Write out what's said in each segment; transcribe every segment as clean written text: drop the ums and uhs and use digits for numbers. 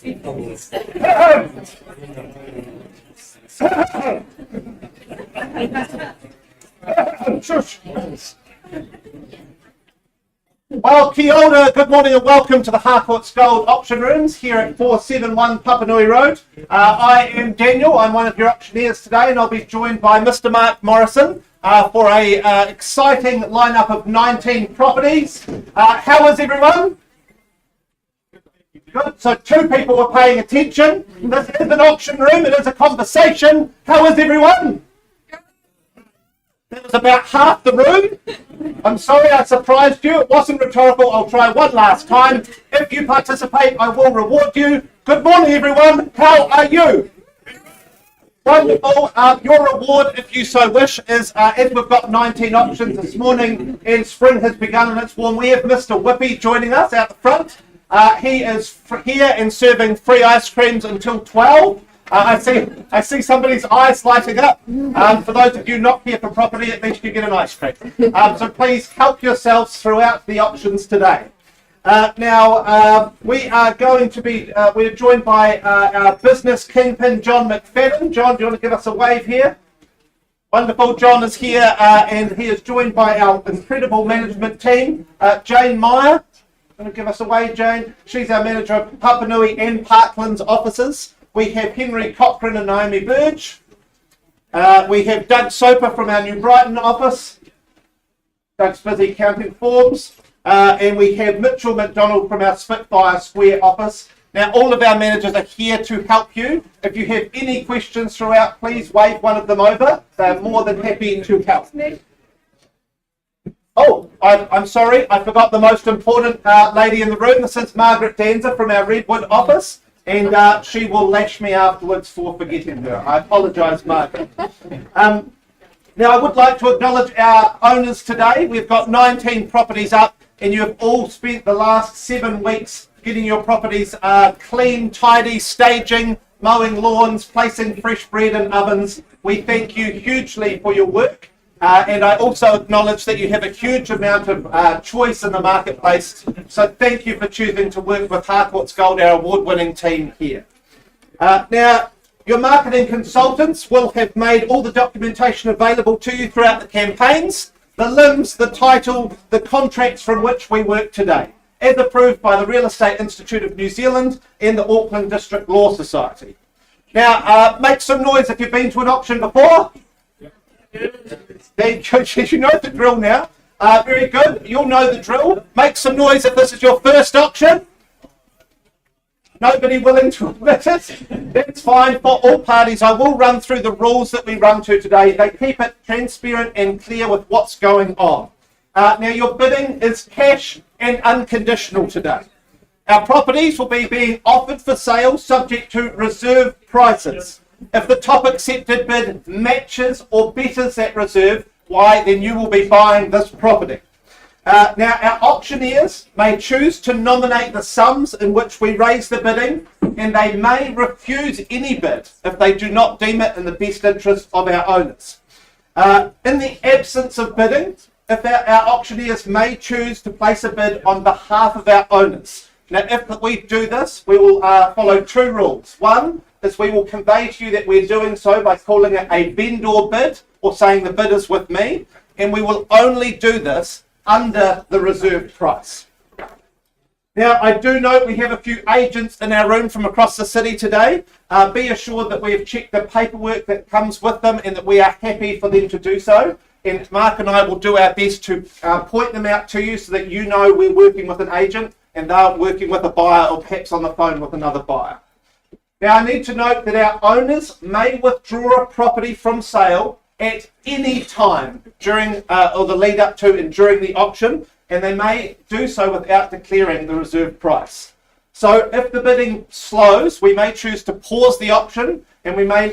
Well, kia ora, good morning and welcome to the Harcourts Gold Auction Rooms here at 471 Papanui Road. I am Daniel, I'm one of your auctioneers today, and I'll be joined by Mr. Mark Morrison for a exciting lineup of 19 properties. How is everyone? Good. So 2 people were paying attention. This is an auction room, it is a conversation. How is everyone? That was about half the room. I'm sorry I surprised you. It wasn't rhetorical. I'll try one last time. If you participate, I will reward you. Good morning, everyone. How are you? Wonderful. Your reward, if you so wish, is as we've got 19 auctions this morning and spring has begun and it's warm. We have Mr. Whippy joining us out the front. He is here and serving free ice creams until 12. I see somebody's eyes lighting up. For those of you not here for property, at least you get an ice cream. So please help yourselves throughout the auctions today. Now, we are going to be, we're joined by our business kingpin, John McFadden. John, do you want to give us a wave here? Wonderful. John is here and he is joined by our incredible management team, Jane Meyer. Want to give us a wave, Jane? She's our manager of Papanui and Parkland's offices. We have Henry Cochran and Naomi Burge. We have Doug Soper from our New Brighton office. Doug's busy counting forms. And we have Mitchell McDonald from our Spitfire Square office. Now, all of our managers are here to help you. If you have any questions throughout, please wave one of them over. They're more than happy to help. Oh, I'm sorry, I forgot the most important lady in the room. This is Margaret Danza from our Redwood office. And she will lash me afterwards for forgetting her. I apologise, Margaret. Now, I would like to acknowledge our owners today. We've got 19 properties up, and you have all spent the last 7 weeks getting your properties clean, tidy, staging, mowing lawns, placing fresh bread in ovens. We thank you hugely for your work. And I also acknowledge that you have a huge amount of choice in the marketplace. So thank you for choosing to work with Harcourts Gold, our award-winning team here. Now, your marketing consultants will have made all the documentation available to you throughout the campaigns, the limbs, the title, the contracts from which we work today, as approved by the Real Estate Institute of New Zealand and the Auckland District Law Society. Now, make some noise if you've been to an auction before. You know the drill now. Very good. You'll know the drill. Make some noise if this is your first auction. Nobody willing to admit it. That's fine. For all parties, I will run through the rules that we run to today. They keep it transparent and clear with what's going on. Now, your bidding is cash and unconditional today. Our properties will be being offered for sale subject to reserve prices. If the top accepted bid matches or betters that reserve, why, then you will be buying this property. Now, our auctioneers may choose to nominate the sums in which we raise the bidding, and they may refuse any bid if they do not deem it in the best interest of our owners. In the absence of bidding, if our auctioneers may choose to place a bid on behalf of our owners. Now, if we do this, we will follow 2 rules. One is we will convey to you that we're doing so by calling it a vendor bid or saying the bid is with me, and we will only do this under the reserved price. Now, I do note we have a few agents in our room from across the city today. Be assured that we have checked the paperwork that comes with them and that we are happy for them to do so. And Mark and I will do our best to point them out to you so that you know we're working with an agent and they're working with a buyer or perhaps on the phone with another buyer. Now, I need to note that our owners may withdraw a property from sale at any time during or the lead up to and during the auction, and they may do so without declaring the reserve price. So if the bidding slows, we may choose to pause the auction, and we may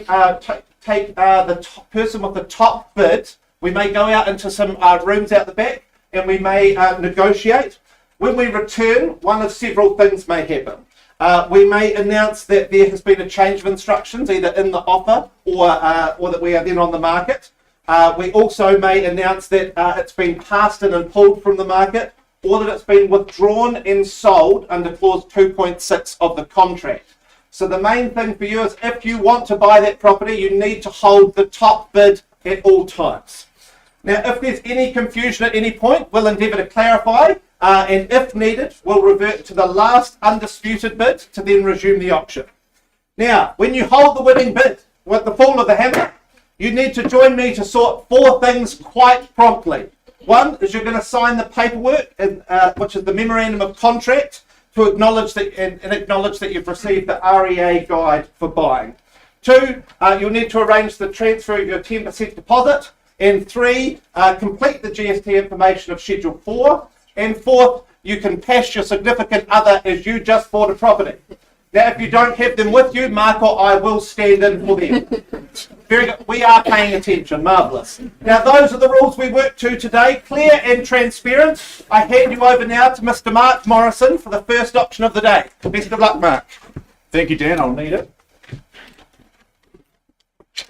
take the person with the top bid. We may go out into some rooms out the back, and we may negotiate. When we return, one of several things may happen. We may announce that there has been a change of instructions, either in the offer or that we are then on the market. We also may announce that it's been passed in and pulled from the market, or that it's been withdrawn and sold under clause 2.6 of the contract. So the main thing for you is if you want to buy that property, you need to hold the top bid at all times. Now, if there's any confusion at any point, we'll endeavour to clarify, and if needed, we'll revert to the last undisputed bid to then resume the auction. Now, when you hold the winning bid with the fall of the hammer, you need to join me to sort 4 things quite promptly. One is you're going to sign the paperwork, which is the memorandum of contract, to acknowledge that and acknowledge that you've received the REA guide for buying. 2, you'll need to arrange the transfer of your 10% deposit. And 3, complete the GST information of Schedule 4. And 4th, you can pass your significant other as you just bought a property. Now, if you don't have them with you, Mark or I will stand in for them. Very good. We are paying attention. Marvellous. Now, those are the rules we work to today. Clear and transparent. I hand you over now to Mr. Mark Morrison for the first auction of the day. Best of luck, Mark. Thank you, Dan. I'll need it.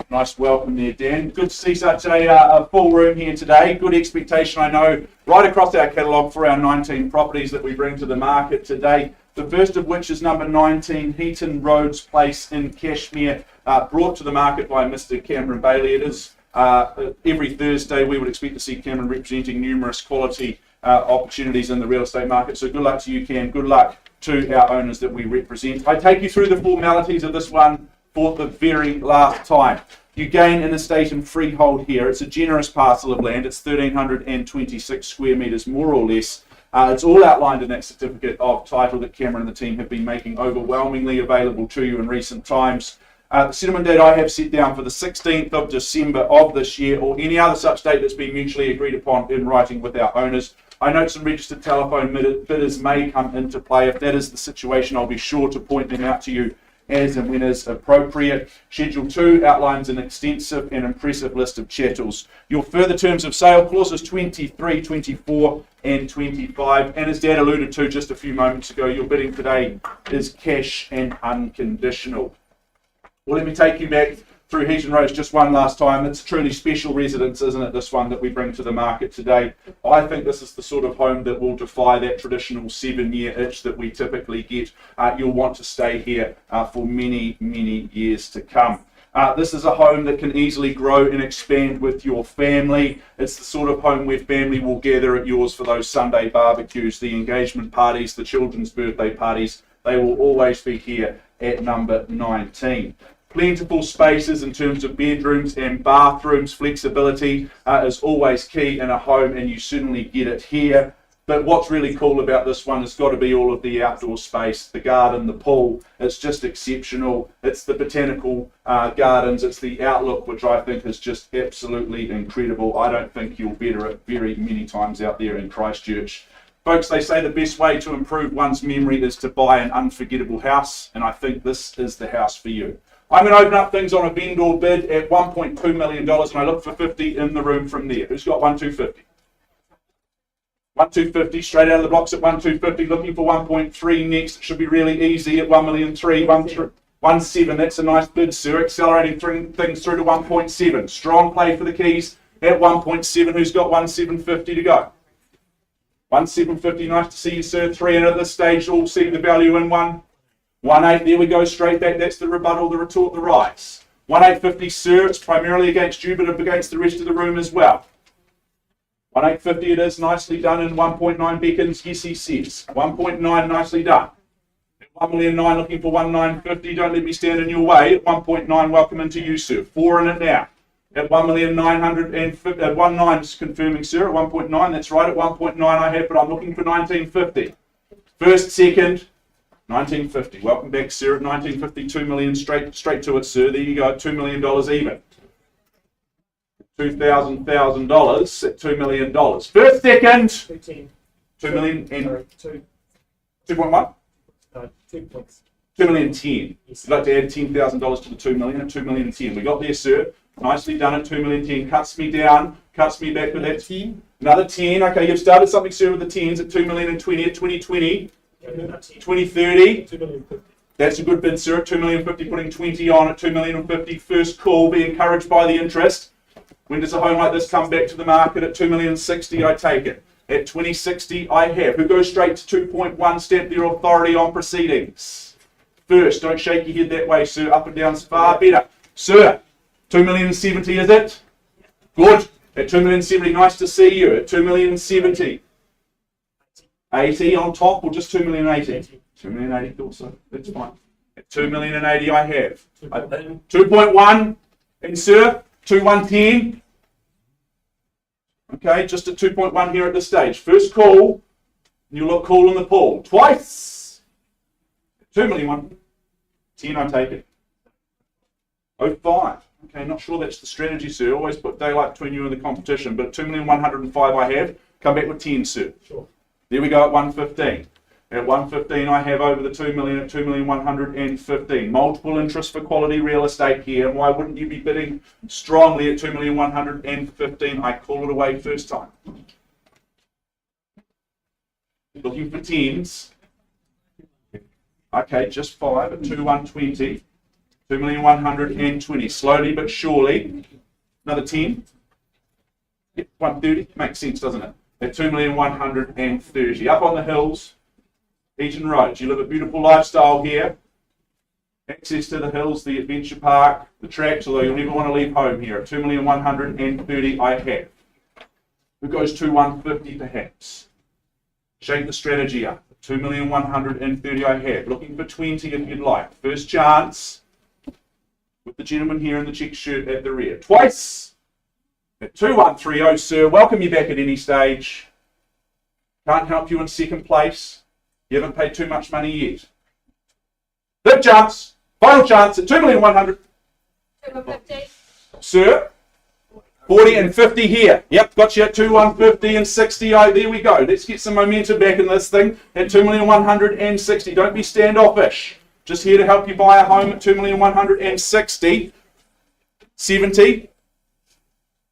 Nice welcome there, Dan. Good to see such a full room here today. Good expectation, I know, right across our catalogue for our 19 properties that we bring to the market today. The first of which is number 19, Heaton Road's place in Cashmere, brought to the market by Mr. Cameron Bailey. It is every Thursday we would expect to see Cameron representing numerous quality opportunities in the real estate market. So good luck to you, Cam. Good luck to our owners that we represent. I take you through the formalities of this one for the very last time. You gain an estate and freehold here. It's a generous parcel of land. It's 1,326 square metres, more or less. It's all outlined in that certificate of title that Cameron and the team have been making overwhelmingly available to you in recent times. The settlement date I have set down for the 16th of December of this year, or any other such date that's been mutually agreed upon in writing with our owners. I note some registered telephone bidders may come into play. If that is the situation, I'll be sure to point them out to you as and when is appropriate. Schedule 2 outlines an extensive and impressive list of chattels. Your further terms of sale clauses 23, 24 and 25, and as Dan alluded to just a few moments ago, your bidding today is cash and unconditional. Well, let me take you back through Heaton Road just one last time. It's a truly special residence, isn't it, this one that we bring to the market today. I think this is the sort of home that will defy that traditional 7-year itch that we typically get. You'll want to stay here for many, many years to come. This is a home that can easily grow and expand with your family. It's the sort of home where family will gather at yours for those Sunday barbecues, the engagement parties, the children's birthday parties. They will always be here at number 19. Plentiful spaces in terms of bedrooms and bathrooms. Flexibility is always key in a home, and you certainly get it here. But what's really cool about this one has got to be all of the outdoor space, the garden, the pool. It's just exceptional. It's the botanical gardens. It's the outlook, which I think is just absolutely incredible. I don't think you'll better it very many times out there in Christchurch. Folks, they say the best way to improve one's memory is to buy an unforgettable house, and I think this is the house for you. I'm going to open up things on a vendor bid at $1.2 million, and I look for 50 in the room from there. Who's got 1,250? 1,250, straight out of the blocks at 1,250, looking for 1.3 next. It should be really easy at 1,003,000, 1.7. That's a nice bid, sir. Accelerating things through to 1.7. Strong play for the keys at 1.7. Who's got 1,750 to go? 1,750, nice to see you, sir. 3 in at this stage, all see the value in 1.8, there we go, straight back. That's the rebuttal, the retort, the rise. 1.850, sir. It's primarily against you, but against the rest of the room as well. 1.850 it is, nicely done, and 1.9 beckons, yes he says. 1.9, nicely done. At 1,009,000, looking for 1,950, don't let me stand in your way. At 1.9, welcome into you, sir. 4 in it now. At 1,950,000, at 1.9 is confirming, sir. At 1.9, that's right, at 1.9 I have, but I'm looking for 1,950. First, second, 1950. Welcome back, sir. At 1950, 2 million, straight to it, sir. There you go, $2 million even. $2,000 at $2 million. First, second. 2 million and 2.1? No, 2 points. 2 million 10. Yes. You'd like to add $10,000 to the 2 million at 2 million 10. We got there, sir. Nicely done at 2 million 10. Cuts me down, cuts me back with that 10. Another 10. Okay, you've started something, sir, with the 10s at 2 million and 20 at 2020. 2030. That's a good bid, sir. At 2 million 50, putting 20 on at 2 million 50. First call, be encouraged by the interest. When does a home like this come back to the market at 2 million 60? I take it. At 2060, I have. Who goes straight to 2.1, stamp their authority on proceedings? First, don't shake your head that way, sir. Up and down's far better. Sir, 2,070,000 is it? Good. At 2,070,000, nice to see you. At 2,070,000. 80 on top, or just 2,080,000? 2,080,000, thought so. That's fine. At 2,080,000, I have. 2.1, and sir, 2,110. Okay, just at 2.1 here at this stage. First call, you look cool in the pool. Twice. 2,000,001. 10, I take it. 05. Okay, not sure that's the strategy, sir. Always put daylight between you and the competition, but 2,105 I have. Come back with 10, sir. Sure. There we go at 115. At 115, I have over the 2 million at 2,115,000. Multiple interest for quality real estate here. And why wouldn't you be bidding strongly at 2,115,000? I call it away first time. Looking for 10s. Okay, just 5 at 2,120. 2,120,000. Slowly but surely. Another 10. Yep, 130. Makes sense, doesn't it? At 2,130,000. Up on the hills. Heaton Road. You live a beautiful lifestyle here. Access to the hills, the adventure park, the tracks, although you'll never want to leave home here. At 2,130,000 I have. Who goes to 150 perhaps? Shake the strategy up. 2,130,000 I have. Looking for 20 if you'd like. First chance with the gentleman here in the check shirt at the rear. Twice at 2,130, sir. Welcome you back at any stage. Can't help you in second place. You haven't paid too much money yet. Third chance, final chance at 2,100,000. 250. Sir, 40 and 50 here. Yep, got you at 2,150 and 60. Oh, there we go. Let's get some momentum back in this thing at 2,160,000. Don't be standoffish. Just here to help you buy a home at 2,160,000. 70.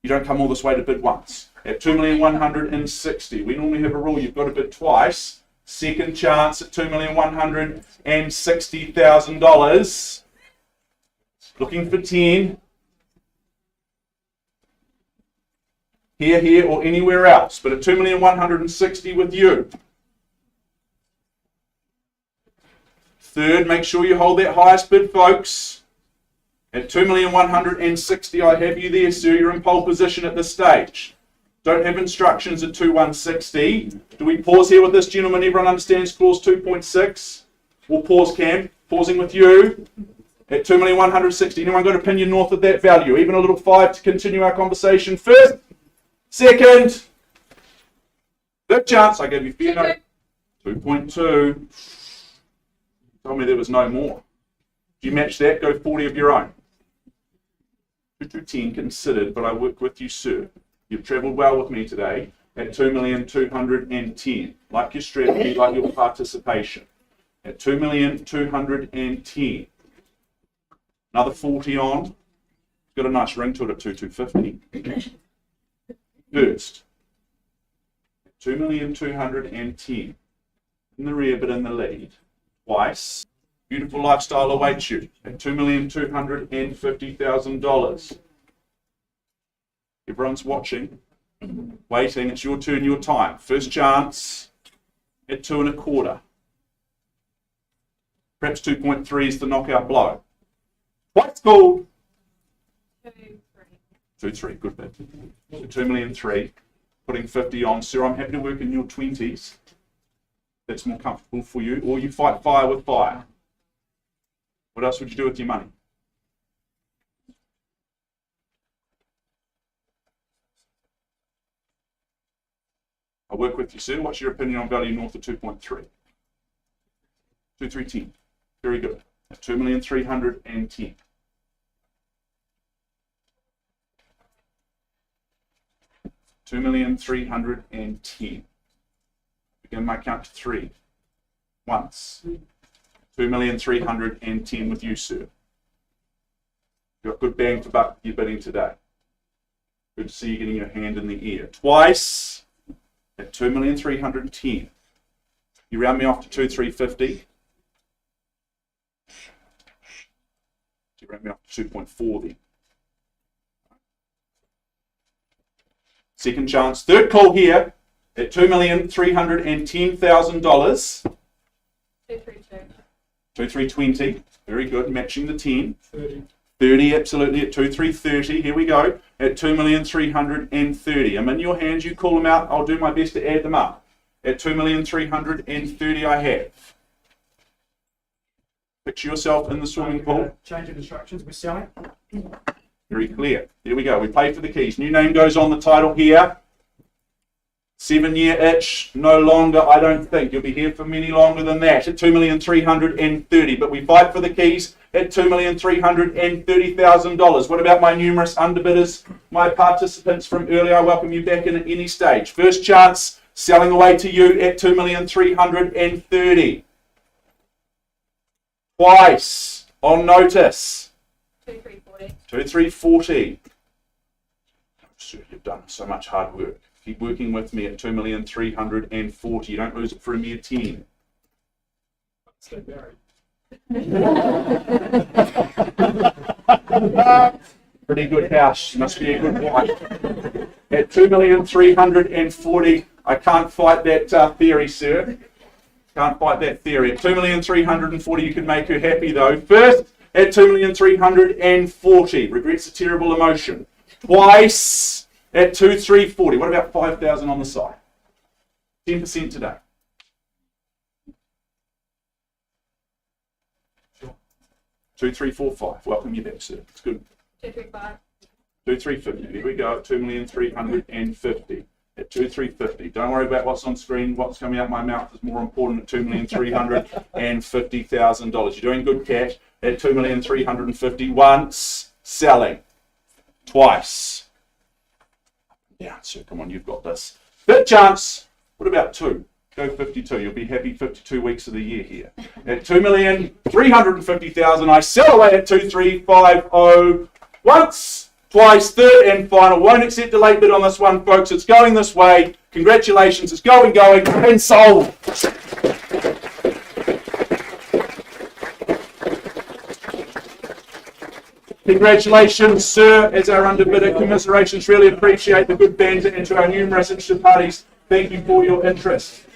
You don't come all this way to bid once. At 2,160,000. We normally have a rule you've got to bid twice. Second chance at $2,160,000. Looking for 10. Here, or anywhere else. But at 2,160,000 with you. Third, make sure you hold that highest bid, folks. At 2,160,000, I have you there, sir. You're in pole position at this stage. Don't have instructions at 2,160. Do we pause here with this gentleman? Everyone understands clause 2.6. We'll pause, Cam. Pausing with you at 2,160,000. Anyone got an opinion north of that value? Even a little 5 to continue our conversation. First, second, third chance. I gave you fair note. 2.2. Told me there was no more. Do you match that? Go 40 of your own. 2,210 considered, but I work with you, sir. You've travelled well with me today at 2,210,000. Like your strategy, like your participation. At 2,210,000. Another 40 on. It's got a nice ring to it at 2,250. First. 2,210,000. In the rear, but in the lead. Twice. Beautiful lifestyle awaits you at $2,250,000. Everyone's watching, waiting. It's your turn, your time. First chance at 2.25. Perhaps 2.3 is the knockout blow. What's called? 2.3. Good bit. So 2,000,003. Putting 50 on, sir. I'm happy to work in your 20s. That's more comfortable for you. Or you fight fire with fire. What else would you do with your money? I'll work with you, sir. What's your opinion on value north of 2.3? 2,310. Very good. At 2,310,000. $2,310,000. Begin my count to 3. Once. 2,310,000 with you, sir. You've got good bang for buck you're bidding today. Good to see you getting your hand in the air. Twice at 2,310,000. You round me off to 2,350. You round me off to 2.4 then. Second chance. Third call here. at $2,310,000. 232. 2320. Very good, matching the 10. 30, absolutely, at 2330. Here we go, at 2,330. I'm in your hands, you call them out. I'll do my best to add them up. At 2,330 I have. Picture yourself in the swimming pool. Change of instructions, we're selling. Very clear. Here we go. We pay for the keys. New name goes on the title here. 7-year itch. No longer, I don't think. You'll be here for many longer than that at 2,330,000. But we fight for the keys at $2,330,000. What about my numerous underbidders, my participants from earlier? I welcome you back in at any stage. First chance, selling away to you at 2,330,000. Twice on notice. 2340. 2340. Sir, you've done so much hard work. Keep working with me at 2,340,000. You don't lose it for a mere 10. Stay buried. Pretty good house. Must be a good wife. At 2,340,000. I can't fight that theory, sir. Can't fight that theory. At 2,340,000, you can make her happy though. First, at 2,340,000. Regrets a terrible emotion. Twice at 2,340,000. What about 5,000 on the side? 10% today. Sure. 2,345. Welcome you back, sir. It's good. 235. 2,350. Here we go at 2,350,000. At 2,350. Don't worry about what's on screen. What's coming out my mouth is more important at $2,350,000. You're doing good cash at 2,350,000. Once selling. Twice. Yeah, so come on, you've got this. Fifth chance. What about 2? Go 52. You'll be happy 52 weeks of the year here. At 2,350,000, I sell away at 2,350. Once, twice, third and final. Won't accept a late bid on this one, folks. It's going this way. Congratulations. It's going, and sold. Congratulations, sir, as our underbidder. Commiserations. Really appreciate the good banter and to our numerous interested parties. Thank you for your interest.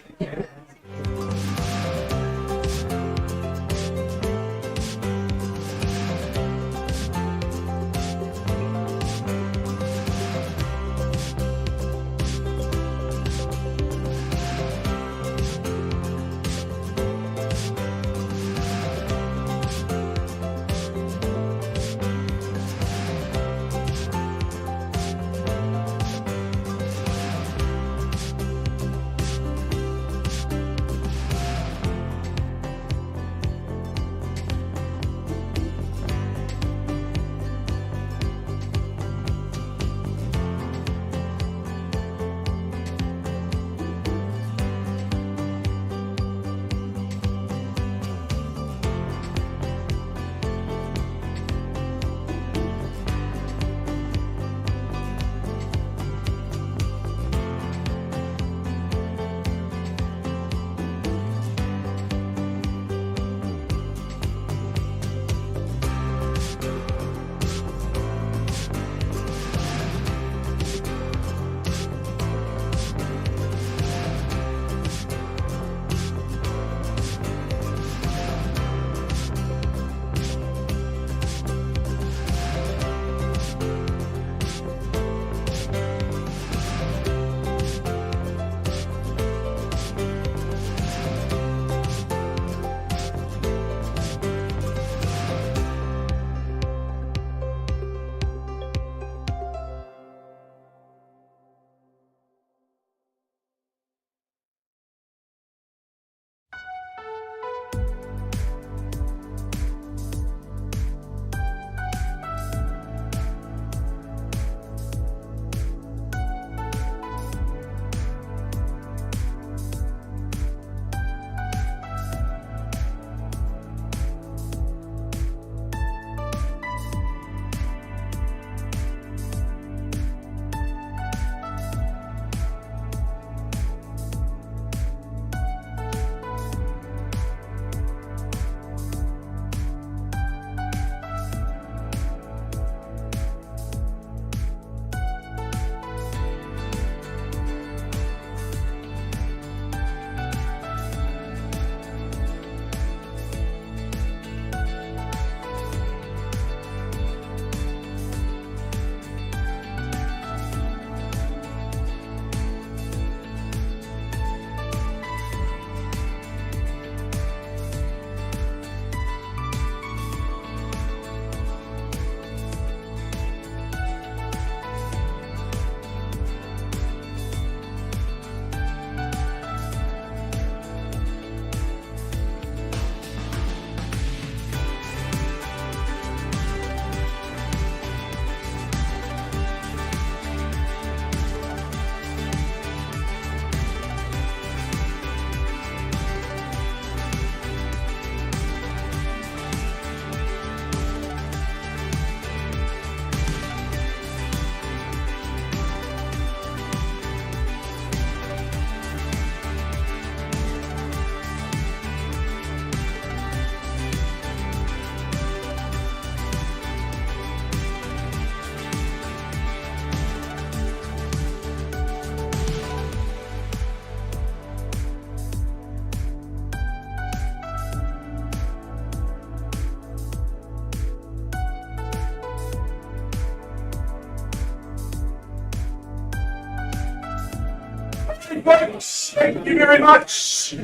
Folks, thank you very much.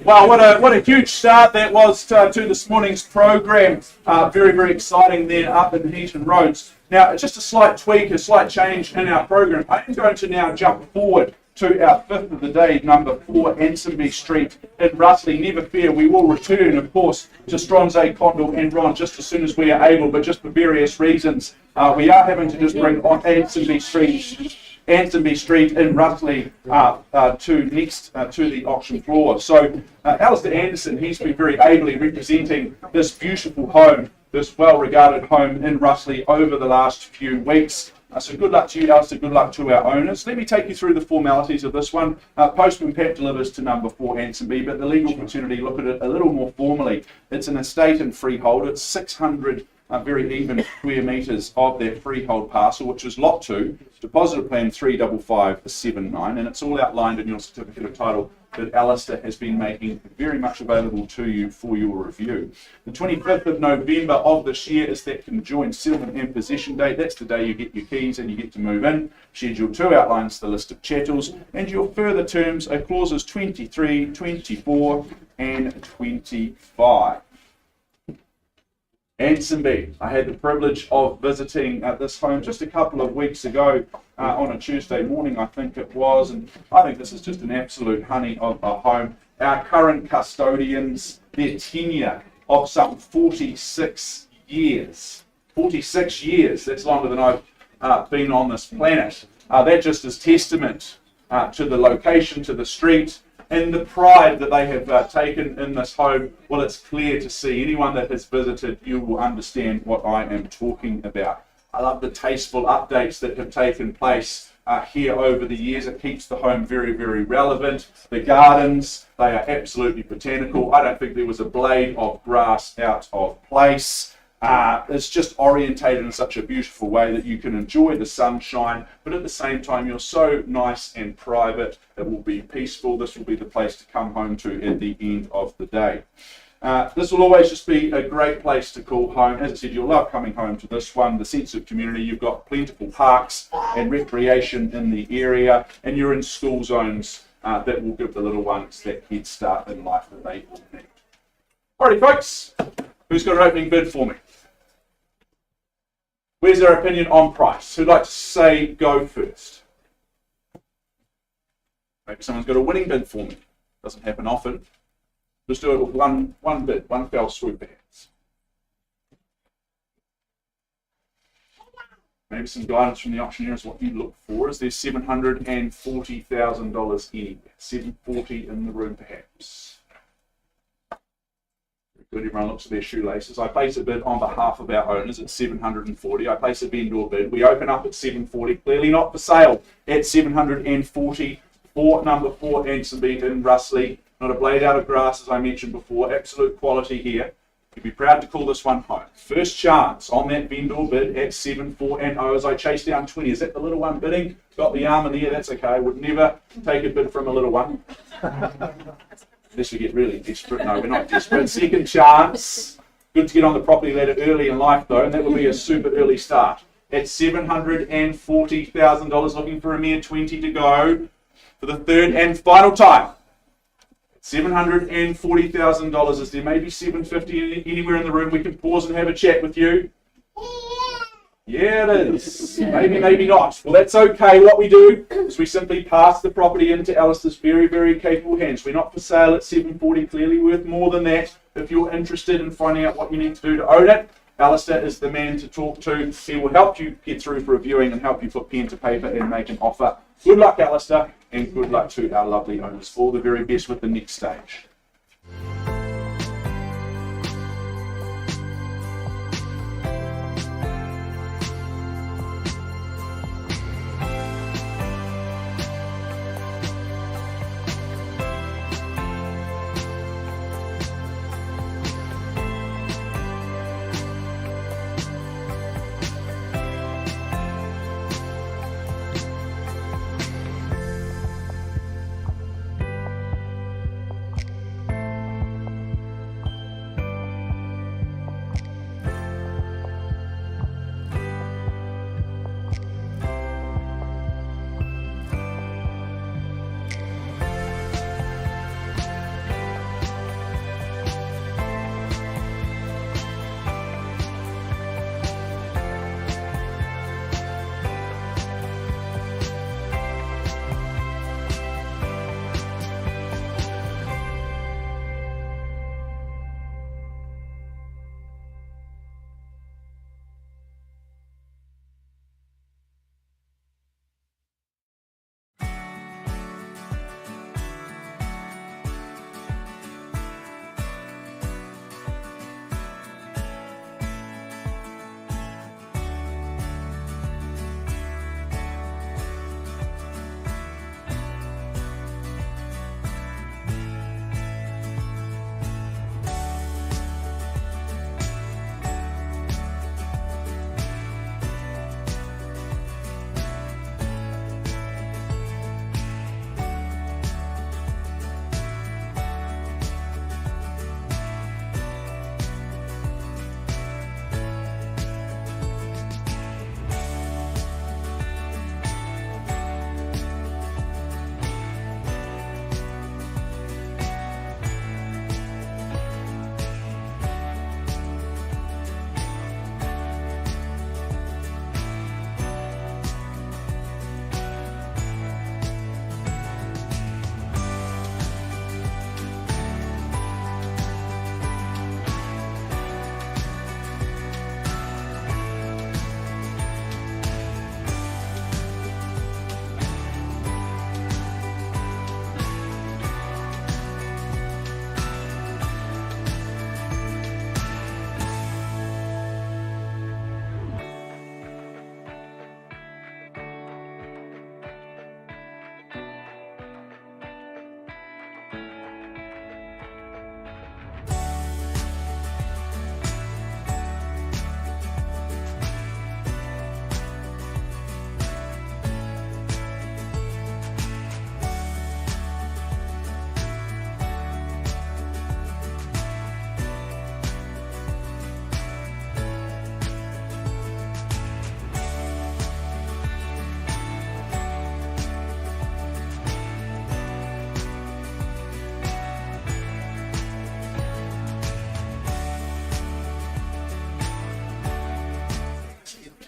Well, what a huge start that was to this morning's program. Very, very exciting there up in Heaton Road. Now, just a slight tweak, a slight change in our program. I am going to now jump forward to our fifth of the day, number 4, Ansonby Street in Russley. Never fear, we will return, of course, to Stronsay, Condell and Ron just as soon as we are able, but just for various reasons, we are having to just bring on Ansonby Street in Russley to the auction floor. So Alistair Anderson, he's been very ably representing this beautiful home, this well-regarded home in Russley over the last few weeks. So good luck to you, Alistair, good luck to our owners. Let me take you through the formalities of this one. Postman Pat delivers to number 4 Ansonby, but the legal fraternity look at it a little more formally. It's an estate and freehold. It's 600 very even square metres of that freehold parcel, which is lot 2, deposit plan 35579, and it's all outlined in your certificate of title that Alistair has been making very much available to you for your review. The 25th of November of this year is that conjoined settlement and possession date. That's the day you get your keys and you get to move in. Schedule 2 outlines the list of chattels, and your further terms are clauses 23, 24 and 25. Ansonby. I had the privilege of visiting this home just a couple of weeks ago on a Tuesday morning, I think it was, and I think this is just an absolute honey of a home. Our current custodians, their tenure of some 46 years. 46 years, that's longer than I've been on this planet. That just is testament to the location, to the street, and the pride that they have taken in this home. Well, it's clear to see. Anyone that has visited, you will understand what I am talking about. I love the tasteful updates that have taken place here over the years. It keeps the home very, very relevant. The gardens, they are absolutely botanical. I don't think there was a blade of grass out of place. It's just orientated in such a beautiful way that you can enjoy the sunshine, but at the same time you're so nice and private. It will be peaceful. This will be the place to come home to at the end of the day. This will always just be a great place to call home. As I said, you'll love coming home to this one. The sense of community, you've got plentiful parks and recreation in the area, and you're in school zones that will give the little ones that head start in life that they all need. Alrighty folks, who's got an opening bid for me? Where's their opinion on price? Who'd like to say go first? Maybe someone's got a winning bid for me. Doesn't happen often. Just do it with one bid, one fell swoop perhaps. Maybe some guidance from the auctioneer is what you look for. Is there $740,000 anywhere? 740 in the room perhaps. Good, everyone looks at their shoelaces. I place a bid on behalf of our owners at 740. I place a vendor bid. We open up at 740. Clearly not for sale at 740 for number 4 Ansonby in Russley. Not a blade out of grass, as I mentioned before. Absolute quality here. You'd be proud to call this one home. First chance on that vendor bid at 740 and as I chase down 20. Is that the little one bidding? Got the arm in the air. That's okay. I would never take a bid from a little one. Unless we get really desperate. No, we're not desperate. Second chance. Good to get on the property ladder early in life, though, and that would be a super early start. At $740,000, looking for a mere 20 to go for the third and final time. $740,000. Is there maybe $750 anywhere in the room? We can pause and have a chat with you. Yeah, it is. Maybe, maybe not. Well, that's okay. What we do is we simply pass the property into Alistair's very, very capable hands. We're not for sale at 740, clearly worth more than that. If you're interested in finding out what you need to do to own it, Alistair is the man to talk to. He will help you get through for a viewing and help you put pen to paper and make an offer. Good luck, Alistair, and good luck to our lovely owners. All the very best with the next stage.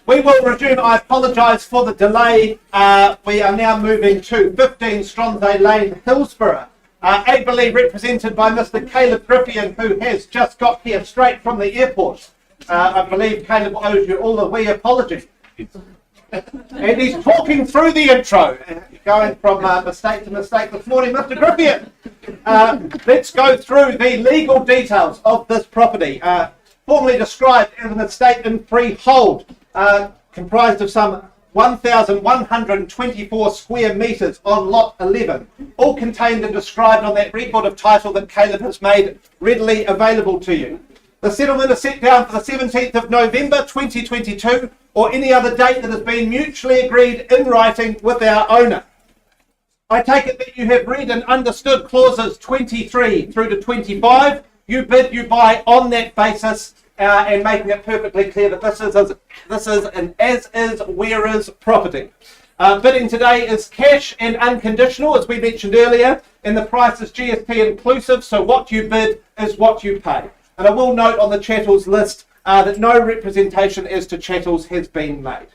We will resume. I apologise for the delay. We are now moving to 15 Stronsay Lane, Hillsborough, ably represented by Mr. Caleb Griffian, who has just got here straight from the airport. I believe Caleb owes you all a wee apology. And he's talking through the intro, going from mistake to mistake this morning. Mr. Griffian, let's go through the legal details of this property, formerly described as an estate in freehold, comprised of some 1,124 square metres on lot 11, all contained and described on that record of title that Caleb has made readily available to you. The settlement is set down for the 17th of November 2022 or any other date that has been mutually agreed in writing with our owner. I take it that you have read and understood clauses 23 through to 25. You bid, you buy on that basis, and making it perfectly clear that this is an as-is, where-is property. Bidding today is cash and unconditional, as we mentioned earlier, and the price is GST inclusive, so what you bid is what you pay. And I will note on the chattels list that no representation as to chattels has been made.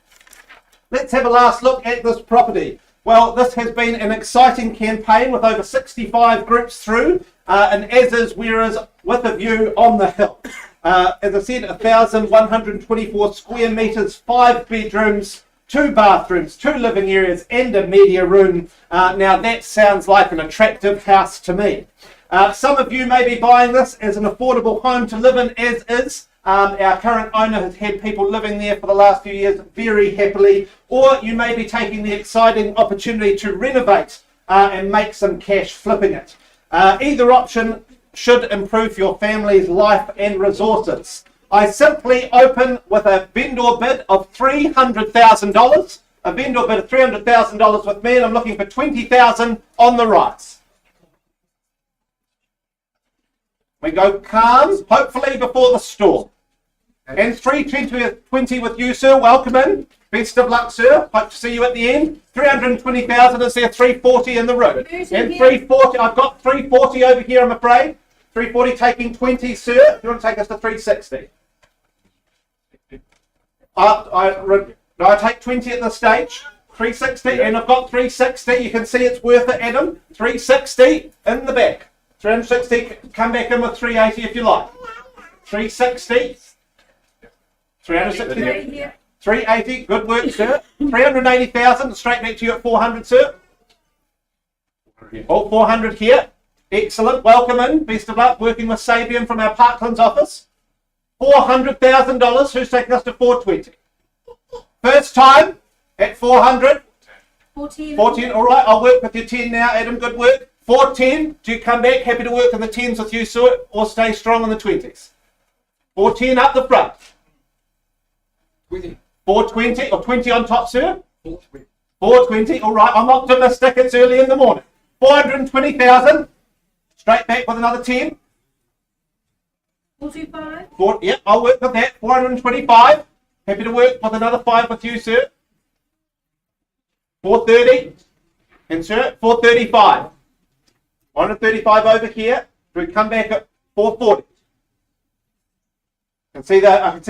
Let's have a last look at this property. Well, this has been an exciting campaign with over 65 groups through, and as-is, where-is, with a view on the hill. As I said, 1,124 square metres, 5 bedrooms, 2 bathrooms, 2 living areas and a media room. Now that sounds like an attractive house to me. Some of you may be buying this as an affordable home to live in as is. Our current owner has had people living there for the last few years very happily, or you may be taking the exciting opportunity to renovate and make some cash flipping it. Either option should improve your family's life and resources. I simply open with a vendor bid of $300,000. A vendor bid of $300,000 with me, and I'm looking for $20,000 on the rise. We go calm, hopefully before the storm. And 320 with you, sir. Welcome in. Best of luck, sir. Hope to see you at the end. 320,000 is there, 340 in the room. And 340, I've got 340 over here, I'm afraid. 340 taking 20, sir. If you want to take us to 360. I take 20 at this stage. 360, and I've got 360. You can see it's worth it, Adam. 360 in the back. 360, come back in with 380 if you like. 360. 360. 380, good work, sir. 380,000, straight back to you at 400, sir. Oh, 400 here. Excellent, welcome in. Best of luck working with Sabian from our Parklands office. $400,000, who's taking us to 420? First time at 400. 14, all right, I'll work with your 10 now, Adam, good work. 410, do you come back? Happy to work in the 10s with you, sir, or stay strong in the 20s? 410 up the front. 420, or 20 on top, sir? 420, all right, I'm optimistic, it's early in the morning. 420,000, straight back with another 10. 425. Yep, I'll work with that. 425, happy to work with another 5 with you, sir. 430, and sir, 435. 135 over here. We come back at 440. I can see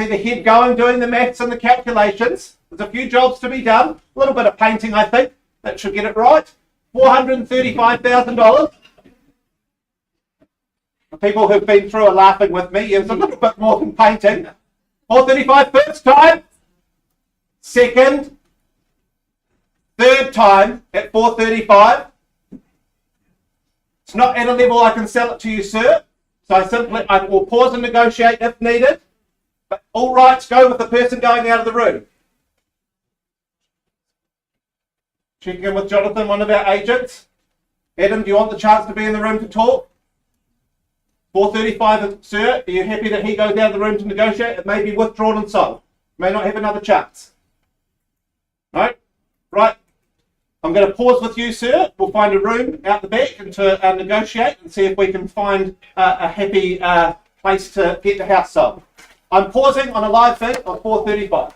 the head going, doing the maths and the calculations. There's a few jobs to be done. A little bit of painting, I think. That should get it right. $435,000. The people who've been through are laughing with me. It's a little bit more than painting. 435 first time. Second. Third time at 435. It's not at a level I can sell it to you, sir. So I will pause and negotiate if needed. But all rights go with the person going out of the room. Checking in with Jonathan, one of our agents. Adam, do you want the chance to be in the room to talk? 435, sir. Are you happy that he goes out of the room to negotiate? It may be withdrawn and sold. May not have another chance. No? Right. I'm going to pause with you, sir. We'll find a room out the back and to negotiate and see if we can find a happy place to get the house sold. I'm pausing on a live bid of 435.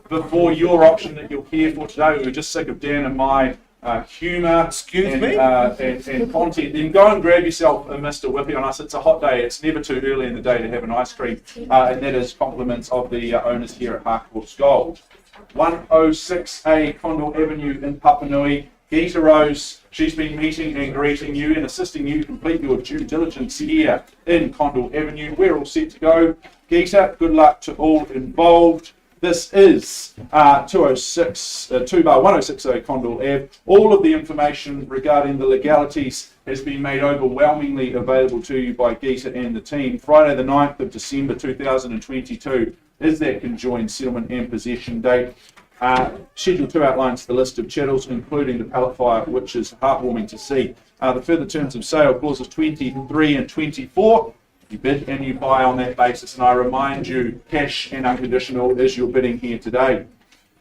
before your option that you'll hear for today. We were just sick of Dan and my humour and content. Then go and grab yourself a Mr. Whippy on us. It's a hot day. It's never too early in the day to have an ice cream. And that is compliments of the owners here at Harcourts Gold. 106A Condell Avenue in Papanui. Gita Rose, she's been meeting and greeting you and assisting you complete your due diligence here in Condell Avenue. We're all set to go. Gita, good luck to all involved. This is 106A Condell Ave. All of the information regarding the legalities has been made overwhelmingly available to you by Gita and the team. Friday the 9th of December 2022 is that conjoined settlement and possession date. Schedule 2 outlines the list of chattels, including the pallet fire, which is heartwarming to see. The further terms of sale, clauses 23 and 24. You bid and you buy on that basis, and I remind you, cash and unconditional is your bidding here today.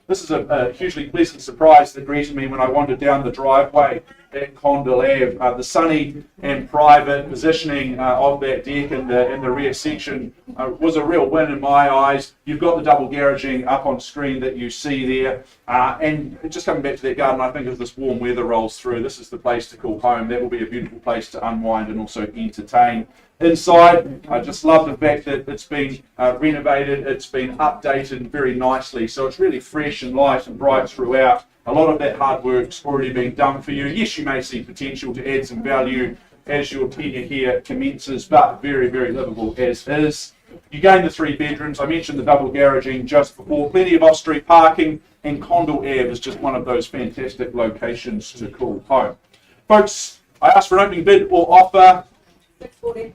This is a hugely pleasant surprise that greeted me when I wandered down the driveway at Condell Ave. The sunny and private positioning of that deck in the rear section was a real win in my eyes. You've got the double garaging up on screen that you see there. And just coming back to that garden, I think as this warm weather rolls through, this is the place to call home. That will be a beautiful place to unwind and also entertain. Inside, I just love the fact that it's been renovated, it's been updated very nicely, so it's really fresh and light and bright throughout. A lot of that hard work's already been done for you. Yes, you may see potential to add some value as your tenure here commences, but very, very livable as is. You gain the 3 bedrooms. I mentioned the double garaging just before. Plenty of off-street parking, and Condell Ave is just one of those fantastic locations to call home. Folks, I asked for an opening bid or offer.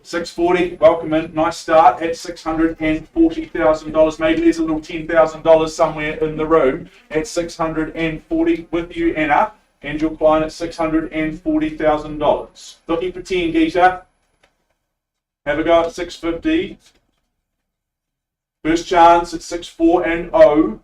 640, welcome in, nice start at $640,000. Maybe there's a little $10,000 somewhere in the room at 640 with you, Anna, and your client at $640,000. Looking for 10, Gita. Have a go at 650. First chance at 64 and 0.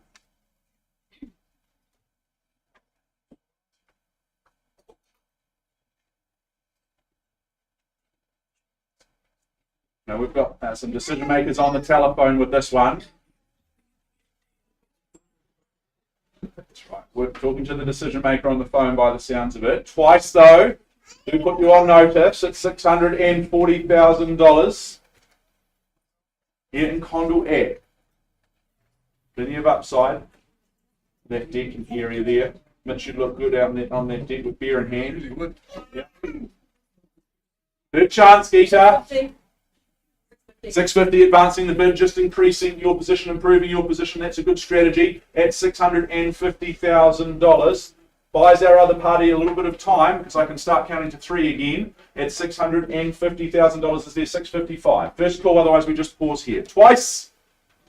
Now we've got some decision makers on the telephone with this one. That's right. We're talking to the decision maker on the phone by the sounds of it. Twice though. We put you on notice at $640,000 here in Condell Ave. Plenty of upside. That decking area there. Mitch should look good out on that deck with beer in hand. Yeah. Third chance, Gita. 650 advancing the bid, just increasing your position, improving your position. That's a good strategy at $650,000. Buys our other party a little bit of time because I can start counting to 3 again. At $650,000 is there 655. First call, otherwise we just pause here. Twice.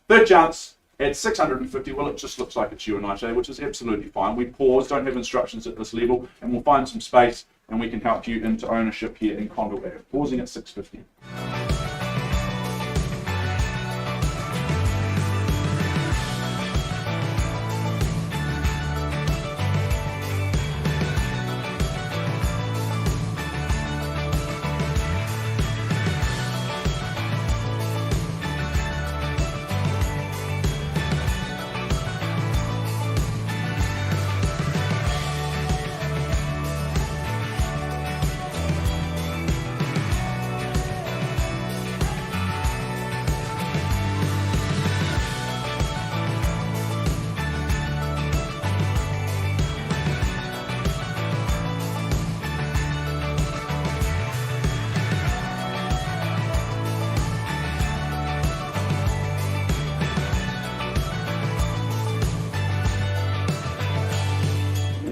Third chance at 650. Well, it just looks like it's you and I, which is absolutely fine. We pause, don't have instructions at this level, and we'll find some space and we can help you into ownership here in Condell Ave. Pausing at 650.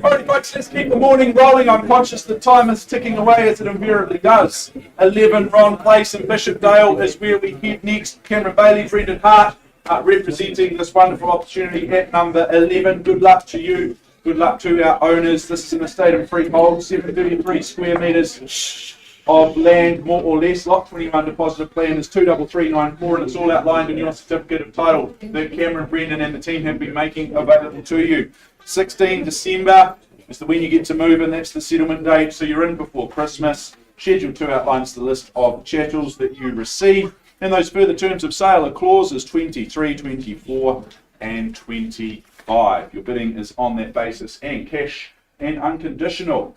Alright folks, let's keep the morning rolling. I'm conscious the time is ticking away as it invariably does. 11 Ron Place in Bishopdale is where we head next. Cameron Bailey, Brendan Hart representing this wonderful opportunity at number 11. Good luck to you. Good luck to our owners. This is an estate and freehold, 733 square metres of land, more or less. Lot 21 deposited plan is 23394, and it's all outlined in your certificate of title that Cameron, Brendan and the team have been making available to you. 16 December is the when you get to move in. That's the settlement date, so you're in before Christmas. Schedule 2 outlines the list of chattels that you receive, and those further terms of sale are clauses 23, 24 $625. Your bidding is on that basis, and cash and unconditional.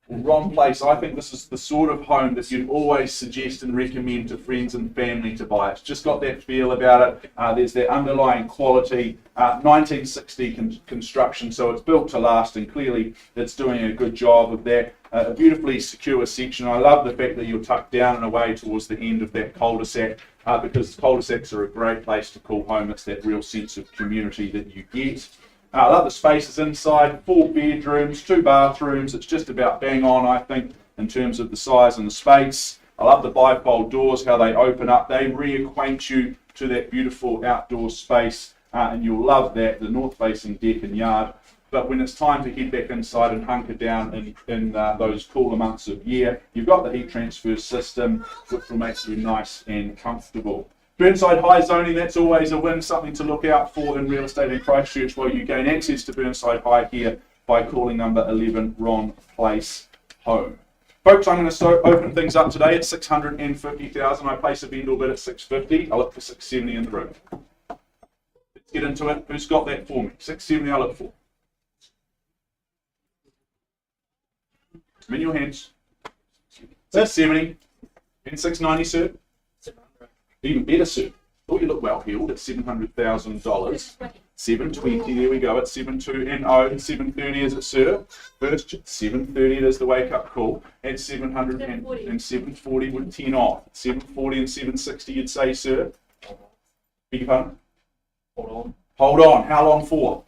Ron Place, I think this is the sort of home that you'd always suggest and recommend to friends and family to buy. It's just got that feel about it. There's that underlying quality, 1960 construction, so it's built to last, and clearly it's doing a good job of that. A beautifully secure section. I love the fact that you're tucked down and away towards the end of that cul-de-sac, because cul-de-sacs are a great place to call home. It's that real sense of community that you get. I love the spaces inside, 4 bedrooms, 2 bathrooms. It's just about bang on, I think, in terms of the size and the space. I love the bifold doors, how they open up. They reacquaint you to that beautiful outdoor space, and you'll love that, the north-facing deck and yard. But when it's time to head back inside and hunker down in those cooler months of year, you've got the heat transfer system, which will make you nice and comfortable. Burnside High zoning, that's always a win, something to look out for in real estate in Christchurch, while you gain access to Burnside High here by calling number 11 Ron Place Home. Folks, I'm going to open things up today at 650,000. I place a vendor bid at 650. I look for 670 in the room. Let's get into it. Who's got that for me? 670 I look for. In your hands. 670 and 690, sir. Even better, sir. Thought you look well heeled at $700,000. 720, there we go, at 72 and 0, and 730 is it, sir? First 730, it is the wake up call. At 700 and 740 with 10 off. 740 and 760, you'd say, sir? Beg your pardon? Hold on. Hold on, how long for?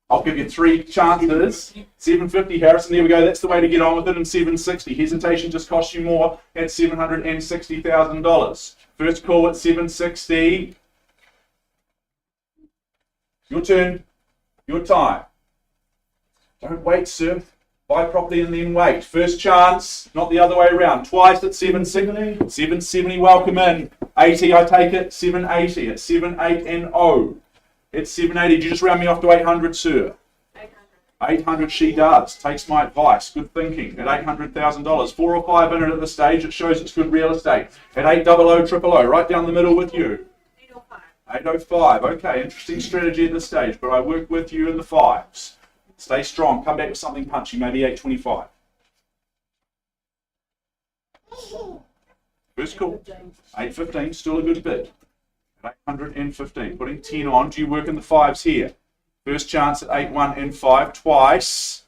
I'll give you 3 chances. 750, Harrison, there we go. That's the way to get on with it. And 760. Hesitation just costs you more at $760,000. First call at 760. Your turn. Your time. Don't wait, sir. Buy property and then wait. First chance, not the other way around. Twice at 760. 770, welcome in. 80, I take it. 780. At 78 and 0. It's 780. Did you just round me off to 800, sir? 800 she does. Takes my advice. Good thinking. At $800,000. 4 or 5 in it at this stage. It shows it's good real estate. At 800 000, right down the middle with you. 805. Okay, interesting strategy at this stage, but I work with you in the 5s. Stay strong. Come back with something punchy. Maybe 825. First call. 815. Still a good bid. 815, putting 10 on. Do you work in the 5s here? First chance at 81 and 5, twice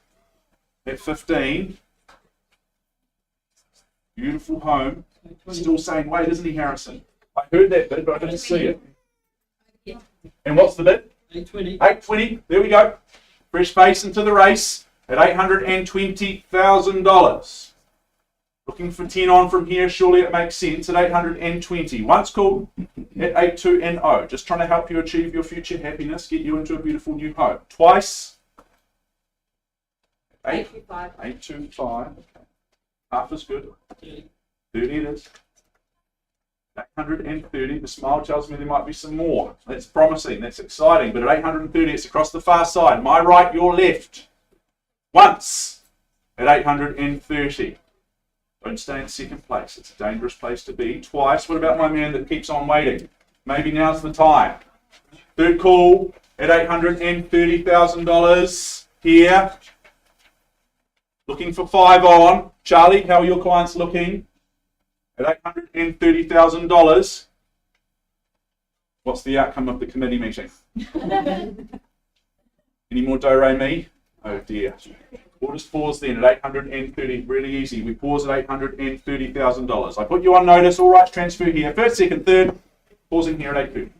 at 15. Beautiful home. Still saying wait, isn't he, Harrison? I heard that bid, but I didn't see it. And what's the bid? 820. 820, there we go. Fresh face into the race at $820,000. Looking for 10 on from here, surely it makes sense at 820. Once called at 82 and 0. Just trying to help you achieve your future happiness, get you into a beautiful new home. Twice. 825. Okay. Half is good. 30 it is. 830. The smile tells me there might be some more. That's promising. That's exciting. But at 830, it's across the far side. My right, your left. Once at 830. Don't stay in second place. It's a dangerous place to be. Twice. What about my man that keeps on waiting? Maybe now's the time. Third call at $830,000 here. Looking for 5 on. Charlie, how are your clients looking? At $830,000. What's the outcome of the committee meeting? Any more do-re-mi? Oh dear. We'll just pause then at 830. Really easy. We pause at $830,000. I put you on notice. All rights transfer here. First, second, third. Pausing here at 830.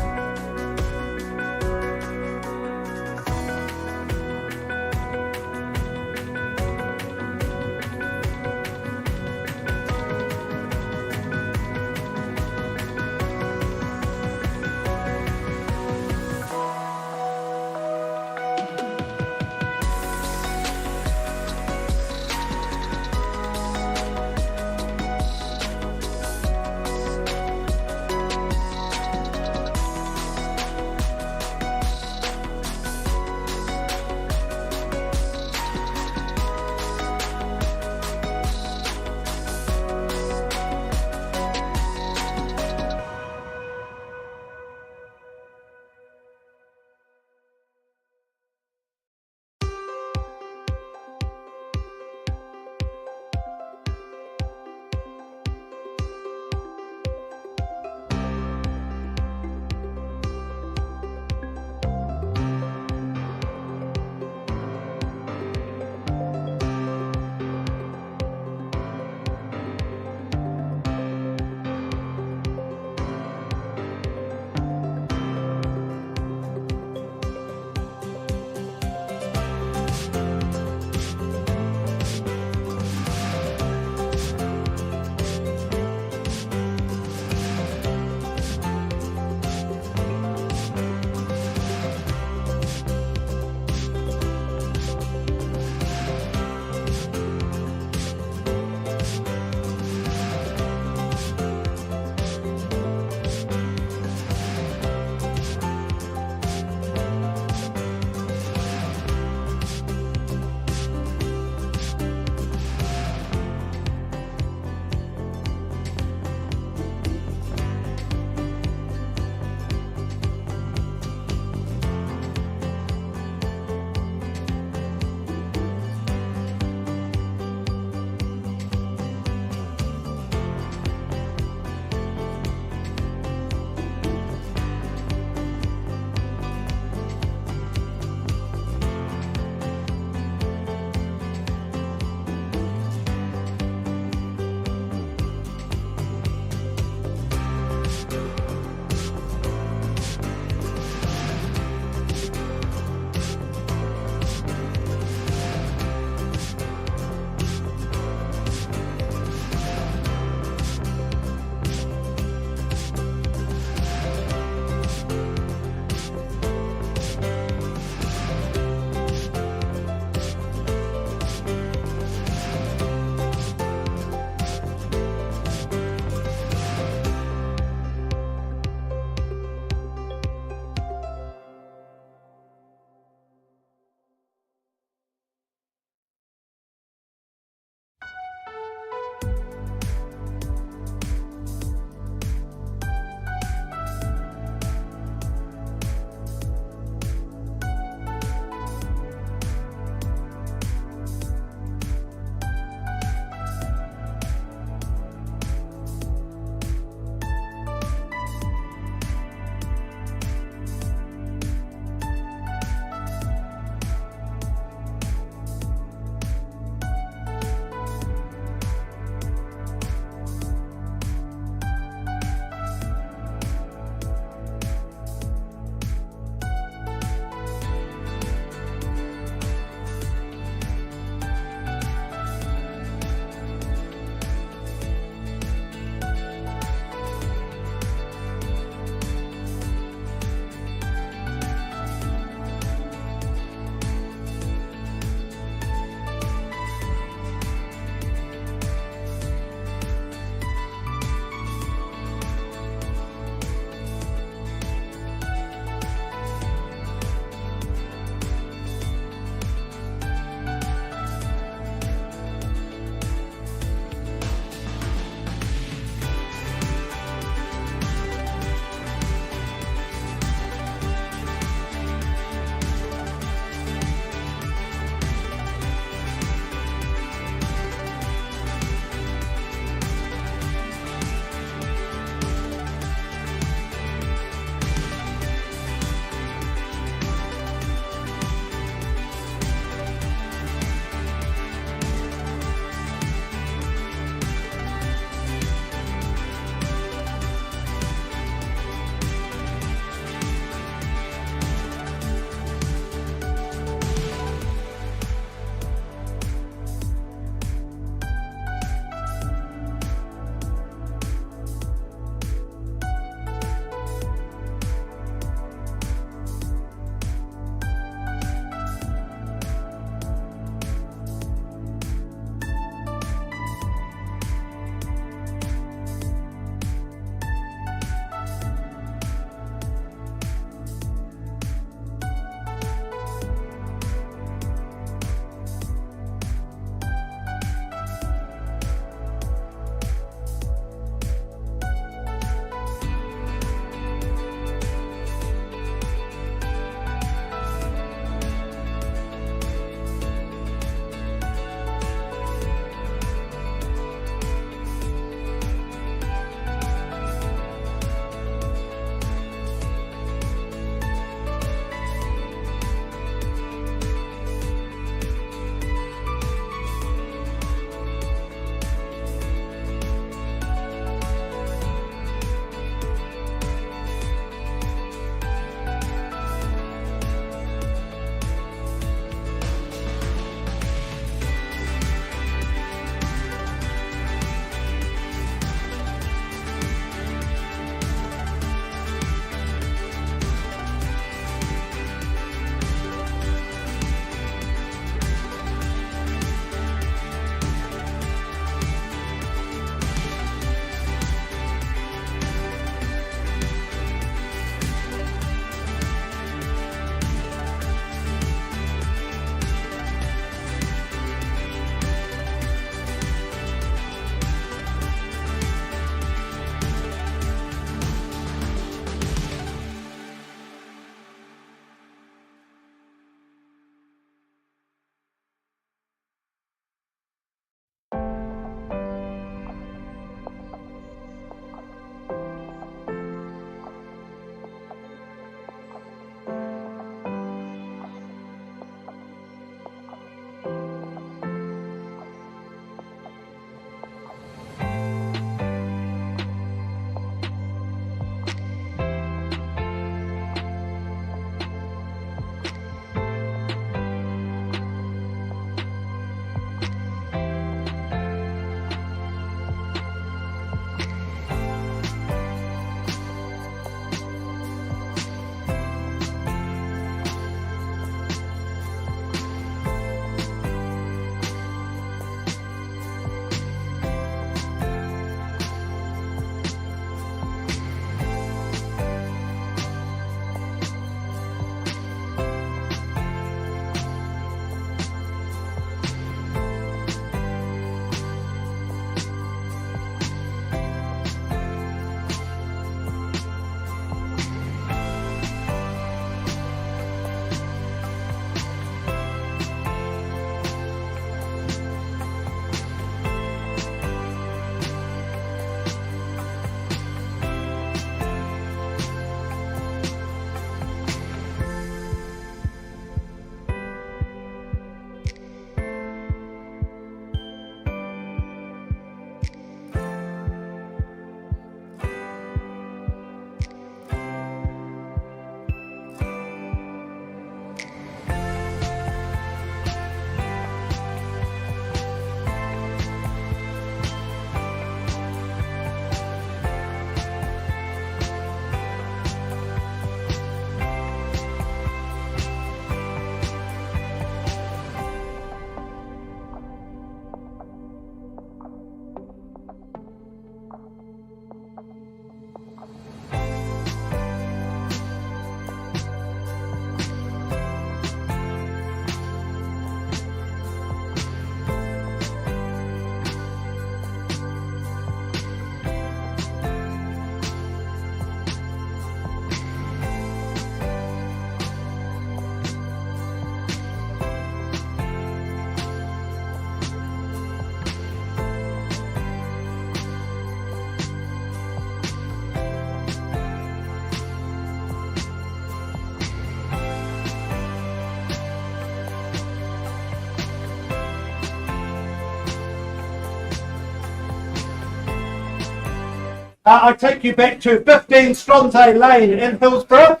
I take you back to 15 Stronze Lane in Hillsborough.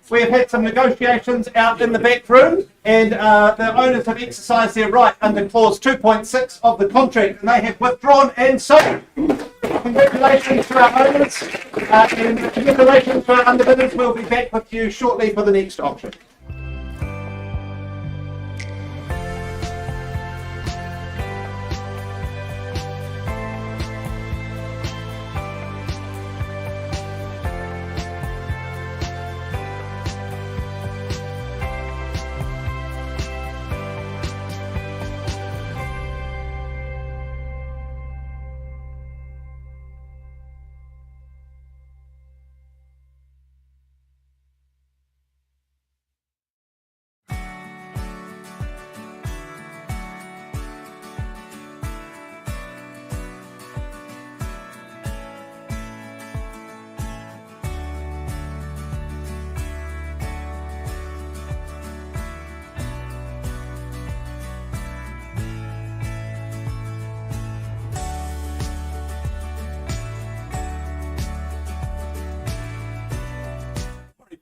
We've had some negotiations out in the back room, and the owners have exercised their right under clause 2.6 of the contract, and they have withdrawn and sold. Congratulations to our owners, and congratulations to our underbidders. We'll be back with you shortly for the next auction.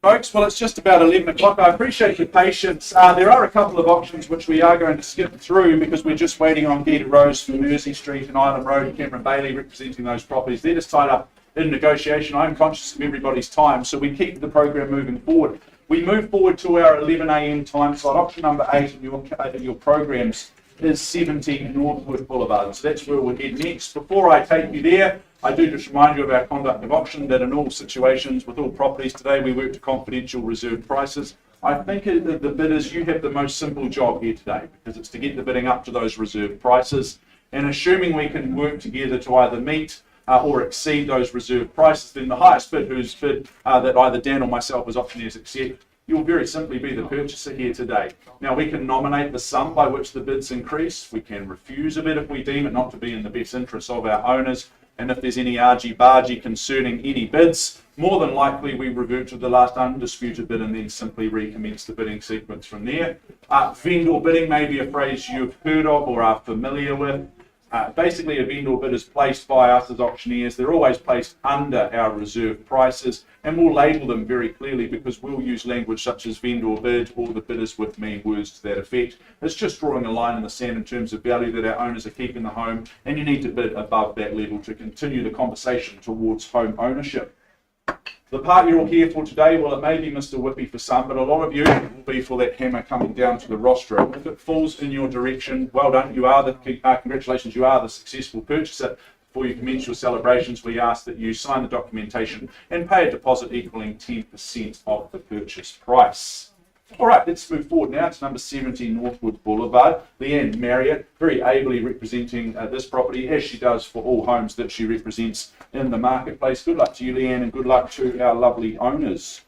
Folks, well, it's just about 11 o'clock. I appreciate your patience. There are a couple of options which we are going to skip through because we're just waiting on Heaton Road for Mersey Street and Island Road and Cameron Bailey representing those properties. They're just tied up in negotiation. I'm conscious of everybody's time, so we keep the program moving forward. We move forward to our 11 a.m. time slot. Option number 8 in your programs is 70 Northwood Blvd. So that's where we'll head next. Before I take you there, I do just remind you of our conduct of auction, that in all situations with all properties today, we work to confidential reserved prices. I think that the bidders, you have the most simple job here today, because it's to get the bidding up to those reserved prices. And assuming we can work together to either meet or exceed those reserved prices, then the highest bid whose bid that either Dan or myself as auctioneers accept, you'll very simply be the purchaser here today. Now, we can nominate the sum by which the bids increase. We can refuse a bid if we deem it not to be in the best interest of our owners. And if there's any argy-bargy concerning any bids, more than likely we revert to the last undisputed bid and then simply recommence the bidding sequence from there. Vendor bidding may be a phrase you've heard of or are familiar with. Basically, a vendor bid is placed by us as auctioneers. They're always placed under our reserve prices, and we'll label them very clearly because we'll use language such as vendor bid or the bidders with me, words to that effect. It's just drawing a line in the sand in terms of value that our owners are keeping the home, and you need to bid above that level to continue the conversation towards home ownership. The part you're all here for today, well, it may be Mr. Whippy for some, but a lot of you will be for that hammer coming down to the rostrum. If it falls in your direction, well done. You are congratulations, you are the successful purchaser. Before you commence your celebrations, we ask that you sign the documentation and pay a deposit equaling 10% of the purchase price. All right, let's move forward now to number 70 Northwood Blvd. Leanne Marriott, very ably representing this property, as she does for all homes that she represents in the marketplace. Good luck to you, Leanne, and good luck to our lovely owners.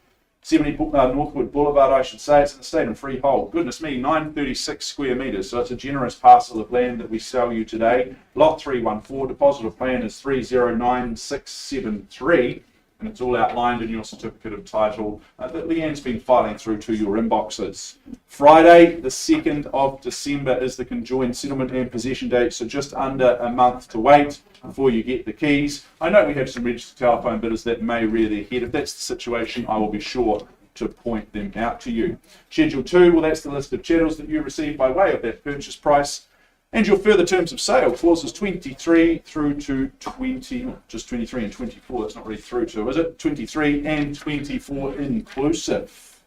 70 Northwood Blvd, I should say, it's in the state of freehold. Goodness me, 936 square metres, so it's a generous parcel of land that we sell you today. Lot 314, deposit of plan is 309673. And it's all outlined in your certificate of title that Leanne's been filing through to your inboxes. Friday, the 2nd of December is the conjoined settlement and possession date, so just under a month to wait before you get the keys. I know we have some registered telephone bidders that may rear their head. If that's the situation, I will be sure to point them out to you. Schedule 2, well, that's the list of chattels that you receive by way of that purchase price. And your further terms of sale, clauses 23 through to 20, just 23 and 24, that's not really through to, is it? 23 and 24 inclusive.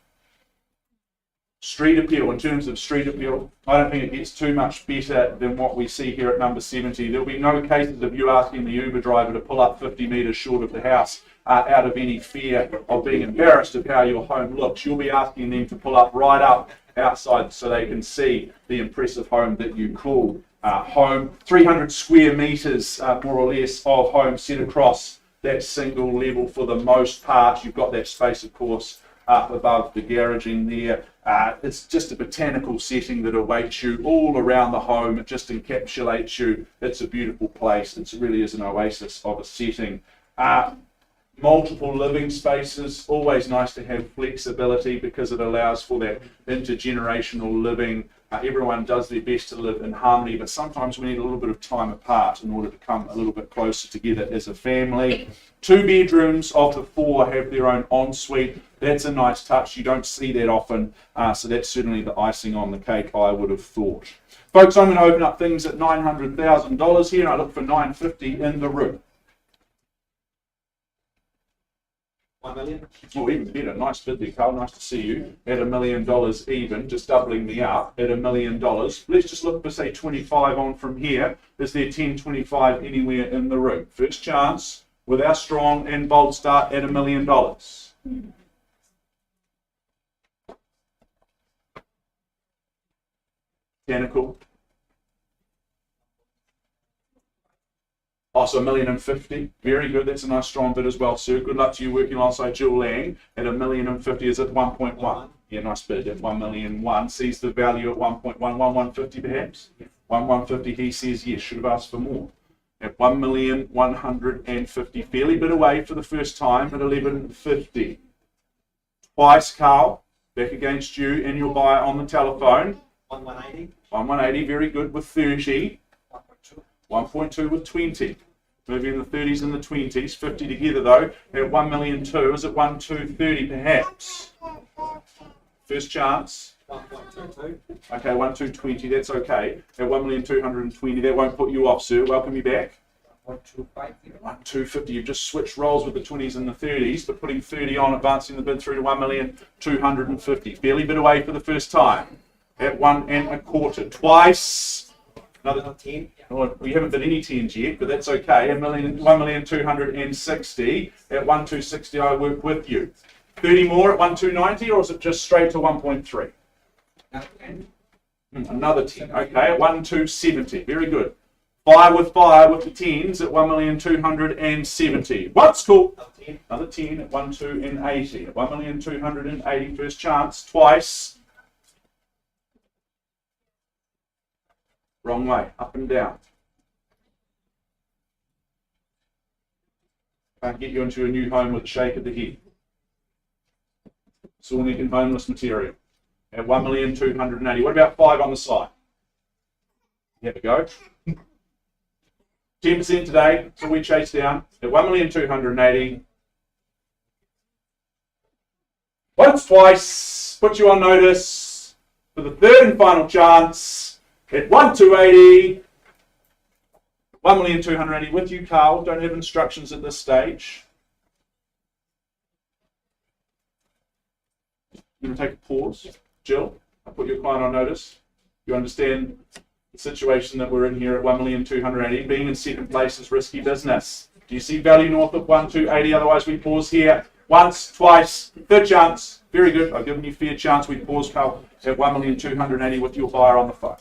Street appeal, in terms of street appeal, I don't think it gets too much better than what we see here at number 70. There'll be no cases of you asking the Uber driver to pull up 50 metres short of the house out of any fear of being embarrassed of how your home looks. You'll be asking them to pull up right up outside so they can see the impressive home that you call home. 300 square metres more or less of home set across that single level for the most part. You've got that space, of course, up above the garaging there. It's just a botanical setting that awaits you all around the home. It just encapsulates you. It's a beautiful place. It really is an oasis of a setting. multiple living spaces. Always nice to have flexibility because it allows for that intergenerational living. Everyone does their best to live in harmony, but sometimes we need a little bit of time apart in order to come a little bit closer together as a family. 2 bedrooms of the 4 have their own ensuite. That's a nice touch. You don't see that often, so that's certainly the icing on the cake, I would have thought. Folks, I'm going to open up things at $900,000 here, and I look for $950 in the room. 1 million. Oh, even better. Nice bid there, Carl. Nice to see you. At $1 million even, just doubling me up at $1 million. Let's just look for, say, 25 on from here. Is there 10, 25 anywhere in the room? First chance with our strong and bold start at $1 million. Technical. Oh, so $1,050,000. Very good. That's a nice strong bid as well, sir. Good luck to you working alongside Jill Lang. At $1,050,000 is at 1.1. Yeah, nice bid at 1,000,001. Sees the value at 1.1, 150 perhaps. 150. He says yes. Should have asked for more. At 1,150,000. Fairly bit away for the first time at 1150. Twice, Carl. Back against you and your buyer on the telephone. 1,180. 1,180. Very good with 30. 1.2. 1.2 with 20. Moving in the 30s and the 20s. 50 together though. At 1,200,000 is at 1,230 perhaps. First chance. 1.22. Okay, 1,220. That's okay. At 1,220,000. That won't put you off, sir. Welcome you back. 1.250. 1,250. You've just switched roles with the 20s and the 30s, but putting 30 on, advancing the bid through to 1,250,000. Barely bid away for the first time. At 1.25. Twice. Another 10. Well, we haven't done any 10s yet, but that's okay. 1,260,000. At 1,260, I work with you. 30 more at 1,290, or is it just straight to 1.3? Another 10. Okay, at 1,270. Very good. 5 with the 10s at 1,270. What's cool? Another 10 at 1,280. At 1,280, first chance. Twice. Wrong way, up and down. Can't get you into a new home with a shake of the head. Saunic and homeless material. At 1,280,000. What about 5 on the side? Have a go. 10% today, so we chase down. At 1,280,000. Once, twice, put you on notice for the third and final chance. At 1,280,000, 1,280,000 with you, Carl. Don't have instructions at this stage. I'm going to take a pause. Jill, I put your client on notice. You understand the situation that we're in here at 1,280,000. Being in second place is risky business. Do you see value north of 1,280,000? Otherwise, we pause here. Once, twice, third chance. Very good. I've given you fair chance. We pause, Carl, at 1,280,000 with your buyer on the phone.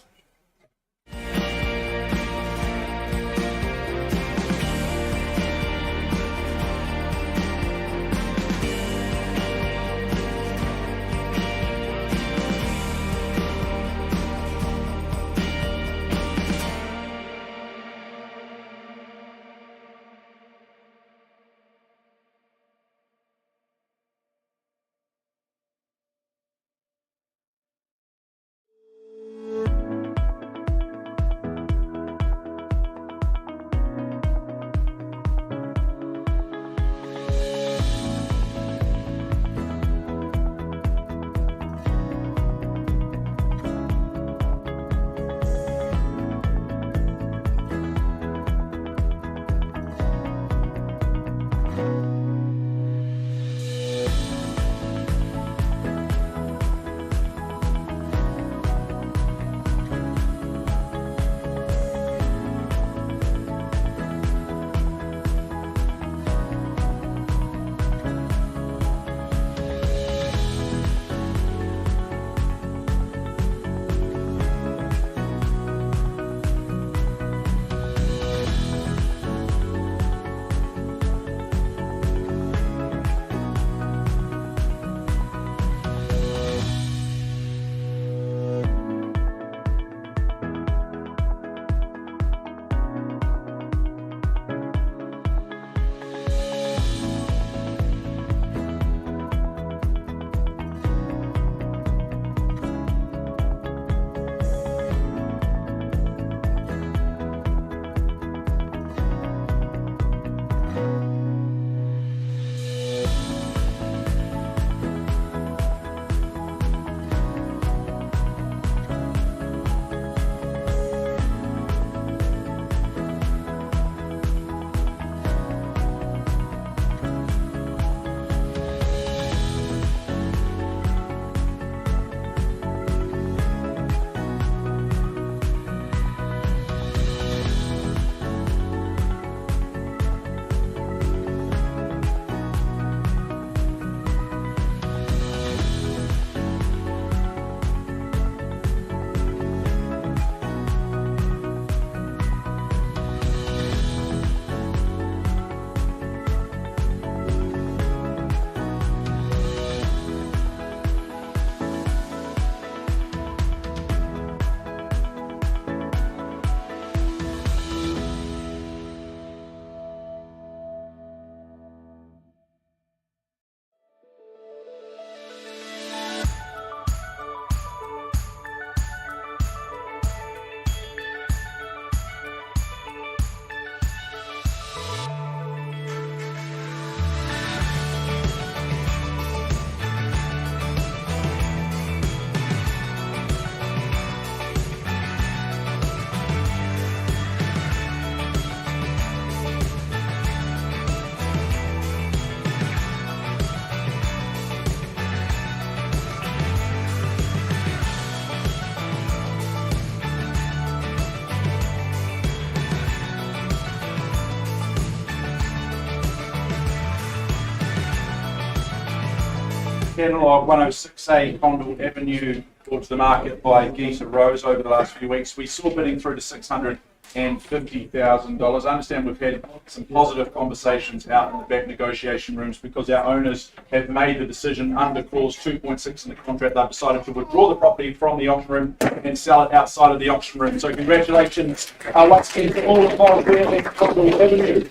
catalogue, 106A Condell Avenue, brought to the market by Heaton Road over the last few weeks. We saw bidding through to $650,000. I understand we've had some positive conversations out in the back negotiation rooms because our owners have made the decision under clause 2.6 in the contract. They've decided to withdraw the property from the auction room and sell it outside of the auction room. So congratulations once again to all involved there at Condell Avenue.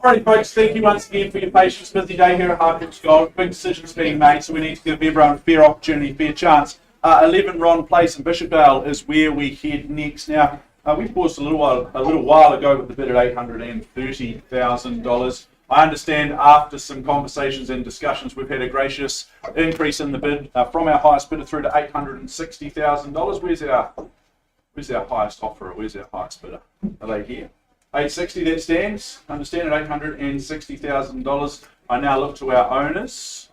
Alrighty folks, thank you once again for your patience. Busy day here at Harcourts Gold. Big decisions being made, so we need to give everyone a fair opportunity, fair chance. 11 Ron Place in Bishopdale is where we head next. Now, we paused a little while ago with the bid at $830,000. I understand after some conversations and discussions, we've had a gracious increase in the bid from our highest bidder through to $860,000. Where's our highest offerer? Where's our highest bidder? Are they here? 860 that stands. Understand at $860,000. I now look to our owners.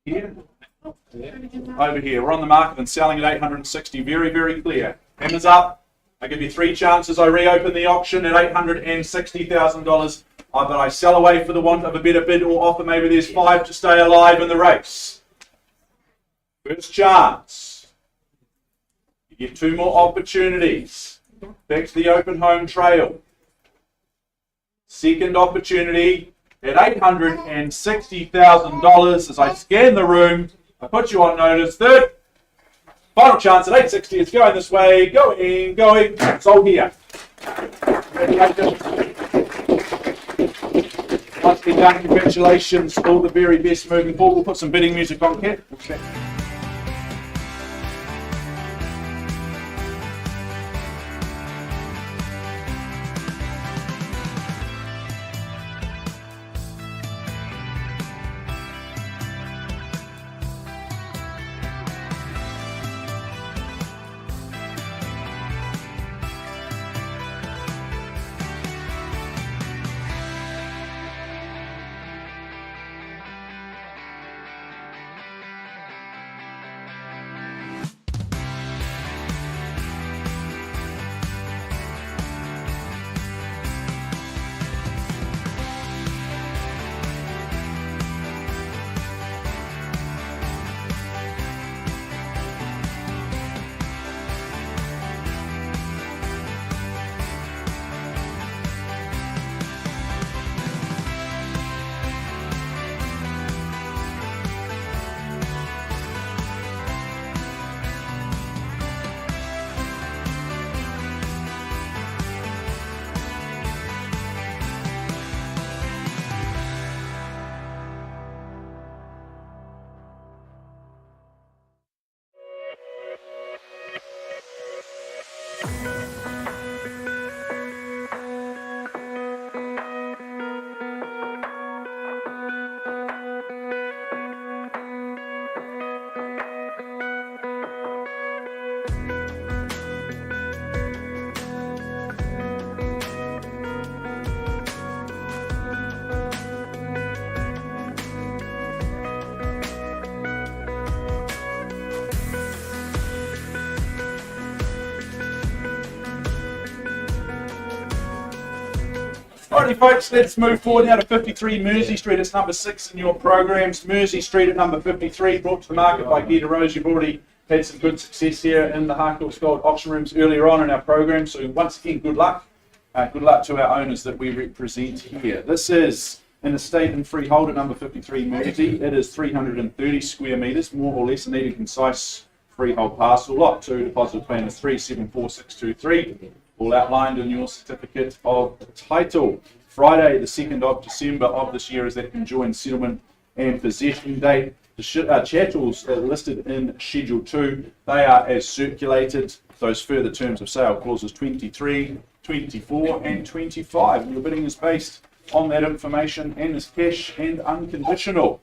Here. Over here. We're on the market and selling at 860. Very, very clear. Hammers up. I give you 3 chances. I reopen the auction at $860,000. But I sell away for the want of a better bid or offer. Maybe there's 5 to stay alive in the race. First chance. You get 2 more opportunities. Back to the open home trail. Second opportunity at $860,000 as I scan the room. I put you on notice. Third, final chance at 860. It's going this way. Going. Sold here. Nicely done. Congratulations. All the very best moving forward. We'll put some bidding music on, Kat. Alrighty folks, let's move forward now to 53 Mersey Street. It's number 6 in your programs. Mersey Street at number 53, brought to the market by Heaton Road. You've already had some good success here in the Harcourts Gold auction rooms earlier on in our program. So once again, good luck. Good luck to our owners that we represent here. This is an estate and freehold at number 53 Mersey. It is 330 square metres, more or less a neat and concise freehold parcel. Lot 2 deposit plan is 374623. All outlined in your certificate of title. Friday, the 2nd of December of this year is that conjoined settlement and possession date. The chattels are listed in Schedule 2. They are as circulated. Those further terms of sale clauses 23, 24 and 25. And your bidding is based on that information and is cash and unconditional.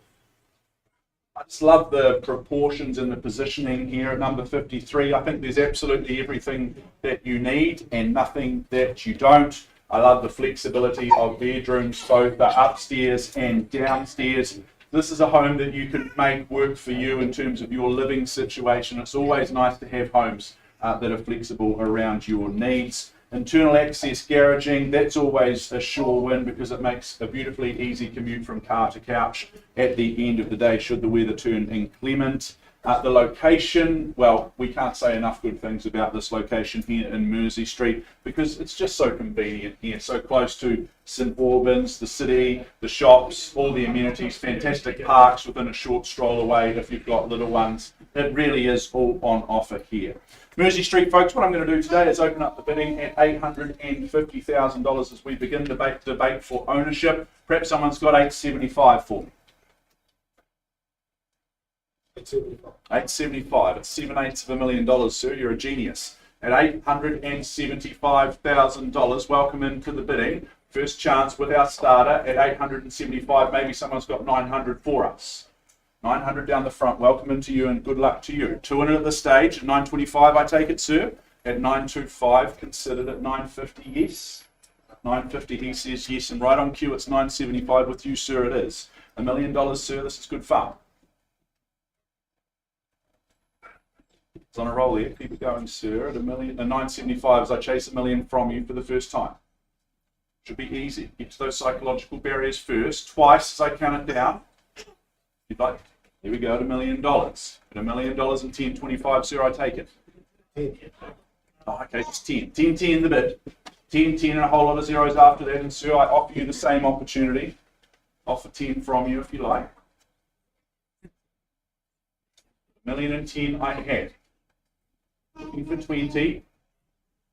I just love the proportions and the positioning here at number 53. I think there's absolutely everything that you need and nothing that you don't. I love the flexibility of bedrooms, both the upstairs and downstairs. This is a home that you can make work for you in terms of your living situation. It's always nice to have homes that are flexible around your needs. Internal access garaging, that's always a sure win because it makes a beautifully easy commute from car to couch at the end of the day should the weather turn inclement. The location, well, we can't say enough good things about this location here in Mersey Street because it's just so convenient here, so close to St Albans, the city, the shops, all the amenities, fantastic parks within a short stroll away if you've got little ones. It really is all on offer here. Mersey Street, folks, what I'm going to do today is open up the bidding at $850,000 as we begin debate for ownership. Perhaps someone's got $875 for me. 875. It's $7/8 sir. You're a genius. At $875,000, welcome into the bidding. First chance with our starter at 875. Maybe someone's got 900 for us. 900 down the front. Welcome into you and good luck to you. 2 in at the stage. 925, I take it, sir. At 925, considered at 950, yes. 950, he says yes. And right on cue, it's 975 with you, sir. It is. $1 million, sir. This is good fun. It's on a roll here. Keep it going, sir. At 975 as I chase $1 million from you for the first time. Should be easy. Get to those psychological barriers first. Twice as I count it down. If you'd like. Here we go at $1 million. At $1 million and 1025, sir, I take it. Oh, okay, just 10. 10 the bid. 10 and a whole lot of zeros after that. And sir, I offer you the same opportunity. Offer 10 from you if you like. $1 million and 10 I had. Looking for 20.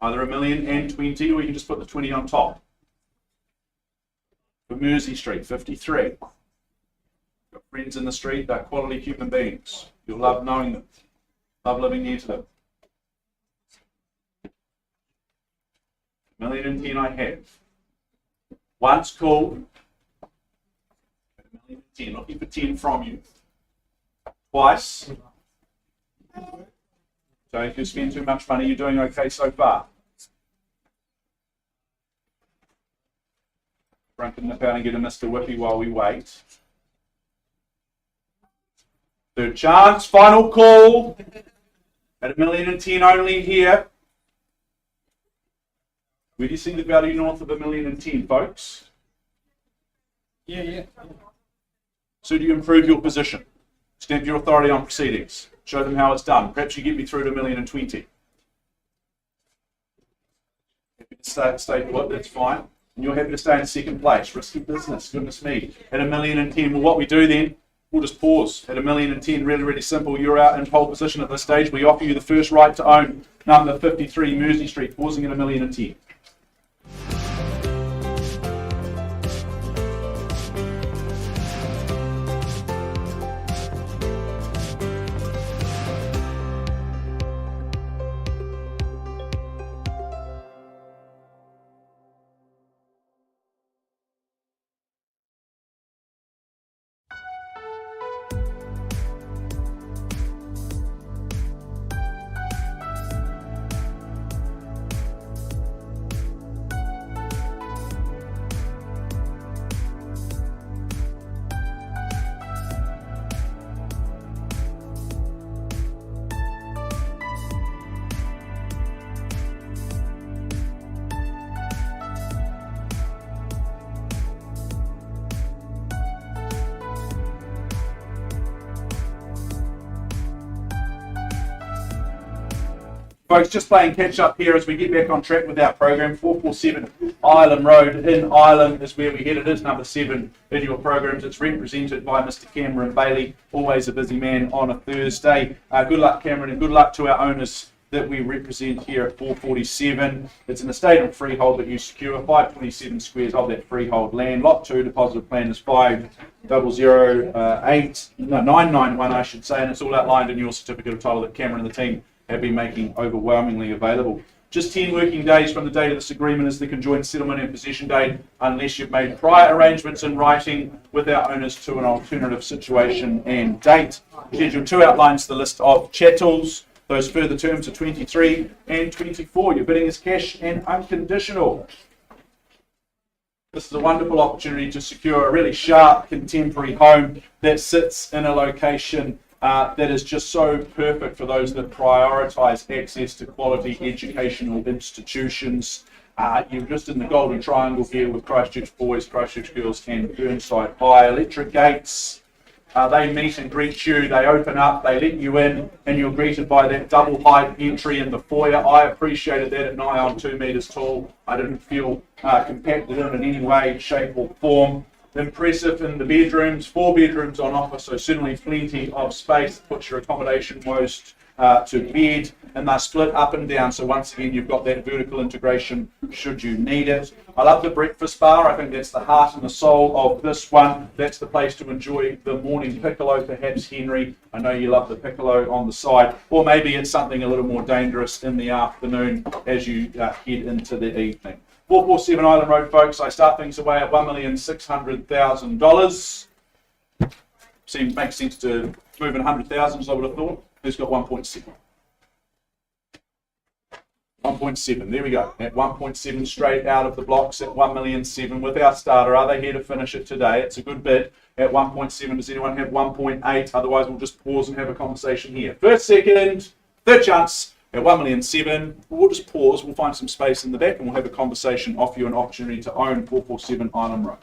Either $1 million and 20, or you can just put the 20 on top. For Mersey Street, 53. Got friends in the street, they're quality human beings. You'll love knowing them. Love living near to them. $1 million and 10 I have. Once called. $1 million and 10. Looking for 10 from you. Twice. So if you spend too much money, you're doing okay so far. Run to nip out and get a Mr. Whippy while we wait. Third chance, final call. At $1 million and 10 only here. Where do you see the value north of $1 million and 10, folks? Yeah. So do you improve your position? Stamp your authority on proceedings. Show them how it's done. Perhaps you get me through to $1 million and 20. Happy to stay put, that's fine. And you're happy to stay in second place. Risky business, goodness me. At $1 million and 10, well, what we do then, we'll just pause. At $1 million and 10, really, really simple. You're out in pole position at this stage. We offer you the first right to own number 53 Mersey Street, pausing at $1 million and 10. Folks, just playing catch up here as we get back on track with our program. 447 Ireland Road in Ireland is where we head. It is number 7 in your programs. It's represented by Mr. Cameron Bailey, always a busy man on a Thursday. Good luck, Cameron, and good luck to our owners that we represent here at 447. It's an estate on freehold that you secure 527 squares of that freehold land. Lot 2 depositive plan is 5008,991, I should say, and it's all outlined in your certificate of title that Cameron and the team have been making overwhelmingly available. Just 10 working days from the date of this agreement is the conjoined settlement and possession date, unless you've made prior arrangements in writing with our owners to an alternative situation and date. Schedule 2 outlines the list of chattels. Those further terms are 23 and 24. Your bidding is cash and unconditional. This is a wonderful opportunity to secure a really sharp, contemporary home that sits in a location that is just so perfect for those that prioritise access to quality educational institutions. You're just in the golden triangle here with Christchurch Boys, Christchurch Girls and Burnside High. Electric gates, they meet and greet you, they open up, they let you in, and you're greeted by that double height entry in the foyer. I appreciated that at nigh on 2 metres tall. I didn't feel compacted in any way, shape or form. Impressive in the bedrooms, 4 bedrooms on offer, so certainly plenty of space. Put your accommodation most to bed, and they're split up and down, so once again you've got that vertical integration should you need it. I love the breakfast bar. I think that's the heart and the soul of this one. That's the place to enjoy the morning piccolo, perhaps, Henry. I know you love the piccolo on the side, or maybe it's something a little more dangerous in the afternoon as you head into the evening. 447 Ireland Road, folks. I start things away at $1,600,000. Makes sense to move in 100,000, I would have thought. Who's got 1.7? 1.7, there we go. At 1.7 straight out of the blocks at 1,000,007 with our starter. Are they here to finish it today? It's a good bid at 1.7. Does anyone have 1.8? Otherwise, we'll just pause and have a conversation here. First, second, third chance. At 1,000,007, we'll just pause, we'll find some space in the back and we'll have a conversation, offer you an opportunity to own 447 Ireland Road.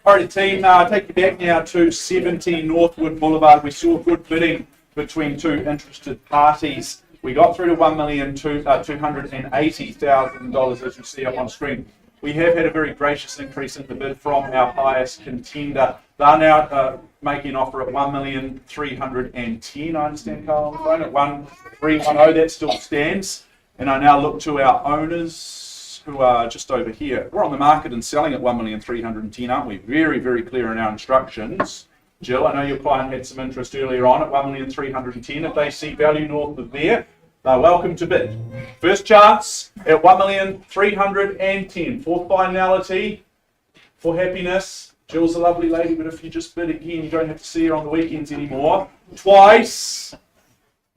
Alrighty team, take you back now to 70 Northwood Blvd. We saw good bidding between 2 interested parties. We got through to $1,280,000 as you see up on screen. We have had a very gracious increase in the bid from our highest contender. They're now making an offer at $1,310,000, I understand, Carl, on the phone, at 1,310. That still stands. And I now look to our owners, who are just over here. We're on the market and selling at 1,310,000, aren't we? Very, very clear in our instructions. Jill, I know your client had some interest earlier on at 1,310,000. If they see value north of there, they're welcome to bid. First chance at 1,310,000. For finality, for happiness. Jill's a lovely lady, but if you just bid again, you don't have to see her on the weekends anymore. Twice.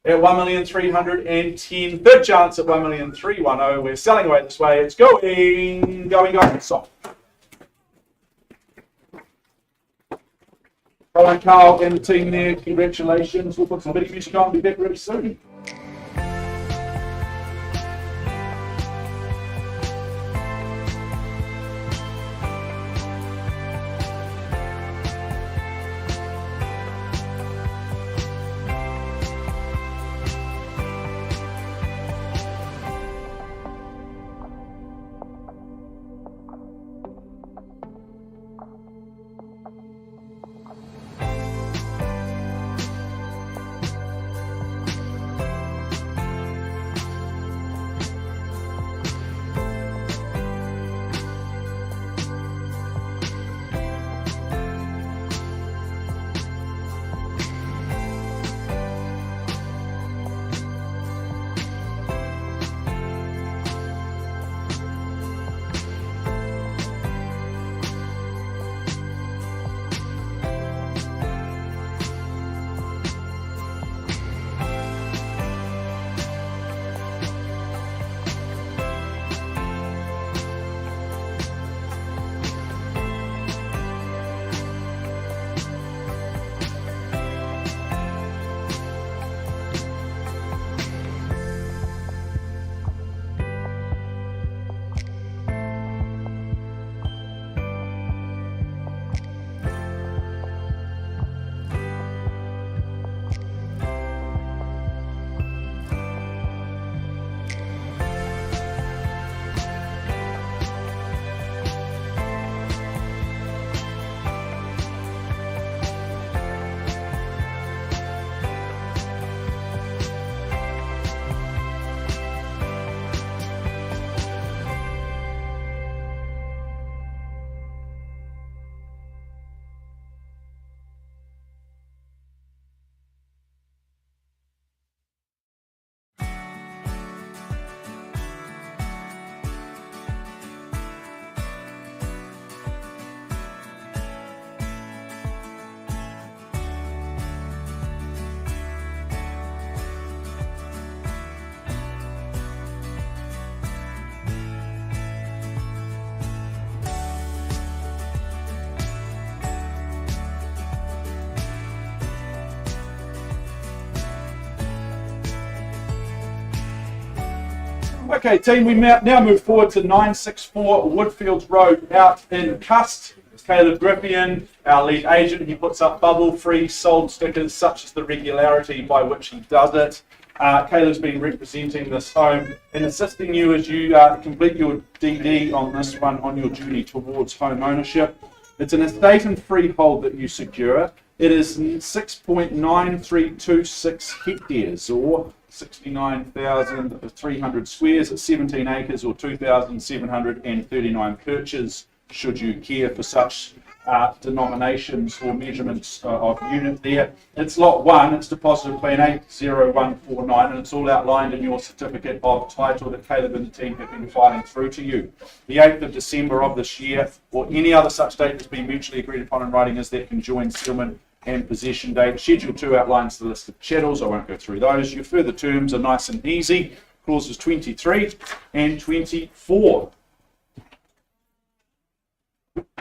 At 1,310,000, third chance at 1,310,000. We're selling away this way. It's going. Soft. Brian, Carl and the team there, congratulations. We'll put some video music on, be back really soon. Okay, team, we now move forward to 964 Woodfields Road out in Cust. Caleb Griffian, our lead agent, he puts up bubble-free sold stickers, such as the regularity by which he does it. Caleb's been representing this home and assisting you as you complete your DD on this one on your journey towards home ownership. It's an estate and freehold that you secure. It is 6.9326 hectares or 69,300 squares at 17 acres or 2,739 perches, should you care for such denominations or measurements of unit there. It's lot 1, it's deposited plan 80149, and it's all outlined in your certificate of title that Caleb and the team have been filing through to you. The 8th of December of this year, or any other such date that's been mutually agreed upon in writing, is that conjoined settlement and possession date. Schedule 2 outlines the list of chattels. I won't go through those. Your further terms are nice and easy. Clauses 23 and 24.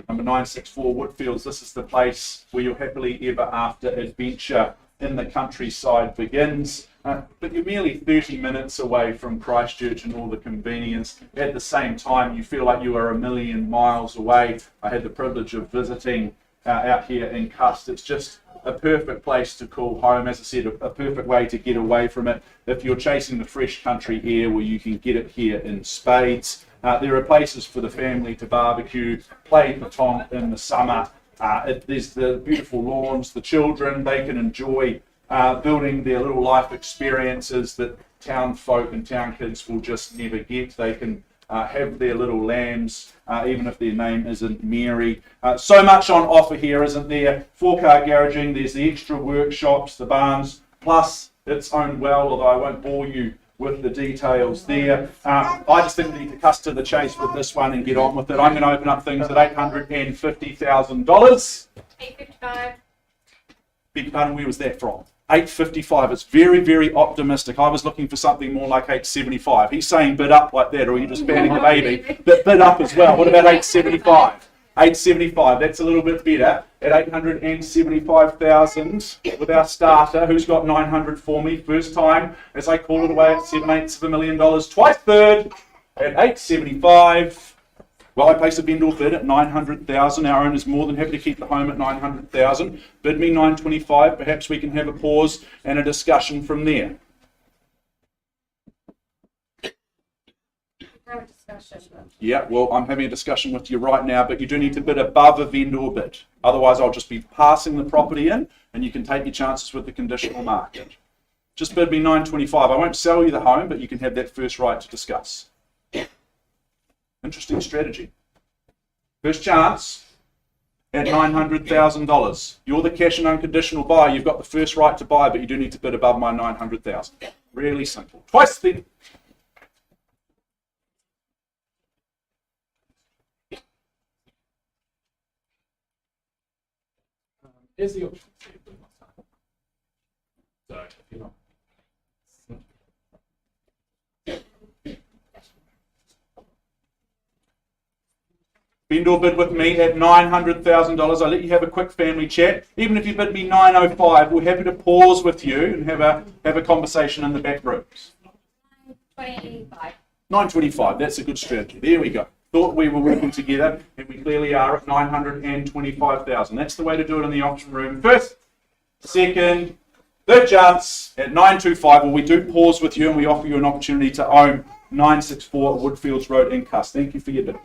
Number 964 Woodfields, this is the place where your happily ever after adventure in the countryside begins. But you're merely 30 minutes away from Christchurch and all the convenience. At the same time, you feel like you are a million miles away. I had the privilege of visiting out here in Cust. It's just a perfect place to call home. As I said, a perfect way to get away from it. If you're chasing the fresh country air, well, you can get it here in spades. There are places for the family to barbecue, play petanque in the summer. There's the beautiful lawns. The children, they can enjoy building their little life experiences that town folk and town kids will just never get. They can have their little lambs, even if their name isn't Mary. So much on offer here, isn't there? 4-car garaging, there's the extra workshops, the barns, plus it's owned well, although I won't bore you with the details there. I just think we need to cut to the chase with this one and get on with it. I'm going to open up things at $850,000. 855. Beg your pardon, where was that from? 855. It's very, very optimistic. I was looking for something more like 875. He's saying bid up like that, or are you just banning the baby? But bid up as well. What about 875? 875. That's a little bit better at 875,000 with our starter, who's got 900 for me. First time as I call it away at 7/8 of $1 million. Twice third at 875. Well, I place a vendor bid at 900,000. Our owner's more than happy to keep the home at 900,000. Bid me 925. Perhaps we can have a pause and a discussion from there. Have a discussion. Yeah, well, I'm having a discussion with you right now, but you do need to bid above a vendor bid. Otherwise, I'll just be passing the property in, and you can take your chances with the conditional market. Just bid me 925. I won't sell you the home, but you can have that first right to discuss. Interesting strategy. First chance at $900,000. You're the cash and unconditional buyer. You've got the first right to buy, but you do need to bid above my 900,000. Really simple. Twice the... Here's the option. So, if you're not. Vendor bid with me at $900,000. I'll let you have a quick family chat. Even if you bid me 905, we're happy to pause with you and have a conversation in the back rooms. 25. 925, that's a good strategy. There we go. Thought we were working together, and we clearly are at 925,000. That's the way to do it in the auction room. First, second, third chance at 925. Well, we do pause with you, and we offer you an opportunity to own 964 Woodfields Road in Cuss. Thank you for your bid.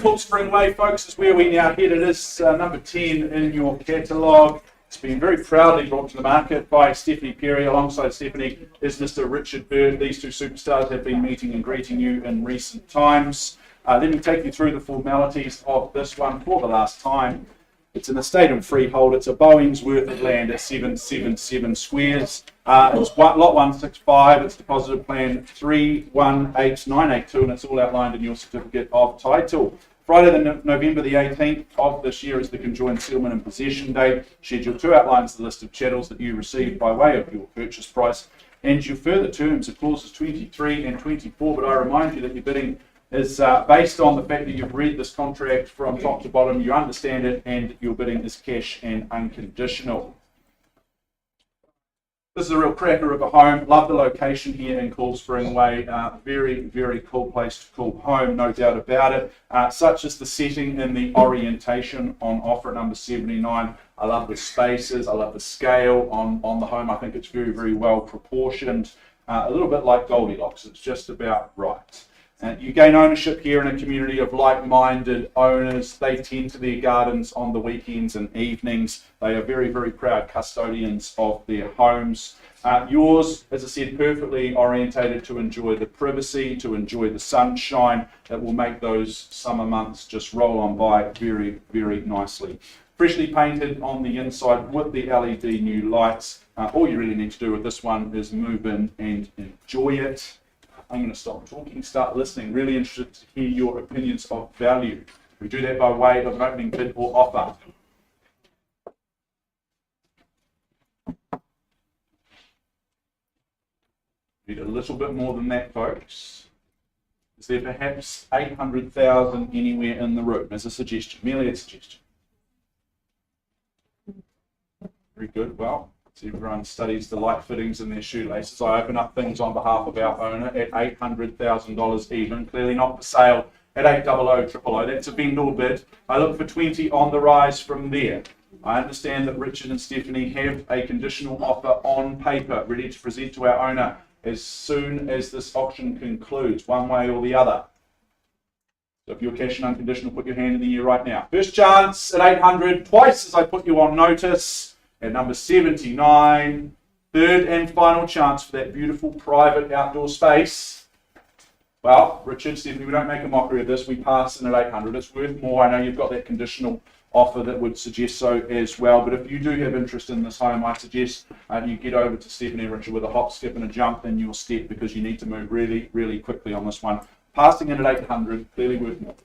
Cook Spring Way, folks, is where we now head. It is number 10 in your catalogue. It's been very proudly brought to the market by Stephanie Perry. Alongside Stephanie is Mr. Richard Bird. These two superstars have been meeting and greeting you in recent times. Let me take you through the formalities of this one for the last time. It's an estate and freehold. It's a Boeing's worth of land at 777 squares. It's lot 165. It's deposited plan 318982, and it's all outlined in your certificate of title. Friday, November the 18th of this year is the conjoined settlement and possession date. Schedule 2 outlines the list of chattels that you received by way of your purchase price, and your further terms are clauses 23 and 24. But I remind you that you're bidding is based on the fact that you've read this contract from top to bottom, you understand it, and your bidding is cash and unconditional. This is a real cracker of a home. Love the location here in Cool Spring Way. Very, very cool place to call home, no doubt about it. Such as the setting and the orientation on offer at number 79. I love the spaces. I love the scale on the home. I think it's very, very well proportioned. A little bit like Goldilocks. It's just about right. You gain ownership here in a community of like-minded owners. They tend to their gardens on the weekends and evenings. They are very, very proud custodians of their homes. Yours, as I said, perfectly orientated to enjoy the privacy, to enjoy the sunshine that will make those summer months just roll on by very, very nicely. Freshly painted on the inside with the LED new lights. All you really need to do with this one is move in and enjoy it. I'm going to stop talking, start listening. Really interested to hear your opinions of value. We do that by way of an opening bid or offer. Need a little bit more than that, folks. Is there perhaps 800,000 anywhere in the room as a suggestion? Merely a suggestion. Very good. Well, so everyone studies the light fittings in their shoelaces. I open up things on behalf of our owner at $800,000 even. Clearly not for sale at 800,000. That's a vendor bid. I look for 20 on the rise from there. I understand that Richard and Stephanie have a conditional offer on paper ready to present to our owner as soon as this auction concludes, one way or the other. So if you're cash and unconditional, put your hand in the air right now. First chance at 800, twice as I put you on notice. At number 79, third and final chance for that beautiful private outdoor space. Well, Richard, Stephanie, we don't make a mockery of this. We pass in at 800. It's worth more. I know you've got that conditional offer that would suggest so as well. But if you do have interest in this home, I suggest you get over to Stephanie and Richard with a hop, skip and a jump in your step, because you need to move really, really quickly on this one. Passing in at 800, clearly worth more.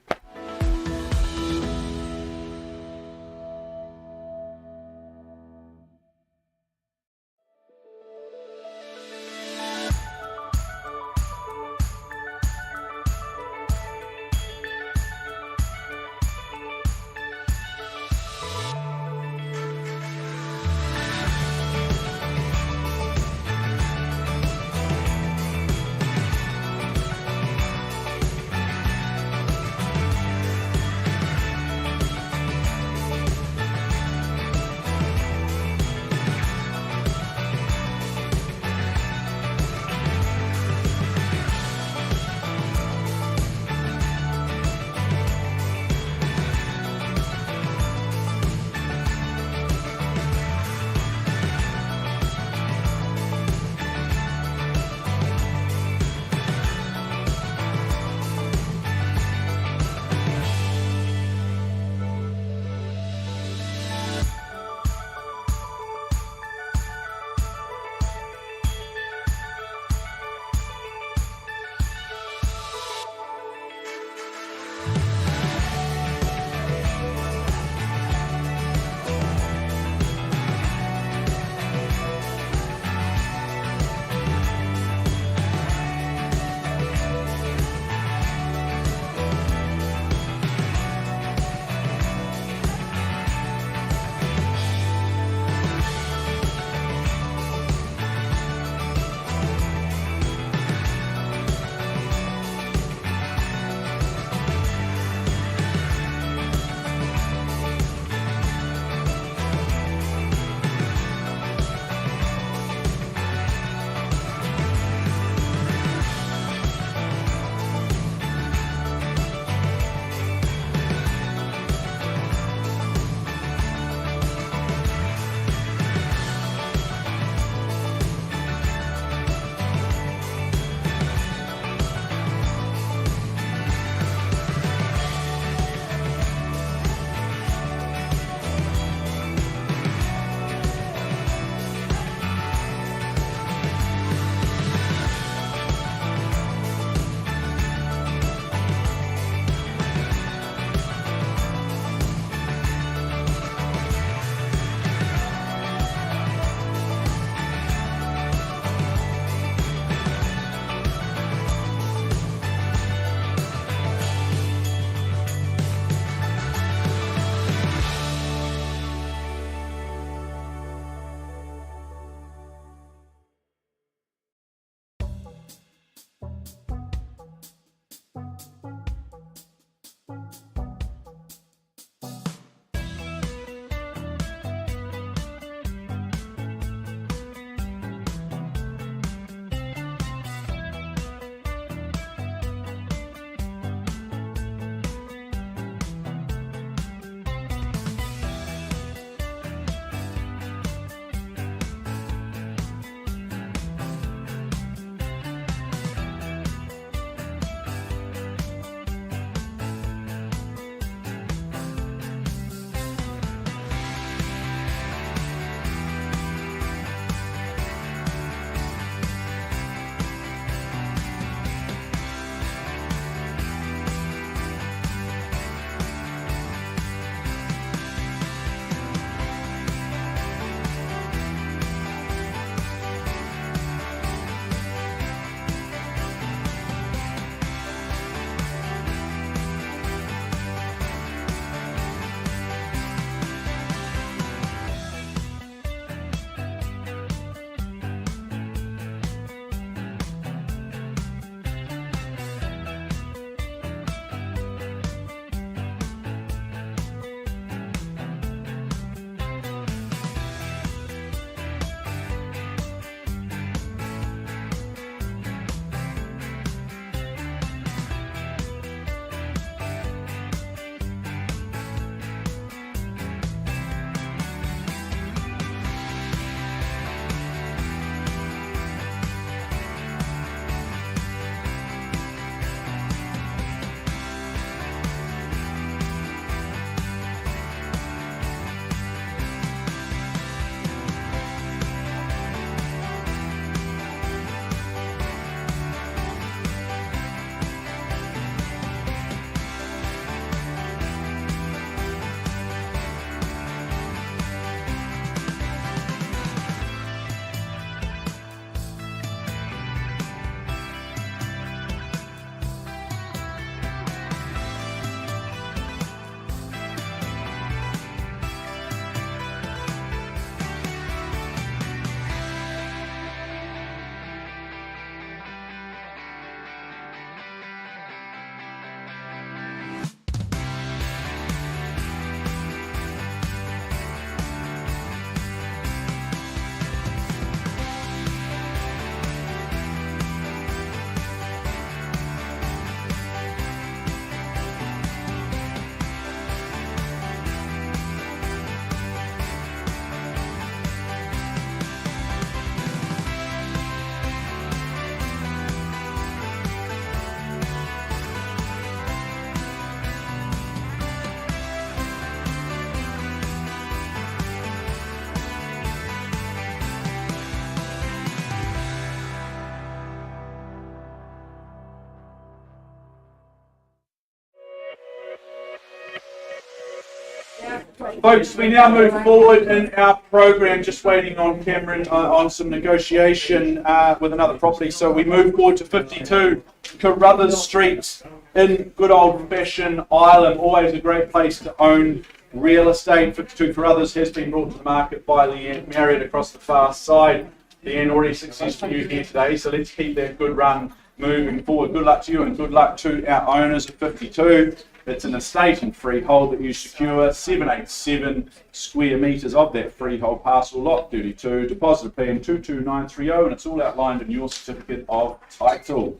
Folks, we now move forward in our program, just waiting on Cameron on some negotiation with another property. So we move forward to 52 Carruthers Street in good old-fashioned Ireland. Always a great place to own real estate. 52 Carruthers has been brought to the market by Leanne Marriott across the far side. Leanne, already success for you here today, so let's keep that good run moving forward. Good luck to you and good luck to our owners at 52. It's an estate and freehold that you secure 787 square metres of that freehold parcel, lot 32, deposit PM 22930, and it's all outlined in your certificate of title.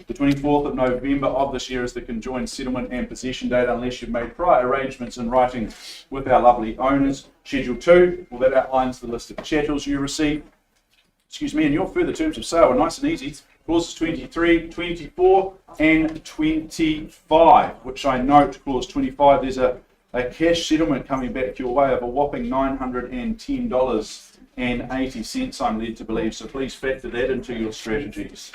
The 24th of November of this year is the conjoined settlement and possession date, unless you've made prior arrangements in writing with our lovely owners. Schedule 2, well, that outlines the list of chattels you receive. And your further terms of sale are nice and easy. Clauses 23, 24 and 25, which I note, clause 25, there's a cash settlement coming back your way of a whopping $910.80, I'm led to believe, so please factor that into your strategies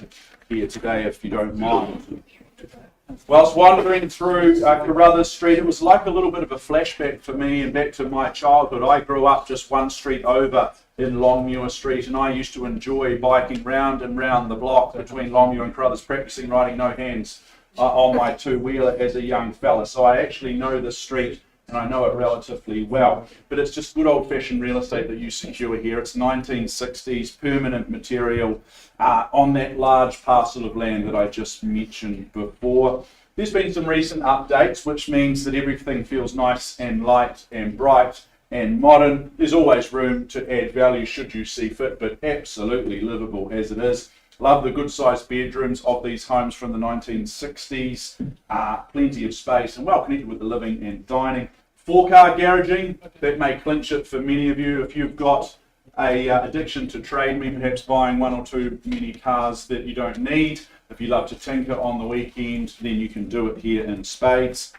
here today if you don't mind. Whilst wandering through Carruthers Street, it was like a little bit of a flashback for me and back to my childhood. I grew up just one street over in Longmuir Street, and I used to enjoy biking round and round the block between Longmuir and Carruthers, practicing riding no hands on my two-wheeler as a young fella. So I actually know this street and I know it relatively well. But it's just good old-fashioned real estate that you secure here. It's 1960s permanent material on that large parcel of land that I just mentioned before. There's been some recent updates, which means that everything feels nice and light and bright and modern. There's always room to add value should you see fit, but absolutely livable as it is. Love the good sized bedrooms of these homes from the 1960s. Plenty of space and well connected with the living and dining. 4-car garaging, that may clinch it for many of you if you've got a addiction to trade me, perhaps buying one or two many cars that you don't need. If you love to tinker on the weekend, then you can do it here in spades.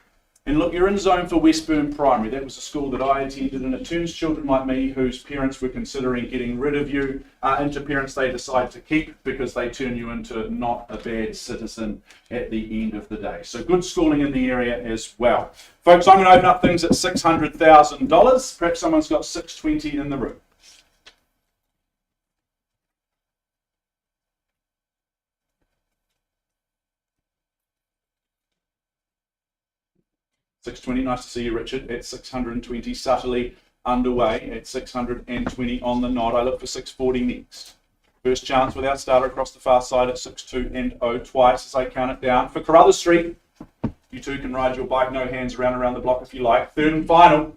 And look, you're in zone for Westburn Primary. That was a school that I attended, and it turns children like me whose parents were considering getting rid of you into parents they decide to keep because they turn you into not a bad citizen at the end of the day. So good schooling in the area as well. Folks, I'm going to open up things at $600,000. Perhaps someone's got 620 in the room. $620, nice to see you, Richard. At $620, subtly underway at $620 on the nod. I look for $640 next. First chance without starter across the far side at 6-2 and 0 twice as I count it down. For Carruthers Street, you two can ride your bike, no hands around the block if you like. Third and final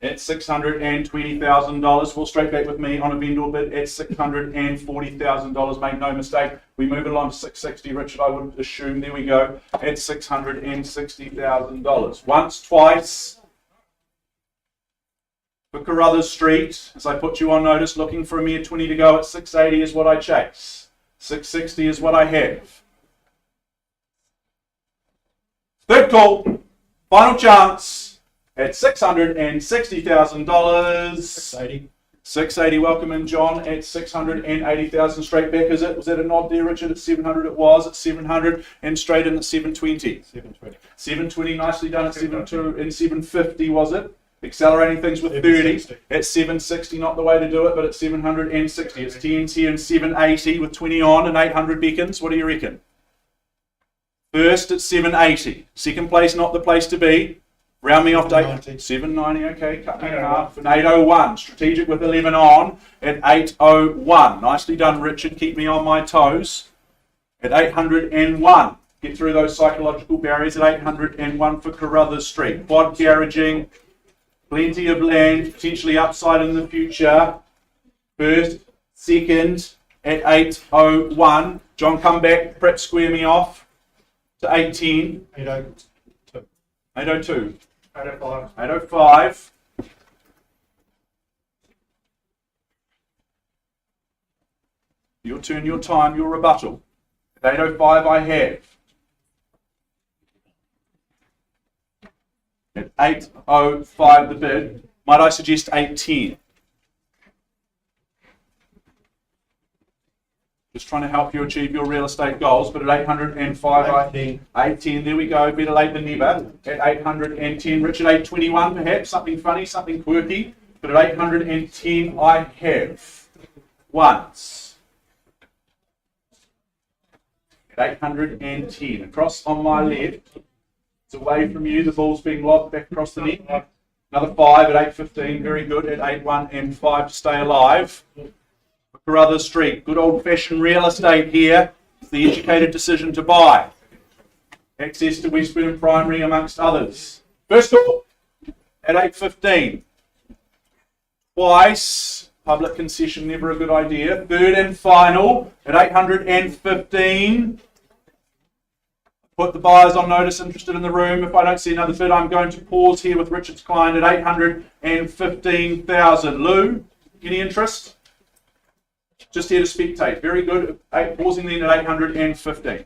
at $620,000. Fall straight back with me on a vendor bid at $640,000. Make no mistake, we move it along to $660. Richard, I would assume. There we go at $660,000. Once, twice for Carruthers Street. As I put you on notice, looking for a mere 20 to go at $680 is what I chase. $660 is what I have. Third call, final chance. At $660,000. $680, welcome in, John. At $680,000, straight back, is it? Was that a nod there, Richard? At $700 it was. At $700 and straight in at $720. $720, nicely done at $720 and $750, was it? Accelerating things with 30. At $760, not the way to do it, but at $760. It's TNT and $780 with 20 on and 800 beacons. What do you reckon? First at $780. Second place, not the place to be. Round me off to $790, okay, cut me in half. And $801, strategic with 11 on at $801. Nicely done, Richard, keep me on my toes. At $801, get through those psychological barriers at $801 for Carruthers Street. Quad garaging, plenty of land, potentially upside in the future. First, second at $801. John, come back, perhaps square me off to $810. $802. $805. $805. Your turn, your time, your rebuttal. At $805 I have. At $805 the bid. Might I suggest $810? Just trying to help you achieve your real estate goals, but at 805, 810, there we go, better late than never. At 810, Richard, 821 perhaps, something funny, something quirky, but at 810 I have once. At 810, across on my left, it's away from you, the ball's being lobbed back across the net. Another 5 at 815, very good, at 81 and 5 to stay alive. Carruthers Street, good old-fashioned real estate here. It's the educated decision to buy. Access to Westburn Primary amongst others. First call at 8:15. Twice, public concession never a good idea. Third and final at 815. Put the buyers on notice interested in the room. If I don't see another bid, I'm going to pause here with Richard's client at 815,000. Lou, any interest? Just here to spectate. Very good. Pausing then at 815.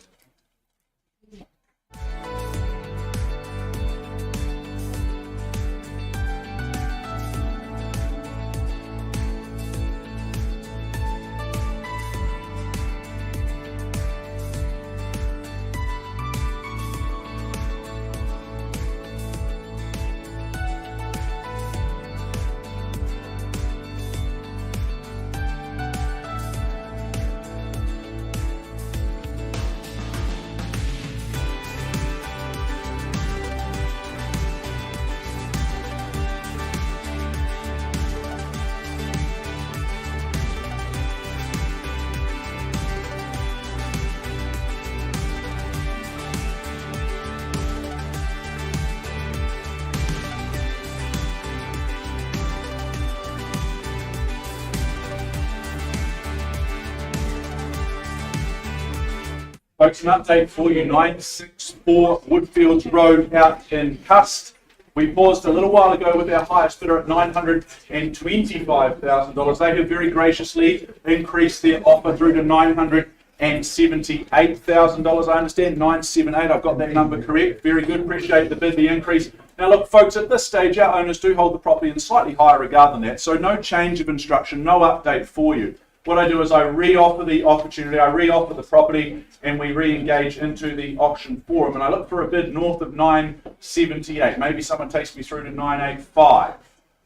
Folks, an update for you, 964 Woodfields Road out in Cust. We paused a little while ago with our highest bidder at $925,000. They have very graciously increased their offer through to $978,000. I understand, 978, I've got that number correct. Very good, appreciate the bid, the increase. Now look, folks, at this stage, our owners do hold the property in slightly higher regard than that, so no change of instruction, no update for you. What I do is I re-offer the opportunity, I re-offer the property, and we re-engage into the auction forum. And I look for a bid north of 978. Maybe someone takes me through to 985.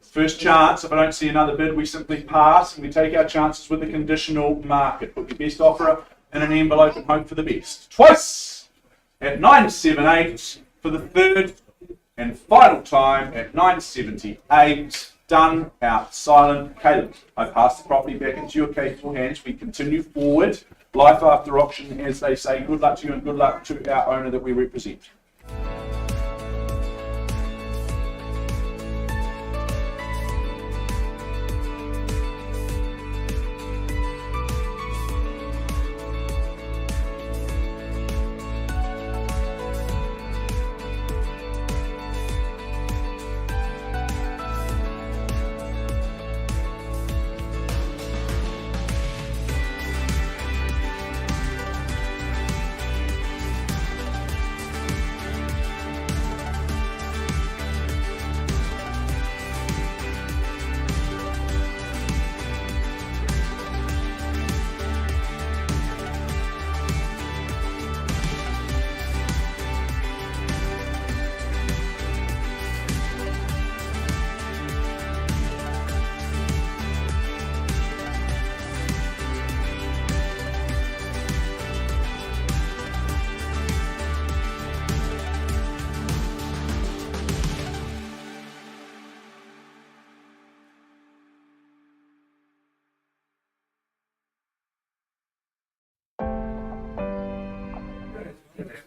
First chance, if I don't see another bid, we simply pass and we take our chances with the conditional market. Put your best offer in an envelope and hope for the best. Twice at 978 for the third and final time at 978. Done, out, silent. Caleb, I pass the property back into your capable hands. We continue forward. Life after auction, as they say. Good luck to you and good luck to our owner that we represent.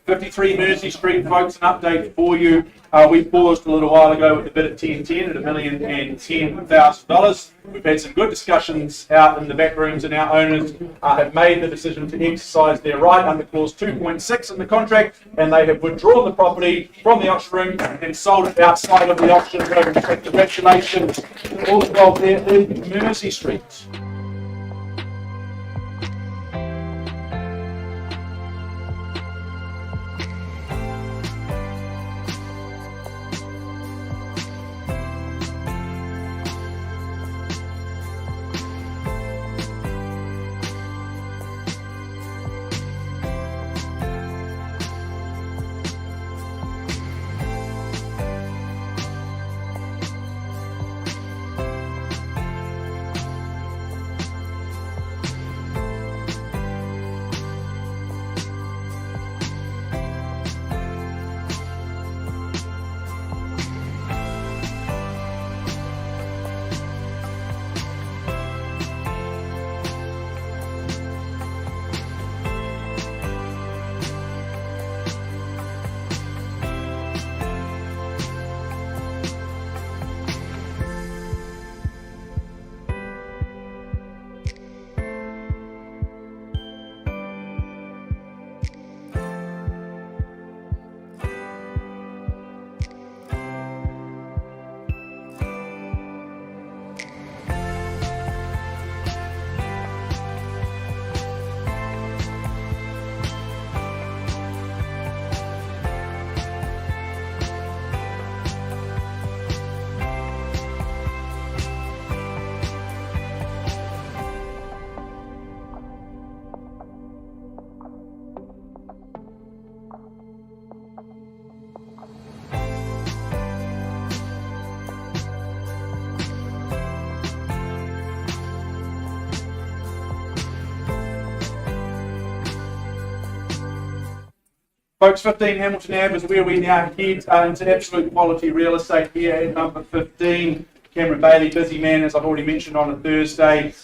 53 Mersey Street, folks, an update for you. We paused a little while ago with the bid at 1010 at $1,010,000. We've had some good discussions out in the back rooms, and our owners have made the decision to exercise their right under clause 2.6 in the contract, and they have withdrawn the property from the auction room and sold it outside of the auction room. So congratulations to all involved there in Mersey Street. Folks, 15 Hamilton Ave is where we now head into absolute quality real estate here at number 15. Cameron Bailey, busy man, as I've already mentioned, on a Thursday.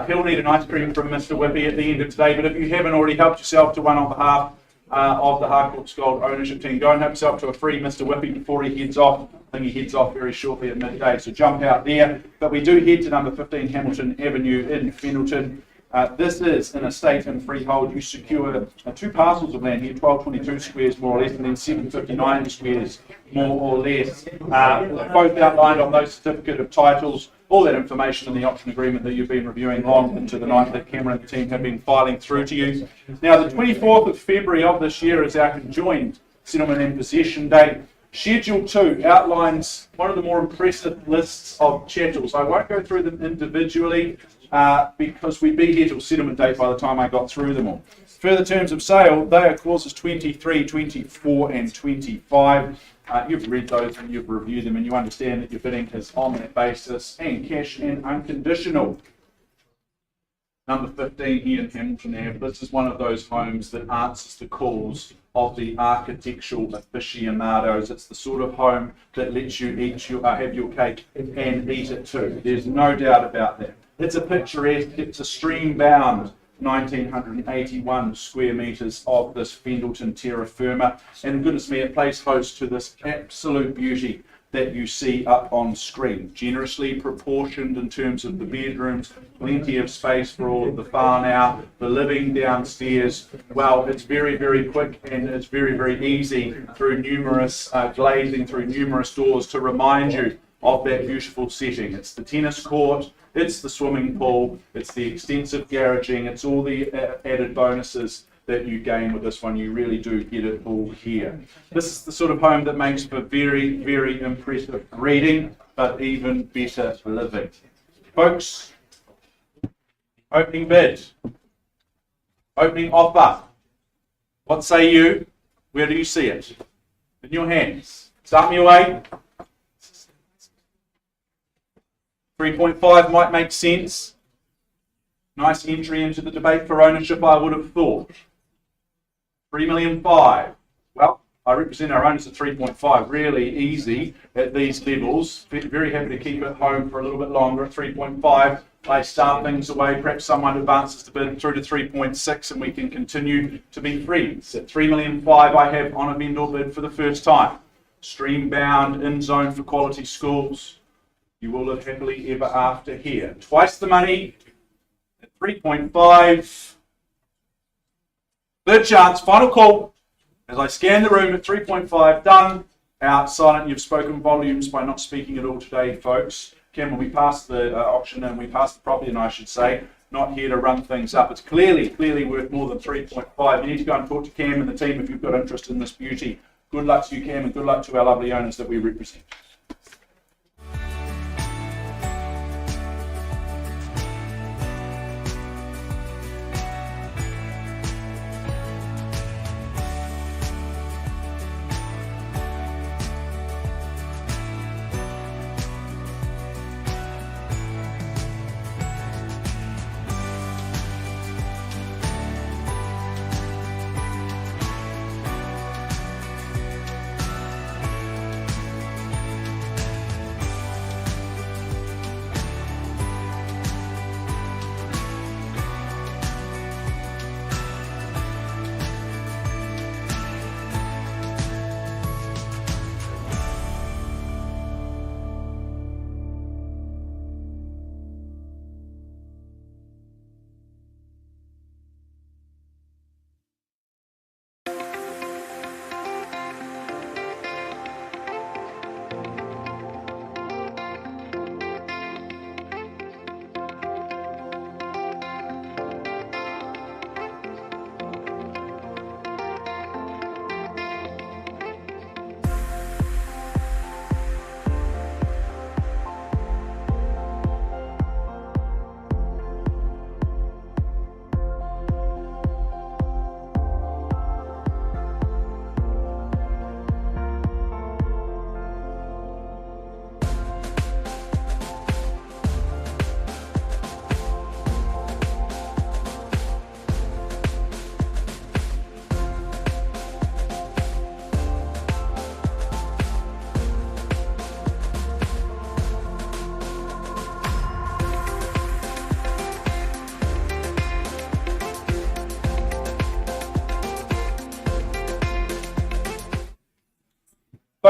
He'll need an ice cream from Mr. Whippy at the end of today, but if you haven't already helped yourself to one on behalf of the Harcourts Gold ownership team, go and help yourself to a free Mr. Whippy before he heads off. I think he heads off very shortly at midday, so jump out there. But we do head to number 15 Hamilton Avenue in Fendalton. This is an estate and freehold. You secure 2 parcels of land here, 1222 squares more or less, and then 759 squares more or less. Both outlined on those certificate of titles. All that information in the option agreement that you've been reviewing long into the night that Cameron and the team have been filing through to you. Now, the 24th of February of this year is our conjoined settlement and possession date. Schedule 2 outlines one of the more impressive lists of chattels. I won't go through them individually because we'd be here till settlement date by the time I got through them all. Further terms of sale, they are clauses 23, 24 and 25. You've read those and you've reviewed them and you understand that your bidding is on that basis and cash and unconditional. Number 15 here in Hamilton Ave. This is one of those homes that answers the calls of the architectural aficionados. It's the sort of home that lets you have your cake and eat it too. There's no doubt about that. It's a picturesque, it's a stream-bound 1981 square metres of this Fendalton terra firma, and goodness me, it plays host to this absolute beauty that you see up on screen. Generously proportioned in terms of the bedrooms, plenty of space for all of the far now, the living downstairs. Well, it's very, very quick and it's very, very easy through numerous glazing, through numerous doors to remind you of that beautiful setting. It's the tennis court, it's the swimming pool, it's the extensive garaging, it's all the added bonuses that you gain with this one. You really do get it all here. This is the sort of home that makes for very, very impressive reading, but even better living. Folks, opening bid, opening offer. What say you? Where do you see it? In your hands. Start me away. 3.5 might make sense. Nice entry into the debate for ownership, I would have thought. 3,500,000. Well, I represent our owners at 3.5. Really easy at these levels. Very happy to keep it home for a little bit longer at 3.5. I start things away. Perhaps someone advances the bid through to 3.6 and we can continue to be friends. At 3,500,000 I have on a vendor bid for the first time. Stream bound, in zone for quality schools. You will live happily ever after here. Twice the money at 3.5. Third chance, final call. As I scan the room at 3.5, done, out, silent. You've spoken volumes by not speaking at all today, folks. Cameron, we passed the auction and we passed the property, and I should say, not here to run things up. It's clearly worth more than 3.5. You need to go and talk to Cam and the team if you've got interest in this beauty. Good luck to you, Cam, and good luck to our lovely owners that we represent.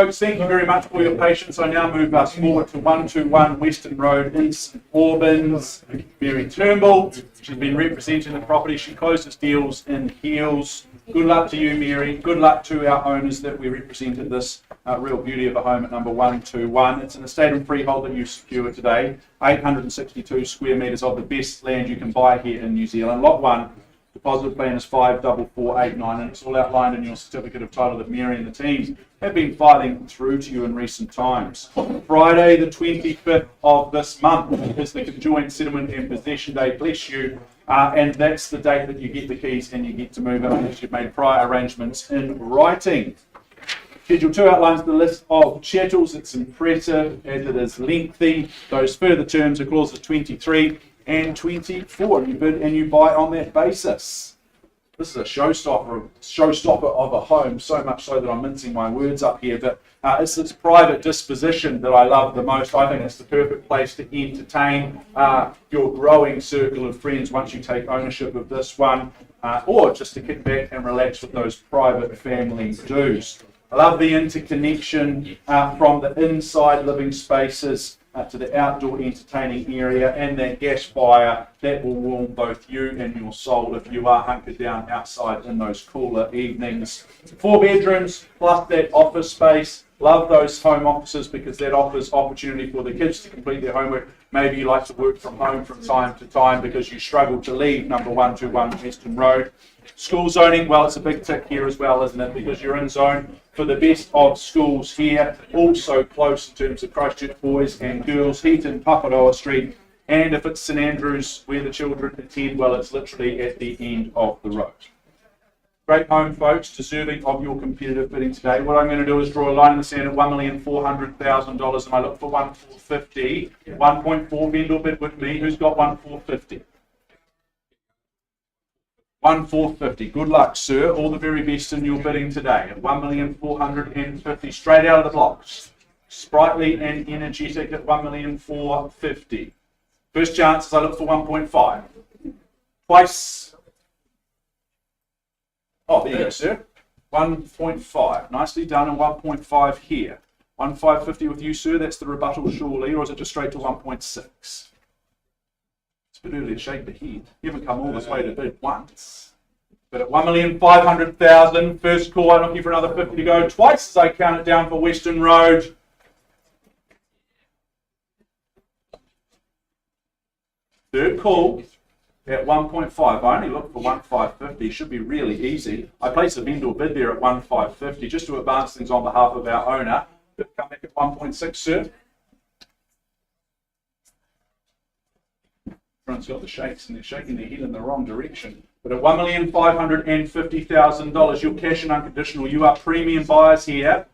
Folks, thank you very much for your patience. I now move us forward to 121 Westenra Road in St Albans. Mary Turnbull, she's been representing the property. She closes deals in Heels. Good luck to you, Mary. Good luck to our owners that we represented this real beauty of a home at number 121. It's an estate and freehold that you secure today. 862 square metres of the best land you can buy here in New Zealand. Lot 1. Deposit plan is 54489, and it's all outlined in your certificate of title that Mary and the team have been filing through to you in recent times. Friday, the 25th of this month, is the conjoined settlement and possession day. Bless you. And that's the date that you get the keys and you get to move in unless you've made prior arrangements in writing. Schedule 2 outlines the list of chattels. It's impressive as it is lengthy. Those further terms are clauses 23 and 24. You bid and you buy on that basis. This is a showstopper of a home, so much so that I'm mincing my words up here, but it's its private disposition that I love the most. I think it's the perfect place to entertain your growing circle of friends once you take ownership of this one, or just to kick back and relax with those private family dues. I love the interconnection from the inside living spaces to the outdoor entertaining area, and that gas fire that will warm both you and your soul if you are hunkered down outside in those cooler evenings. 4 bedrooms plus that office space. Love those home offices because that offers opportunity for the kids to complete their homework. Maybe you like to work from home from time to time because you struggle to leave number 121 Heaton Road. School zoning, well, it's a big tick here as well, isn't it? Because you're in zone for the best of schools here. Also close in terms of Christchurch boys and girls, Heaton, Paparoa Street. And if it's St Andrews where the children attend, well, it's literally at the end of the road. Great home, folks, deserving of your competitive bidding today. What I'm going to do is draw a line in the sand at $1,400,000 and I look for 1,450. 1.4 vendor bid with me. Who's got 1,450? 1,450. Good luck, sir. All the very best in your bidding today at 1,450. Straight out of the blocks. Sprightly and energetic at 1,450. First chance is I look for 1.5. Twice. Oh, there you go, sir. 1.5. Nicely done, and 1.5 here. 1,550 with you, sir. That's the rebuttal, surely, or is it just straight to 1.6? It's a bit early to shake the head. You haven't come all this way to bid once. But at 1,500,000, first call, I'm looking for another 50 to go. Twice as I count it down for Westenra Road. Third call. At 1.5, I only look for 1,550. Should be really easy. I place a vendor bid there at 1,550 just to advance things on behalf of our owner. But come back at 1.6, sir. Everyone's got the shakes and they're shaking their head in the wrong direction. But at $1,550,000, you're cash and unconditional. You are premium buyers here.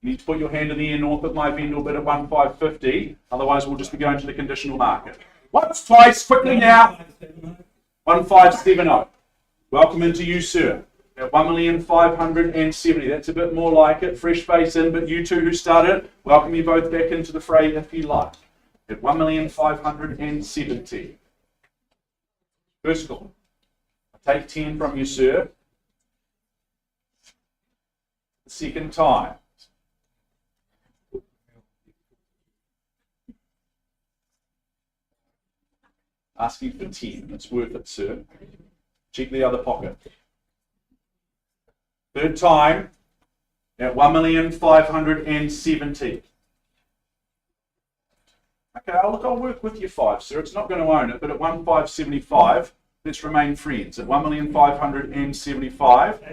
You need to put your hand in the air north of my vendor bid at 1,550. Otherwise, we'll just be going to the conditional market. Once, twice, quickly now. 1,570. Welcome into you, sir. At 1,570. That's a bit more like it. Fresh face in, but you two who started, welcome you both back into the fray if you like. At 1,570. First call. I take 10 from you, sir. The second time. Asking for 10. It's worth it, sir. Check the other pocket. Third time at 1,570. Okay, I'll work with your 5, sir. It's not going to own it, but at 1,575, let's remain friends. At 1,575.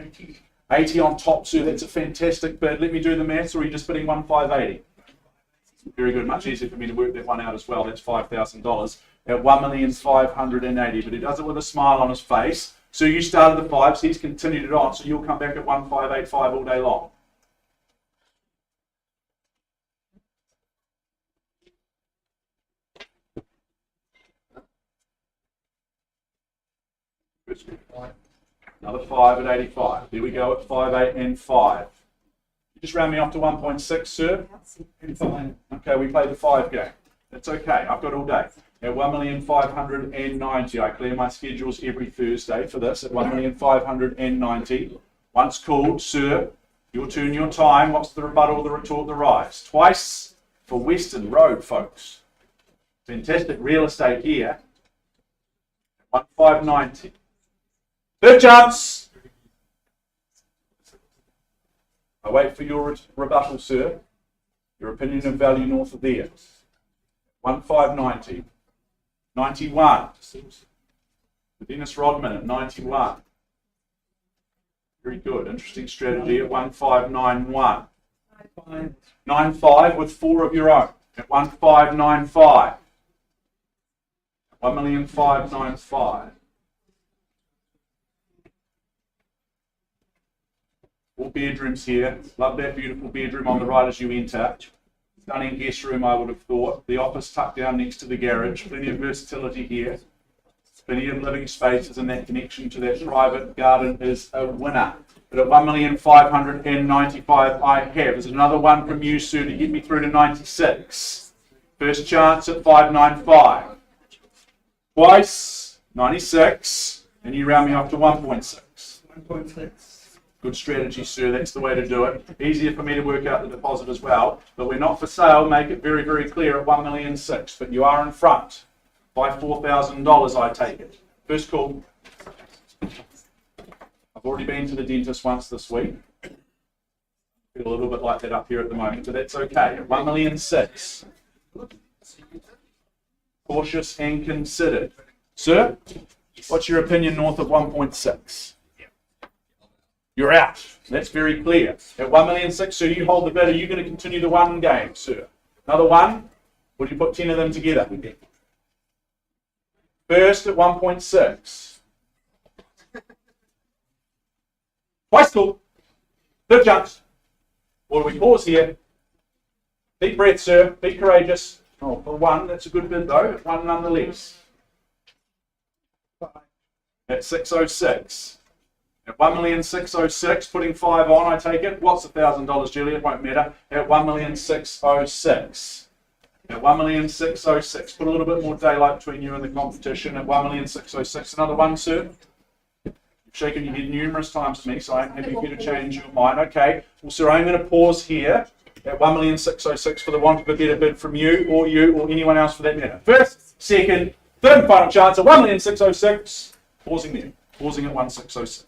80 on top, sir. That's a fantastic bid. Let me do the maths, or are you just bidding 1,580? Very good. Much easier for me to work that one out as well. That's $5,000 at 1,580. But he does it with a smile on his face. So you started the 5s. He's continued it on. So you'll come back at 1,585 all day long. Another 5 at 85. There we go at 5, 8, and 5. Just round me off to 1.6, sir. Okay, we play the 5 game. That's okay. I've got all day. At 1,590. I clear my schedules every Thursday for this at 1,590. Once called, sir, Your turn, your time. What's the rebuttal, the retort, the rise? Twice for Westenra Road, folks. Fantastic real estate here. 1590. Third chance. I wait for your rebuttal, sir. Your opinion of value north of there. 1590. 91. Dennis Rodman at 91. Very good. Interesting strategy at 1591. 95 with 4 of your own at 1595. 1,595,000. 4 bedrooms here. Love that beautiful bedroom on the right as you enter. Stunning guest room, I would have thought. The office tucked down next to the garage. Plenty of versatility here. Plenty of living spaces, and that connection to that private garden is a winner. But at 1,595,000 I have. There's another one from you, sir, to get me through to 96. First chance at 595. Twice, 96. And you round me off to 1.6. 1.6. Good strategy, sir. That's the way to do it. Easier for me to work out the deposit as well. But we're not for sale. Make it very, very clear at 1,600,000. But you are in front by $4,000, I take it. First call. I've already been to the dentist once this week. Feel a little bit like that up here at the moment, but that's okay. At 1,600,000. Cautious and considered. Sir, what's your opinion north of 1.6? You're out. That's very clear. At 1,600,000, sir, you hold the bid. Are you going to continue the one game, sir? Another one? Would you put 10 of them together? First at 1.6. Twice call. Third chance. Or do we pause here? Deep breath, sir. Be courageous. Oh, for 1, that's a good bid though. At 1 nonetheless. At 606. At 1,606,000, putting 5 on, I take it. What's $1,000, Julie? It won't matter. At 1,606,000. At 1,606,000, put a little bit more daylight between you and the competition. At 1,606,000, another one, sir. You've shaken your head numerous times to me, so I'm happy for you to change your mind. Okay, well, sir, I'm going to pause here at 1,606,000 for the want of a better bid from you or anyone else for that matter. First, second, third and final chance at 1,606,000. Pausing there. Pausing at 1,606,000.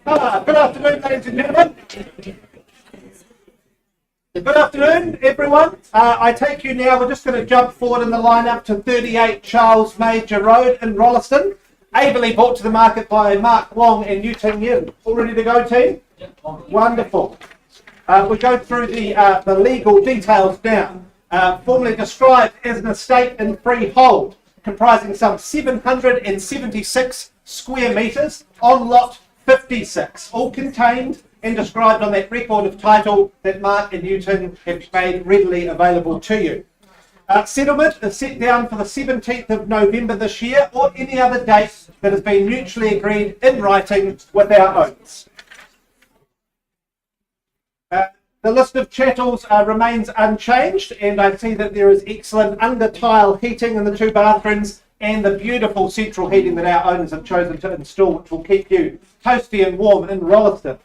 Good afternoon, ladies and gentlemen. Good afternoon, everyone. I take you now, we're just going to jump forward in the lineup to 38 Charles Major Road in Rolleston, ably brought to the market by Mark Wong and Heaton Road. All ready to go, team? Wonderful. We go through the legal details now. Formally described as an estate in freehold, comprising some 776 square metres on lot 56, all contained and described on that record of title that Mark and Heaton have made readily available to you. Settlement is set down for the 17th of November this year, or any other date that has been mutually agreed in writing with our owners. The list of chattels remains unchanged, and I see that there is excellent under tile heating in the two bathrooms and the beautiful central heating that our owners have chosen to install, which will keep you toasty and warm in Rolleston.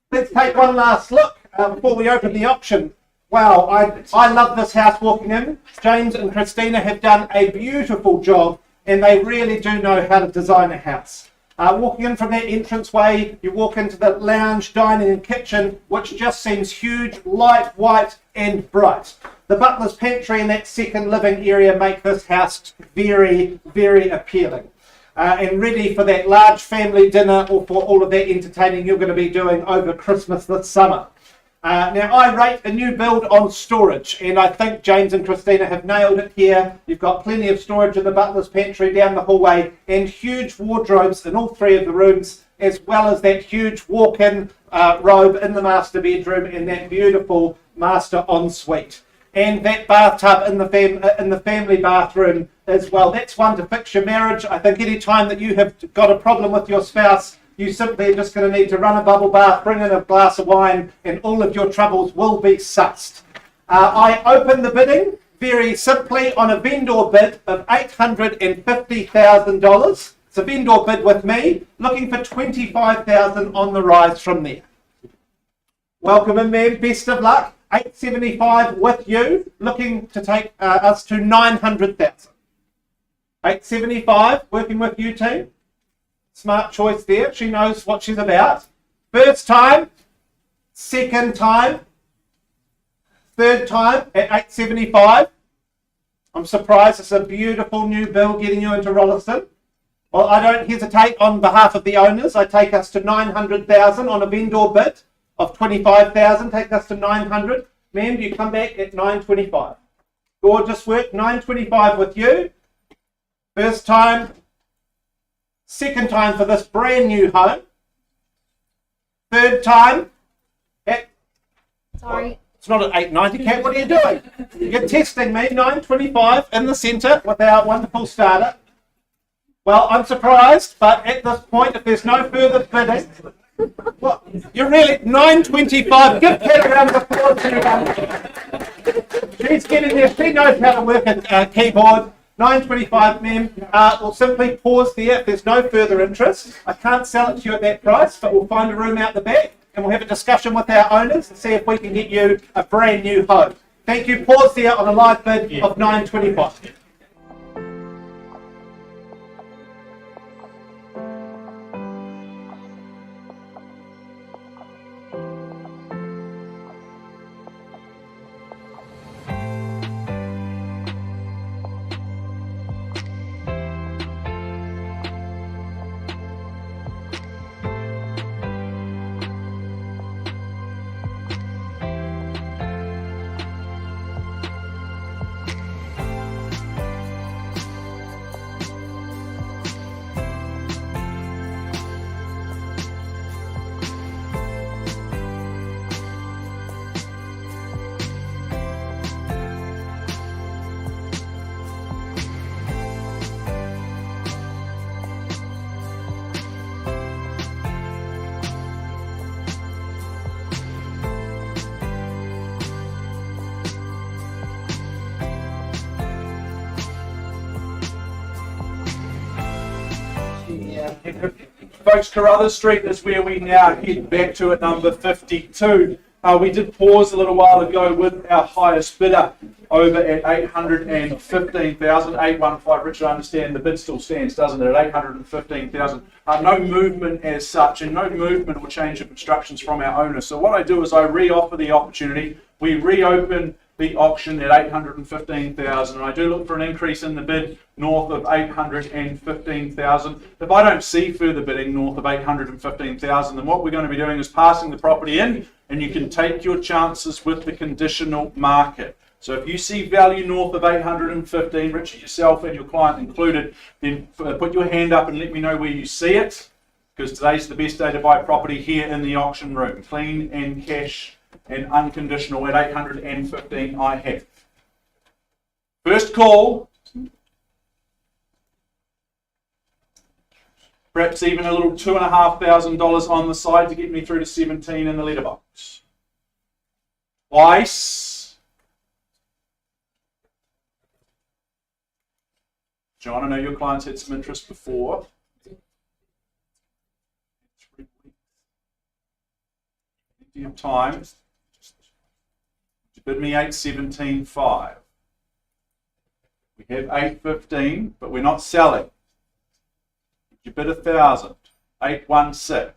Let's take one last look before we open the auction. Wow, I love this house walking in. James and Christina have done a beautiful job, and they really do know how to design a house. Walking in from that entranceway, you walk into the lounge, dining and kitchen, which just seems huge, light, white and bright. The butler's pantry and that second living area make this house very, very appealing. And ready for that large family dinner or for all of that entertaining you're going to be doing over Christmas this summer. Now, I rate a new build on storage, and I think James and Christina have nailed it here. You've got plenty of storage in the butler's pantry down the hallway and huge wardrobes in all three of the rooms, as well as that huge walk-in robe in the master bedroom and that beautiful master ensuite. And that bathtub in the family bathroom as well. That's one to fix your marriage. I think any time that you have got a problem with your spouse, you simply are just going to need to run a bubble bath, bring in a glass of wine, and all of your troubles will be sussed. I open the bidding very simply on a vendor bid of $850,000. It's a vendor bid with me, looking for $25,000 on the rise from there. Welcome in, man. Best of luck. 875 with you, looking to take us to 900,000. 875, working with you, team. Smart choice there. She knows what she's about. First time, second time, third time at 875. I'm surprised. It's a beautiful new bill getting you into Rolleston. Well, I don't hesitate on behalf of the owners. I take us to 900,000 on a vendor bid of 25,000, take us to 900. Ma'am, you come back at 925. Gorgeous work, 925 with you. First time, second time for this brand new home. Third time at... Sorry. It's not at 890, Kat, what are you doing? You're testing me, 925 in the centre with our wonderful starter. Well, I'm surprised, but at this point, if there's no further bidding... Well, you're really 925. Give Kat a round of applause. She's getting there. She knows how to work a keyboard. 925, ma'am. We'll simply pause there if there's no further interest. I can't sell it to you at that price, but we'll find a room out the back and we'll have a discussion with our owners and see if we can get you a brand new home. Thank you. Pause there on a live bid of 925. Folks, Carruthers Street is where we now head back to at number 52. We did pause a little while ago with our highest bidder over at 815,000, 815. Richard, I understand the bid still stands, doesn't it, at 815,000. No movement as such, and no movement or change of instructions from our owner. So what I do is I re-offer the opportunity. We reopen the auction at 815,000, and I do look for an increase in the bid north of 815,000. If I don't see further bidding north of 815,000, then what we're going to be doing is passing the property in, and you can take your chances with the conditional market. So if you see value north of 815, Richard, yourself and your client included, then put your hand up and let me know where you see it, because today's the best day to buy property here in the auction room. Clean and cash and unconditional at 815 I have. First call. Perhaps even a little $2,500 on the side to get me through to 17 in the letterbox. Twice. John, I know your clients had some interest before. Plenty of time. You bid me 817.5. We have 815, but we're not selling. You bid 1,000. 816.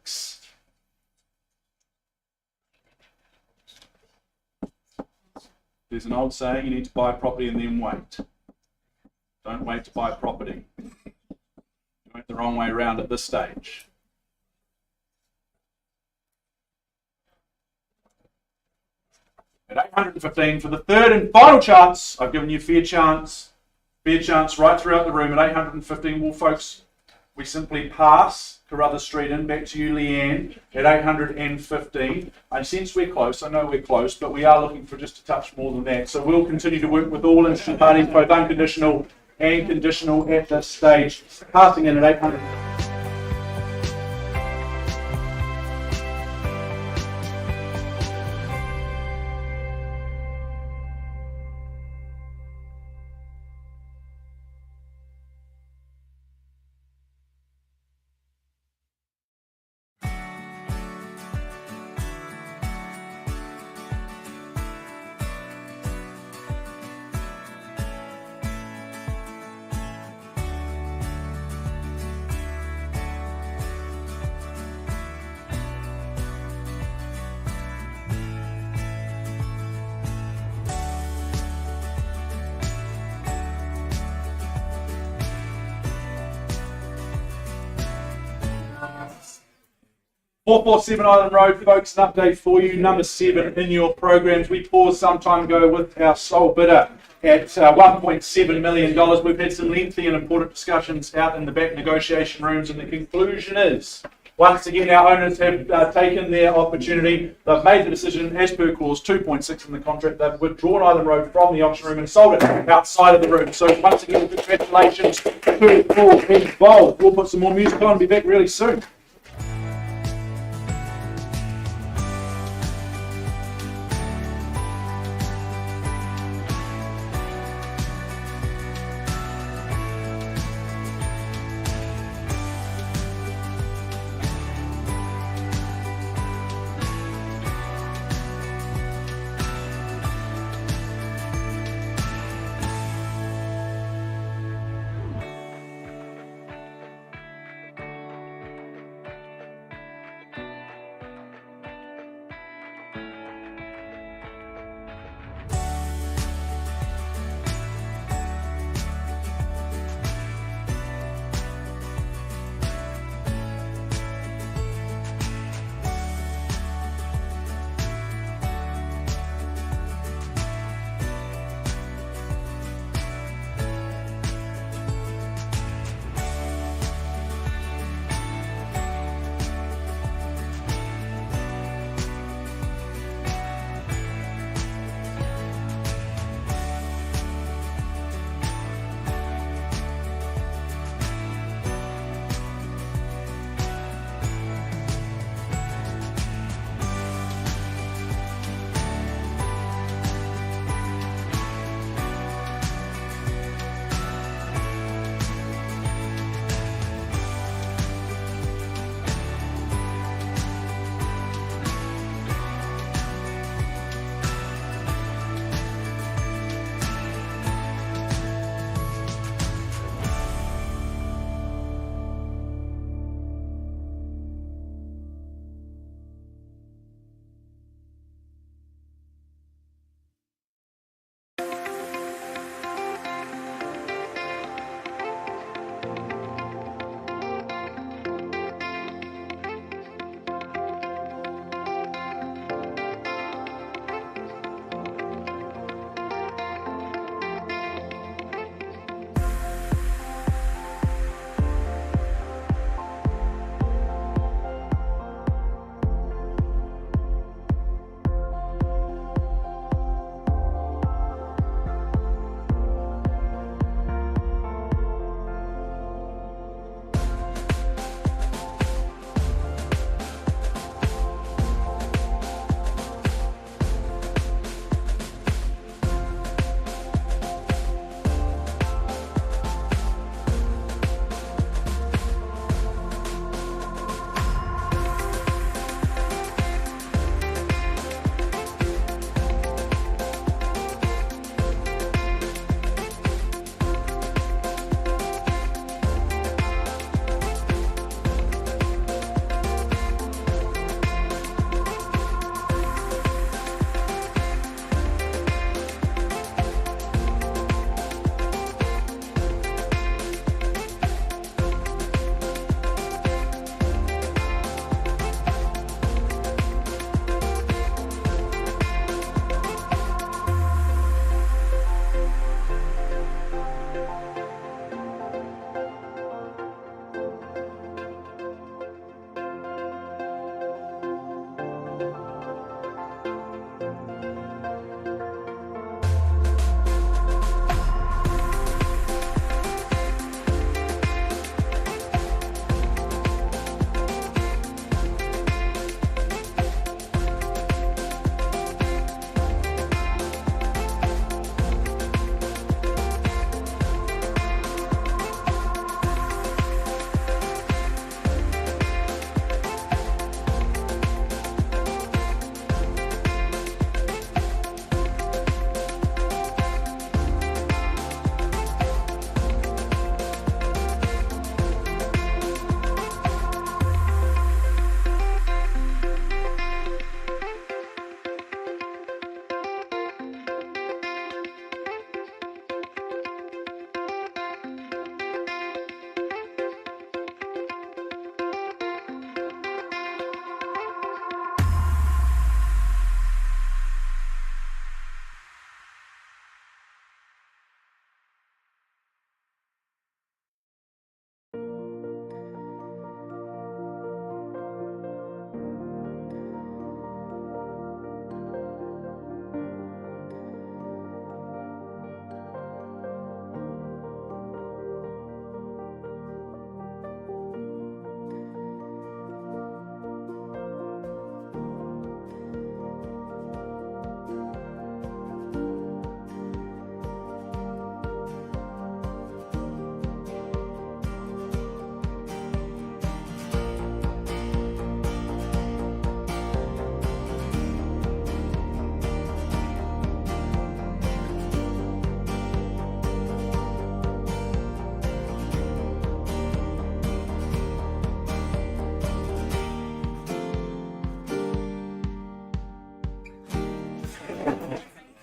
There's an old saying, you need to buy property and then wait. Don't wait to buy property. You went the wrong way around at this stage. At 815 for the third and final chance. I've given you fair chance right throughout the room. At 815, well, folks, we simply pass Carruthers Street in. Back to you, Leanne, at 815. I sense we're close. I know we're close, but we are looking for just a touch more than that. So we'll continue to work with all interested parties, both unconditional and conditional at this stage. Passing in at 800. .447 Island Road, folks, an update for you. Number 7 in your programs. We paused some time ago with our sole bidder at $1.7 million. We've had some lengthy and important discussions out in the back negotiation rooms, and the conclusion is, once again, our owners have taken their opportunity. They've made the decision, as per clause 2.6 in the contract. They've withdrawn Island Road from the auction room and sold it outside of the room. So once again, congratulations to all involved. We'll put some more music on and be back really soon.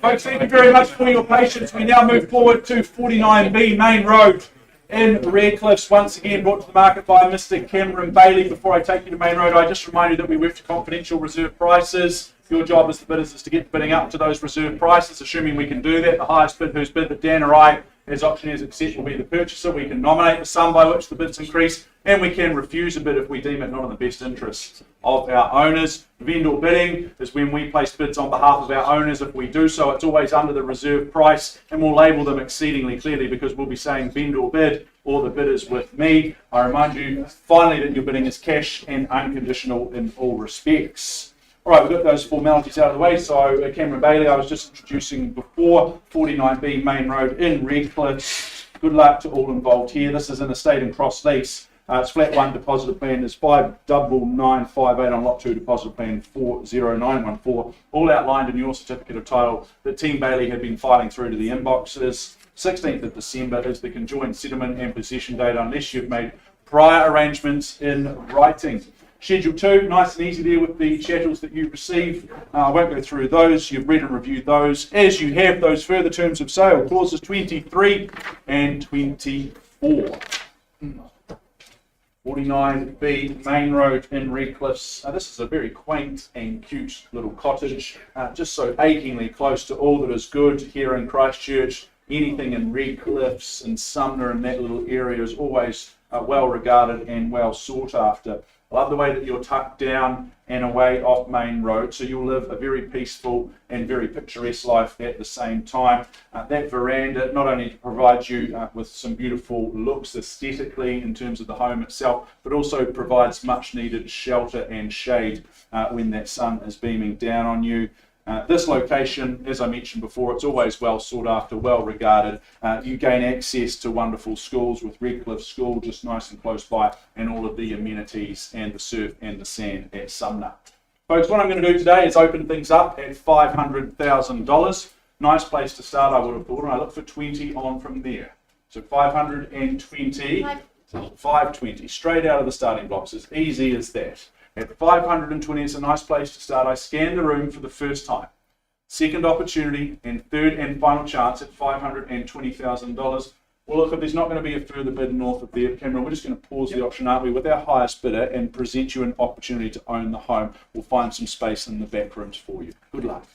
Folks, thank you very much for your patience. We now move forward to 49B Main Road in Redcliffs, once again brought to the market by Mr. Cameron Bailey. Before I take you to Main Road, I just remind you that we work to confidential reserve prices. Your job as the bidders is to get the bidding up to those reserve prices, assuming we can do that. The highest bid whose bid that Dan or I, as auctioneers, accept will be the purchaser. We can nominate the sum by which the bids increase, and we can refuse a bid if we deem it not in the best interests of our owners. Vendor bidding is when we place bids on behalf of our owners. If we do so, it's always under the reserve price, and we'll label them exceedingly clearly because we'll be saying vendor bid or the bidders with me. I remind you finally that your bidding is cash and unconditional in all respects. All right, we've got those formalities out of the way. So Cameron Bailey, I was just introducing before, 49B Main Road in Redcliffe. Good luck to all involved here. This is an estate and cross lease. It's flat 1 depositor plan is 59958 on lot 2 depositor plan 40914. All outlined in your certificate of title that Team Bailey have been filing through to the inboxes. 16th of December is the conjoined settlement and possession date unless you've made prior arrangements in writing. Schedule 2, nice and easy there with the chattels that you received. I won't go through those. You've read and reviewed those. As you have those further terms of sale, clauses 23 and 24. 49B Main Road in Redcliffs. This is a very quaint and cute little cottage, just so achingly close to all that is good here in Christchurch. Anything in Redcliffs and Sumner and that little area is always well regarded and well sought after. I love the way that you're tucked down and away off Main Road, so you'll live a very peaceful and very picturesque life at the same time. That veranda not only provides you with some beautiful looks aesthetically in terms of the home itself, but also provides much needed shelter and shade when that sun is beaming down on you. This location, as I mentioned before, it's always well sought after, well regarded. You gain access to wonderful schools with Redcliffe School just nice and close by, and all of the amenities and the surf and the sand at Sumner. Folks, what I'm going to do today is open things up at $500,000. Nice place to start, I would have thought, and I look for 20 on from there. So 520, 520, straight out of the starting blocks, as easy as that. At 520, it's a nice place to start. I scan the room for the first time. Second opportunity and third and final chance at $520,000. Well, look, if there's not going to be a further bid north of there, Cameron, we're just going to pause the auction, aren't we, with our highest bidder and present you an opportunity to own the home. We'll find some space in the back rooms for you. Good luck.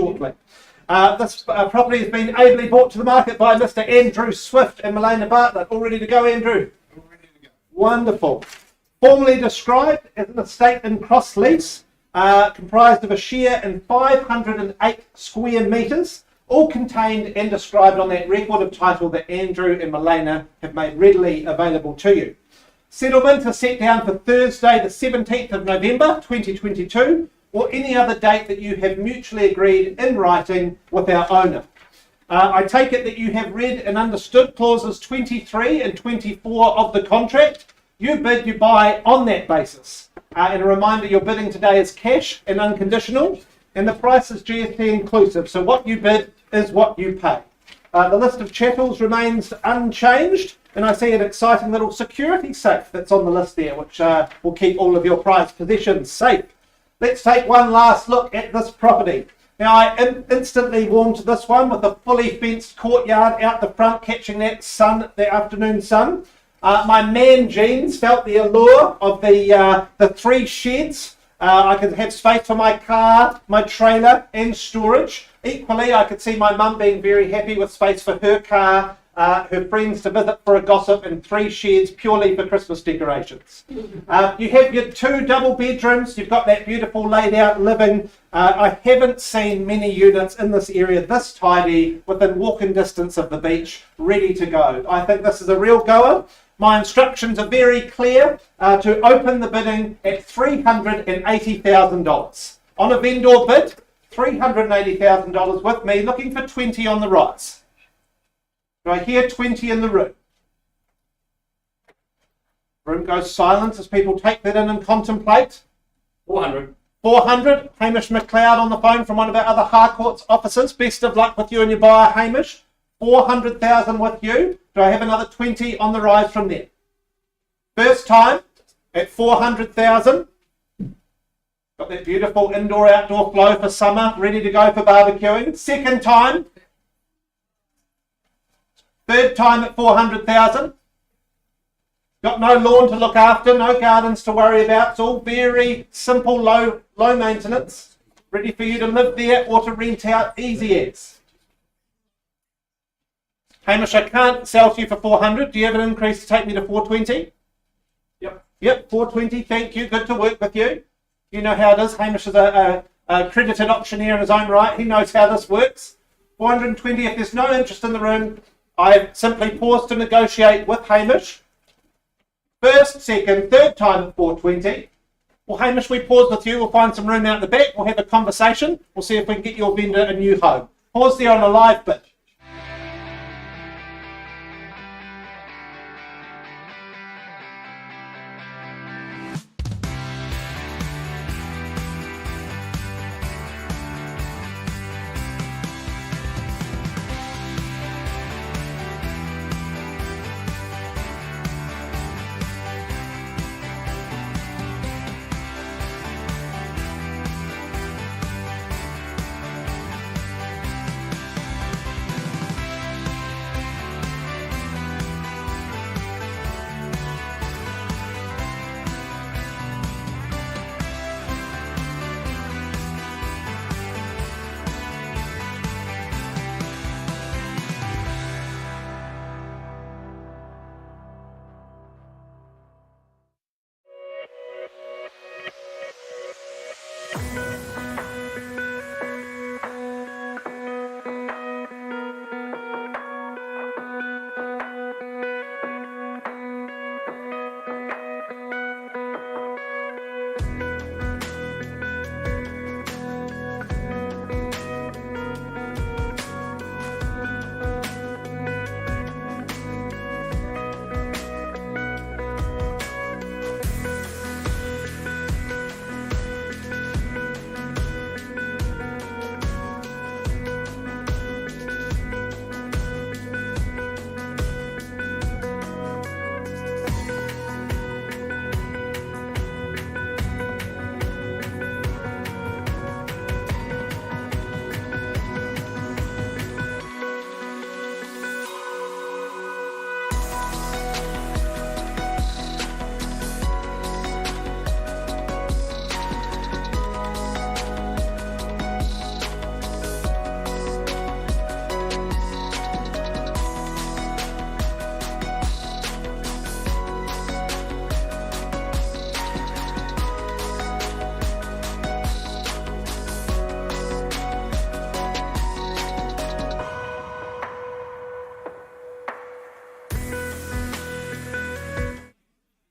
shortly. This property has been ably brought to the market by Mr. Andrew Swift and Melena Bartlett. All ready to go, Andrew? All ready to go. Wonderful. Formally described as an estate in cross lease, comprised of a share in 508 square metres, all contained and described on that record of title that Andrew and Melena have made readily available to you. Settlement is set down for Thursday the 17th of November 2022, or any other date that you have mutually agreed in writing with our owner. I take it that you have read and understood clauses 23 and 24 of the contract. You bid, you buy on that basis. And a reminder, your bidding today is cash and unconditional, and the price is GST inclusive. So what you bid is what you pay. The list of chattels remains unchanged, and I see an exciting little security safe that's on the list there, which will keep all of your prized possessions safe. Let's take one last look at this property. Now, I instantly warmed to this one with a fully fenced courtyard out the front, catching that sun, the afternoon sun. My man jeans felt the allure of the 3 sheds. I could have space for my car, my trailer, and storage. Equally, I could see my mum being very happy with space for her car, her friends to visit for a gossip, and 3 sheds purely for Christmas decorations. You have your 2 double bedrooms. You've got that beautiful laid out living. I haven't seen many units in this area this tidy, within walking distance of the beach, ready to go. I think this is a real goer. My instructions are very clear to open the bidding at $380,000. On a vendor bid, $380,000 with me, looking for 20 on the rise. Do I hear 20 in the room? Room goes silent as people take that in and contemplate. 400. 400. Hamish McLeod on the phone from one of our other Harcourts offices. Best of luck with you and your buyer, Hamish. 400,000 with you. Do I have another 20 on the rise from there? First time at 400,000. Got that beautiful indoor-outdoor flow for summer, ready to go for barbecuing. Second time. Third time at 400,000. Got no lawn to look after, no gardens to worry about. It's all very simple, low maintenance. Ready for you to live there or to rent out, easy as. Hamish, I can't sell to you for 400. Do you have an increase to take me to 420? Yep, 420. Thank you. Good to work with you. You know how it is. Hamish is a accredited auctioneer in his own right. He knows how this works. 420. If there's no interest in the room, I simply pause to negotiate with Hamish. First, second, third time at 420. Well, Hamish, we pause with you. We'll find some room out the back. We'll have a conversation. We'll see if we can get your vendor a new home. Pause there on a live bid.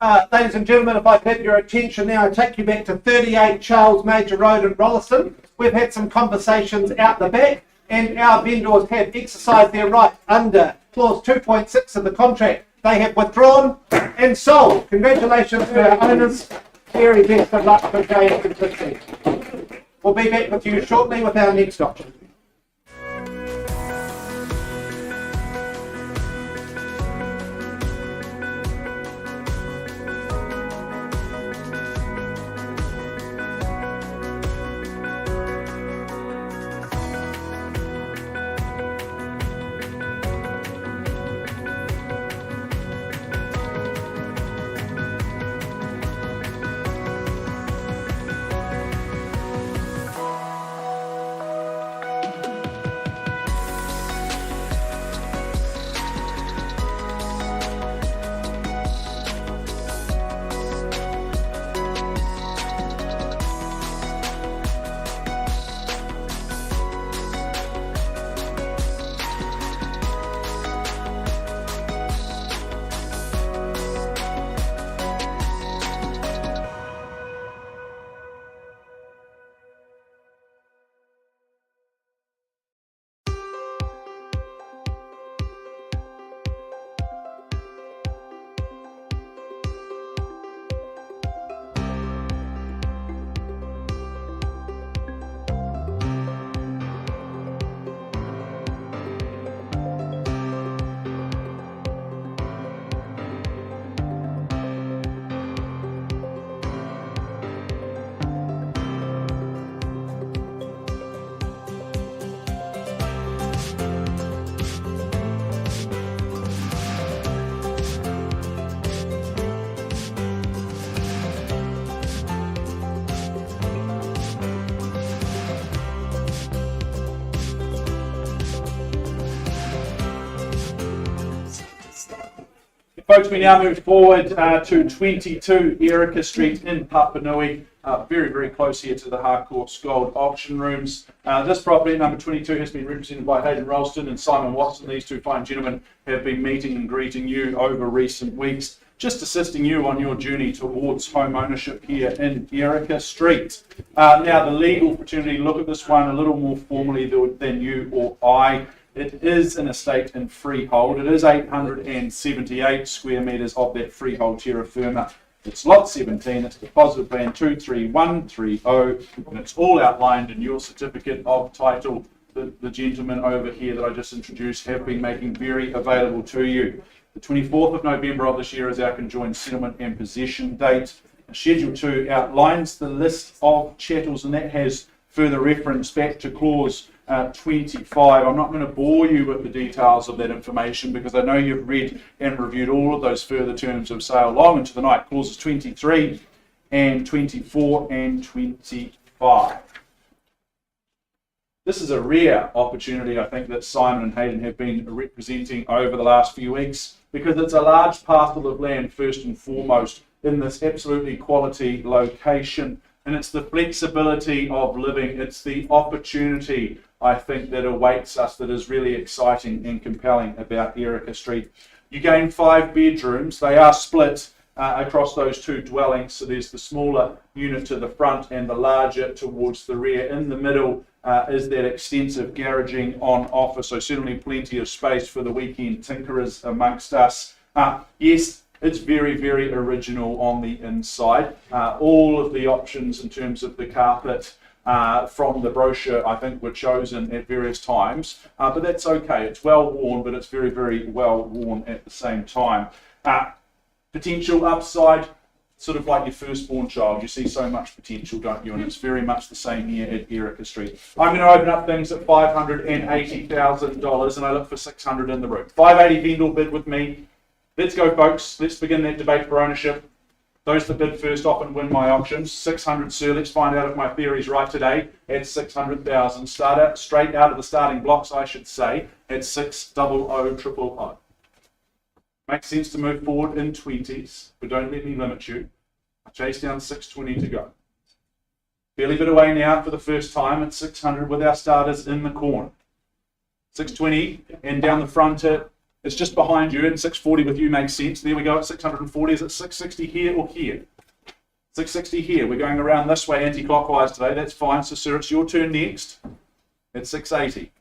Ladies and gentlemen, if I have your attention now, I take you back to 38 Charles Major Road in Rolleston. We've had some conversations out the back, and our vendors have exercised their right under clause 2.6 of the contract. They have withdrawn and sold. Congratulations to our owners. Very best of luck for day and success. We'll be back with you shortly with our next option. Folks, we now move forward to 22 Erica Street in Papanui, very, very close here to the Harcourts Gold Auction Rooms. This property, number 22, has been represented by Heaton Road and Simon Watson. These two fine gentlemen have been meeting and greeting you over recent weeks, just assisting you on your journey towards home ownership here in Erica Street. Now, the legal fraternity look at this one a little more formally than you or I. It is an estate in freehold. It is 878 square metres of that freehold terra firma. It's lot 17, it's deposit plan 23130, and it's all outlined in your certificate of title. The gentlemen over here that I just introduced have been making very available to you. The 24th of November of this year is our conjoined settlement and possession date. Schedule 2 outlines the list of chattels, and that has further reference back to clause 25. I'm not going to bore you with the details of that information because I know you've read and reviewed all of those further terms of sale long into the night, clauses 23 and 24 and 25. This is a rare opportunity, I think, that Simon and Hayden have been representing over the last few weeks, because it's a large parcel of land first and foremost in this absolutely quality location. And it's the flexibility of living, it's the opportunity, I think, that awaits us that is really exciting and compelling about Erica Street. You gain 5 bedrooms. They are split across those 2 dwellings. So there's the smaller unit to the front and the larger towards the rear. In the middle is that extensive garaging on offer. So certainly plenty of space for the weekend tinkerers amongst us. Yes, it's very, very original on the inside. All of the options in terms of the carpet from the brochure, I think, were chosen at various times, but that's okay. It's well worn, but it's very, very well worn at the same time. Potential upside, sort of like your firstborn child. You see so much potential, don't you? And it's very much the same here at Erica Street. I'm going to open up things at $580,000, and I look for 600 in the room. 580 vendor bid with me. Let's go, folks. Let's begin that debate for ownership. Those that bid first often win my auctions. 600, sir. Let's find out if my theory's right today. At 600,000. Start out straight out of the starting blocks, I should say, at 600,000. Makes sense to move forward in 20s, but don't let me limit you. I chase down 620 to go. Fairly bit away now for the first time at 600 with our starters in the corner. 620 and down the front at It's just behind you, and 640 with you makes sense. There we go at 640. Is it 660 here or here? 660 here. We're going around this way anti-clockwise today. That's fine. So, sir, it's your turn next. It's 680.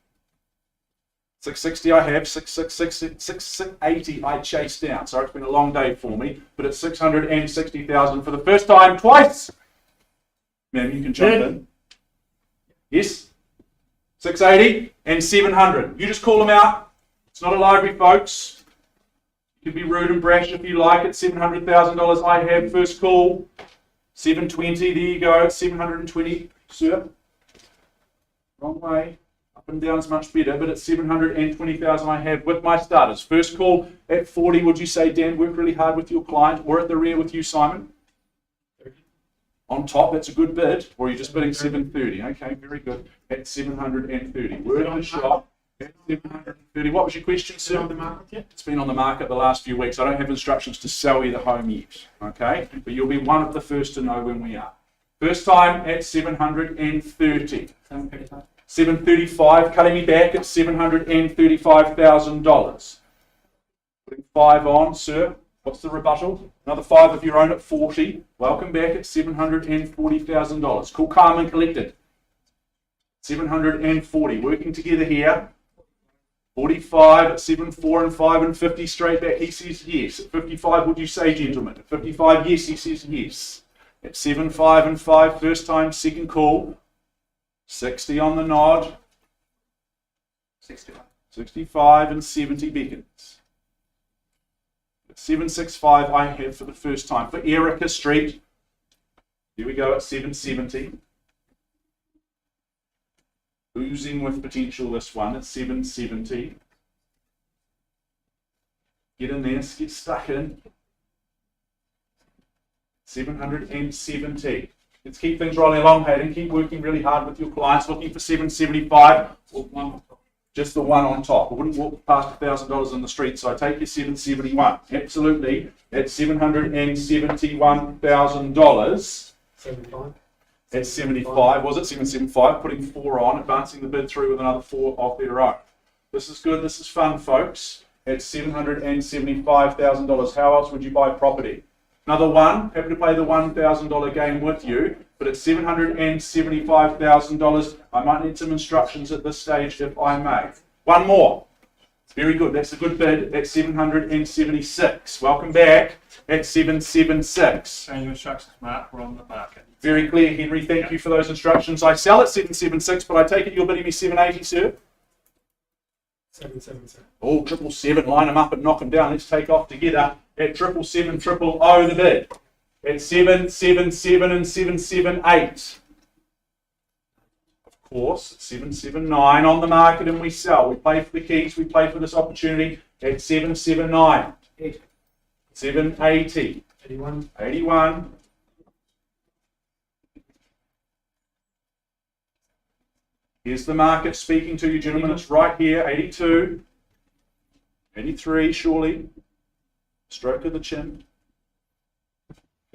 660 I have. 680 I chased down. Sorry, it's been a long day for me, but it's 660,000 for the first time twice. Ma'am, you can jump in. Yes? 680 and 700. You just call them out. It's not a library, folks. You can be rude and brash if you like. It's $700,000 I have. First call. 720. There you go. 720, sir. Wrong way. Up and down is much better, but it's 720,000 I have with my starters. First call at 40. Would you say, Dan, work really hard with your client, or at the rear with you, Simon? On top, that's a good bid, or are you just bidding 730? Okay, very good. At 730. Word on the shop. At 730. What was your question, sir? On the market yet? It's been on the market the last few weeks. I don't have instructions to sell you the home yet. Okay, but you'll be one of the first to know when we are. First time at 730. 735. Cutting me back at $735,000. Putting 5 on, sir. What's the rebuttal? Another 5 of your own at 40. Welcome back at $740,000. Cool, calm and collected. 740. Working together here. 45 at 74 and 5 and 50 straight back. He says yes. At 55, would you say, gentlemen? At 55, yes. He says yes. At 75 and 5, first time, second call. 60 on the nod. 65 and 70 beckons. 765 I have for the first time. For Erica Street, here we go at 770. Oozing with potential, this one at 770. Get in there, get stuck in. 770. Let's keep things rolling along, Hayden. Keep working really hard with your clients. Looking for 775. Just the one on top. I wouldn't walk past $1,000 on the street, so I take your 771. Absolutely. At $771,000. 75. At 75. Was it 775? Putting 4 on, advancing the bid through with another 4 of their own. This is good. This is fun, folks. At $775,000. How else would you buy property? Another one. Happy to play the $1,000 game with you. But at $775,000, I might need some instructions at this stage, if I may. One more. Very good. That's a good bid at 776. Welcome back at 776. Change of instructions, Mark. We're on the market. Very clear, Henry. Thank you for those instructions. I sell at 776, but I take it you're bidding me 780, sir? 777. Oh, 777. Line them up and knock them down. Let's take off together at 777, 000 the bid. At 777 and 778. Of course, 779 on the market and we sell. We play for the keys, we play for this opportunity at 779. 780. 81. 81. Here's the market speaking to you, gentlemen. It's right here. 82. 83, surely. Stroke of the chin.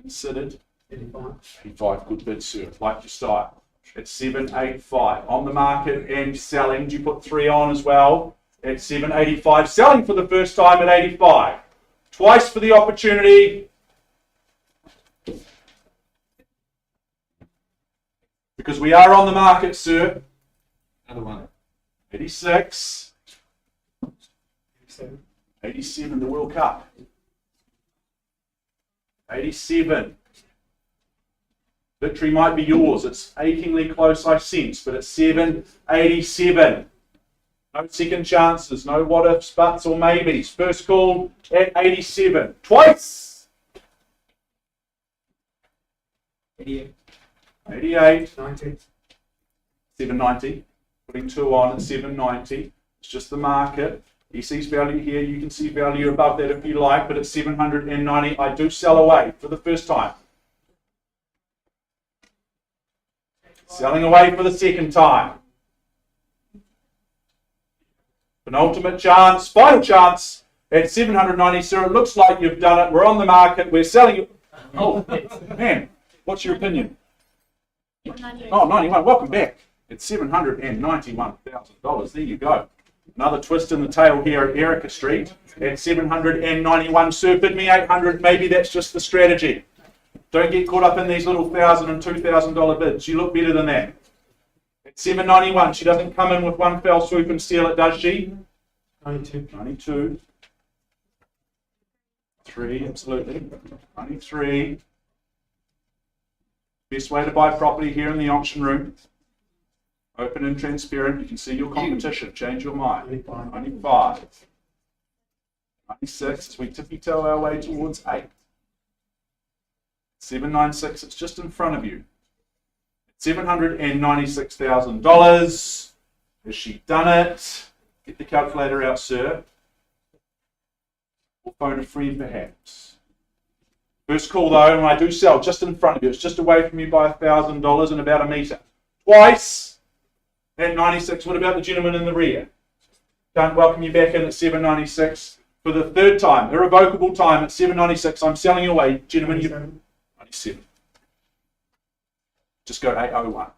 Considered. 85. 85, good bid, sir. Like your style. At 785. On the market and selling. Do you put 3 on as well? At 785. Selling for the first time at 85. Twice for the opportunity. Because we are on the market, sir. Another one. 86. 87. 87, the World Cup. 87. Victory might be yours. It's achingly close, I sense, but it's 787. No second chances, no what ifs, buts, or maybes. First call at 87. Twice. 88. 88. 90. 790. Putting 2 on at 790. It's just the market. He sees value here. You can see value above that if you like, but at 790, I do sell away for the first time. Selling away for the second time. Penultimate chance, final chance at 790, sir. It looks like you've done it. We're on the market. We're selling. Oh, man, what's your opinion? 100. Oh, 91. Welcome back. It's $791,000. There you go. Another twist in the tail here at Erica Street at 791. Sir, bid me 800. Maybe that's just the strategy. Don't get caught up in these little $1,000 and $2,000 bids. You look better than that. At 791, she doesn't come in with one fell swoop and steal it, does she? 92. 92. 3, absolutely. 93. Best way to buy property here in the auction room. Open and transparent. You can see your competition. Change your mind. 95. 95. 96 as we tippy-toe our way towards 8. 796, it's just in front of you. $796,000. Has she done it? Get the calculator out, sir. Or phone a friend, perhaps. First call, though, and I do sell just in front of you. It's just away from you by $1,000 and about a metre. Twice at 96. What about the gentleman in the rear? Don't welcome you back in at 796 for the third time. Irrevocable time at 796. I'm selling you away, gentlemen. 97. Just go 801.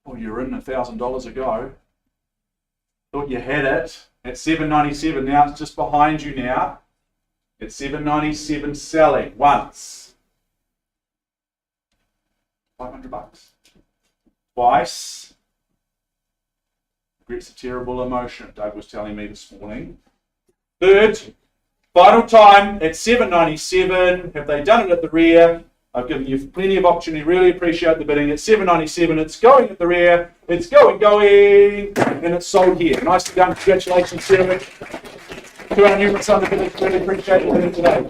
Oh, you're in $1,000 ago. Thought you had it at 797. Now it's just behind you now. At 797 selling once. $500. Twice. Regrets a terrible emotion, Doug was telling me this morning. Third, final time at 797. Have they done it at the rear? I've given you plenty of opportunity. Really appreciate the bidding. At 797, it's going at the rear. It's going, and it's sold here. Nicely done. Congratulations, Sarah. To our numerous other bidders, really appreciate your bidding today.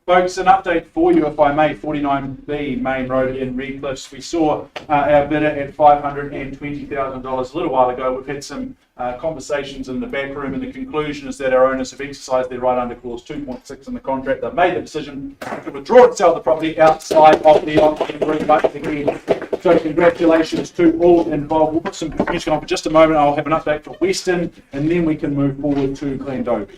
Folks, an update for you, if I may. 49B Main Road in Redcliffe. We saw our bidder at $520,000 a little while ago. We've had some conversations in the back room, and the conclusion is that our owners have exercised their right under clause 2.6 in the contract. They've made the decision to withdraw and sell the property outside of the auction room once again. So congratulations to all involved. We'll put some music on for just a moment. I'll have an update for Western, and then we can move forward to Glendovey.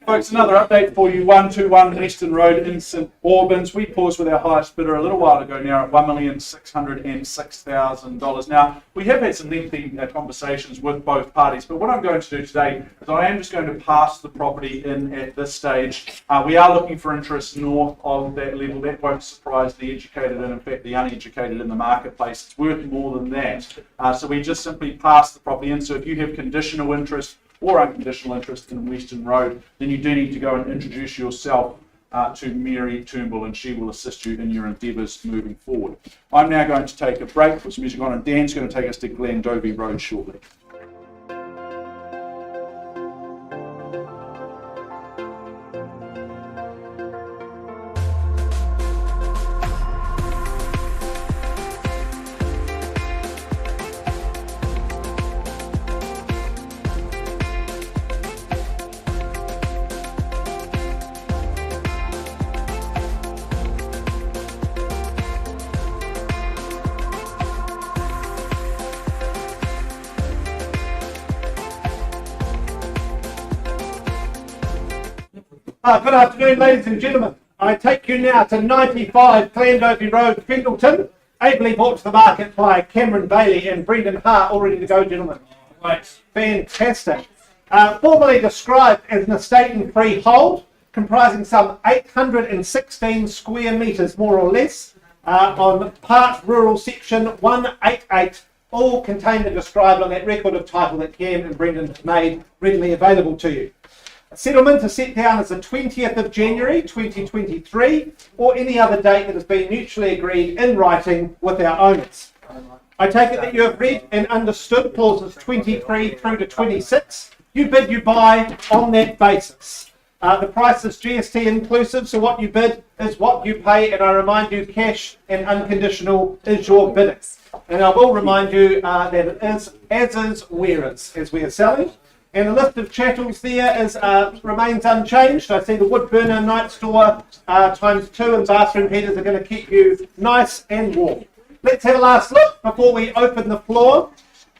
Folks, another update for you. 121 Heaton Road in St Albans. We paused with our highest bidder a little while ago now at $1,606,000. Now, we have had some lengthy conversations with both parties, but what I'm going to do today is I am just going to pass the property in at this stage. We are looking for interest north of that level. That won't surprise the educated and, in fact, the uneducated in the marketplace. It's worth more than that. So we just simply pass the property in. So if you have conditional interest or unconditional interest in Westenra Road, then you do need to go and introduce yourself to Mary Turnbull, and she will assist you in your endeavours moving forward. I'm now going to take a break, put some music on, and Dan's going to take us to Glendovey Road shortly. Good afternoon, ladies and gentlemen. I take you now to 95 Glendovey Road, Findleton, ably brought to the market by Cameron Bailey and Brendan Hart. All ready to go, gentlemen. Right. Fantastic. Formerly described as an estate and freehold, comprising some 816 square metres, more or less, on part rural section 188, all contained and described on that record of title that Cam and Brendan made readily available to you. Settlement is set down as the 20th of January 2023 or any other date that has been mutually agreed in writing with our owners. I take it that you have read and understood clauses 23 through to 26. You bid, you buy on that basis. The price is GST inclusive, so what you bid is what you pay, and I remind you cash and unconditional is your bidding. And I will remind you that it is as is, where is, as we are selling. And the list of chattels there remains unchanged. I see the wood burner, night store, ×2, and bathroom heaters are going to keep you nice and warm. Let's have a last look before we open the floor.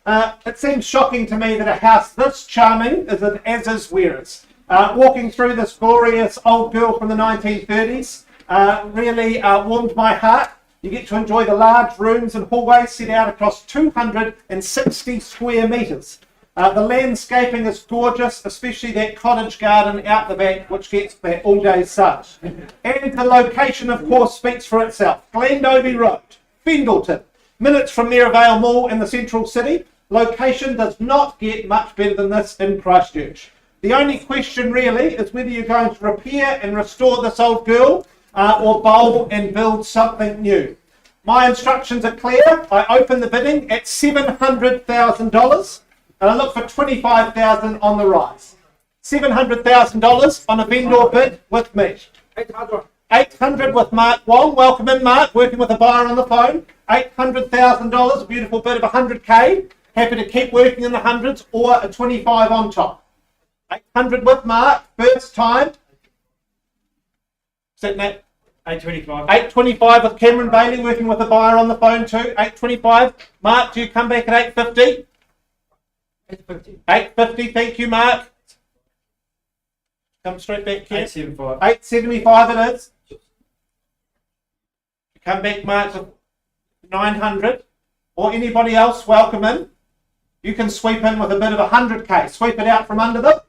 It seems shocking to me that a house this charming is an as-is, where-is. Walking through this glorious old girl from the 1930s really warmed my heart. You get to enjoy the large rooms and hallways set out across 260 square metres. The landscaping is gorgeous, especially that cottage garden out the back, which gets that all-day sun. And the location, of course, speaks for itself. Glendovey Road, Findleton, minutes from Merivale Mall in the central city. Location does not get much better than this in Christchurch. The only question really is whether you're going to repair and restore this old girl or bowl and build something new. My instructions are clear. I open the bidding at $700,000. And I look for $25,000 on the rise. $700,000 on a vendor bid with me. 800 with Mark Wong. Welcome in, Mark. Working with a buyer on the phone. $800,000, a beautiful bid of 100K. Happy to keep working in the hundreds or a 25 on top. 800 with Mark. First time. Sitting at 825. 825 with Cameron Bailey. Working with a buyer on the phone too. 825. Mark, do you come back at 850? 850. 850, thank you, Mark. Come straight back here. 875. 875 it is. Come back, Mark, to 900. Or anybody else, welcome in. You can sweep in with a bit of 100K. Sweep it out from under them.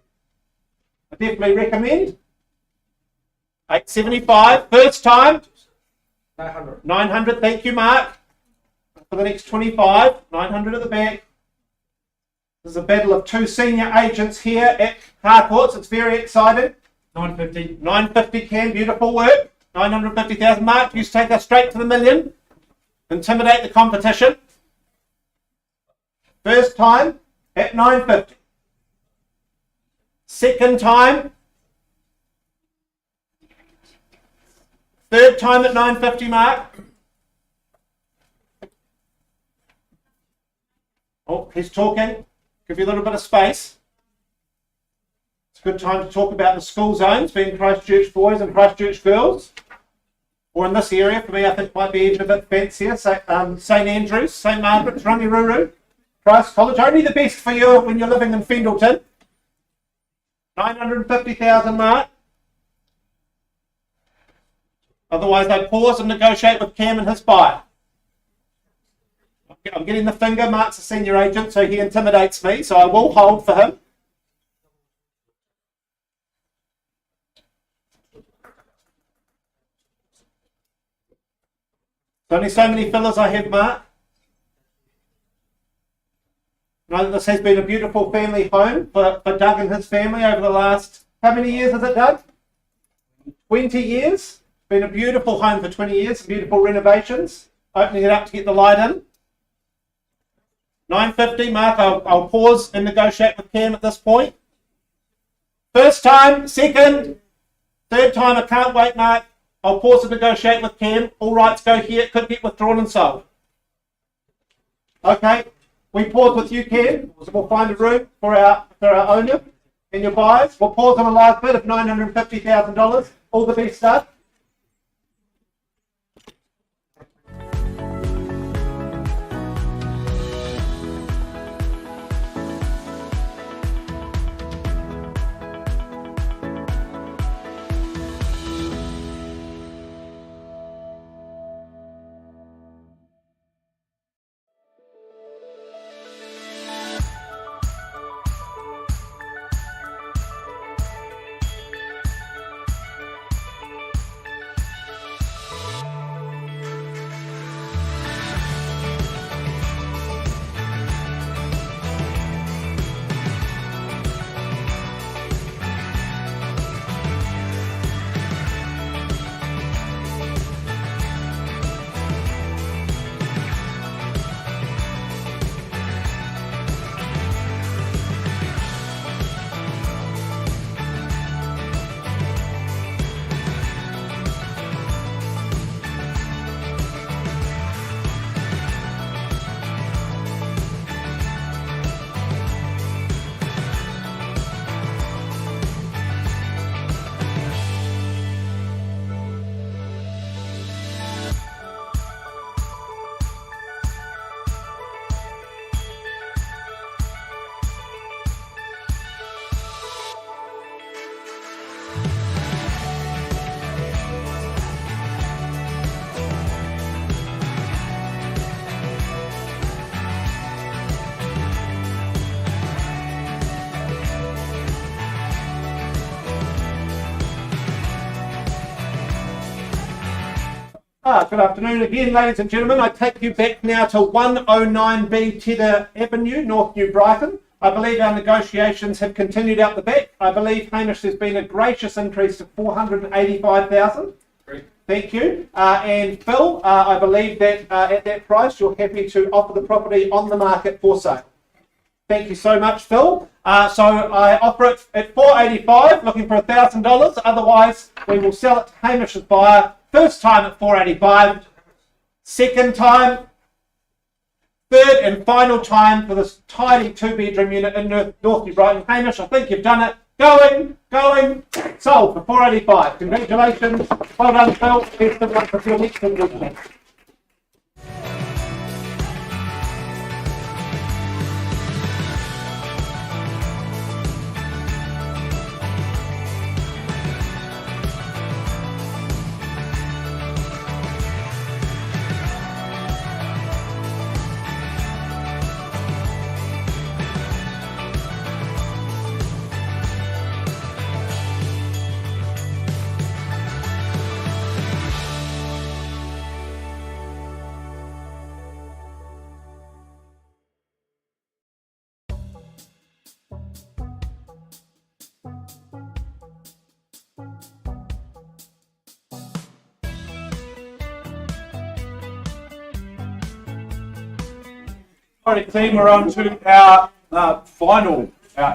I definitely recommend. 875, first time. 900. 900, thank you, Mark. For the next 25, 900 at the back. There's a battle of two senior agents here at Harcourts. It's very exciting. 950. 950, Cam, beautiful work. 950,000, Mark. You take us straight to the million. Intimidate the competition. First time at 950. Second time. Third time at 950, Mark. Oh, he's talking. Give you a little bit of space. It's a good time to talk about the school zones, being Christchurch boys and Christchurch girls. Or in this area, for me, I think might be even a bit fancier. St Andrews, St Margaret's, Rangiruru, Christ College. Only the best for you when you're living in Findleton. 950,000, Mark. Otherwise, they pause and negotiate with Cam and his buyer. I'm getting the finger. Mark's a senior agent, so he intimidates me, so I will hold for him. There's only so many fillers I have, Mark. I know that this has been a beautiful family home for Doug and his family over the last, how many years has it, Doug? 20 years. Been a beautiful home for 20 years, beautiful renovations. Opening it up to get the light in. 950, Mark, I'll pause and negotiate with Cam at this point. First time, second, third time, I can't wait, Mark. I'll pause and negotiate with Cam. All rights go here, it could get withdrawn and sold. Okay, we pause with you, Cam. We'll find a room for our owner and your buyers. We'll pause on a live bid of $950,000. All the best stuff. Good afternoon again, ladies and gentlemen. I take you back now to 109B Tedder Avenue, North New Brighton. I believe our negotiations have continued out the back. I believe, Hamish, there's been a gracious increase to 485,000. Thank you. And Phil, I believe that at that price, you're happy to offer the property on the market for sale. Thank you so much, Phil. So I offer it at $485, looking for $1,000. Otherwise, we will sell it to Hamish's buyer. First time at $485, second time, third and final time for this tidy two-bedroom unit in North New Brighton. Hamish, I think you've done it. Going, sold for $485. Congratulations. Well done, Phil. Best of luck with your next engagement. Alright team, we're on to our our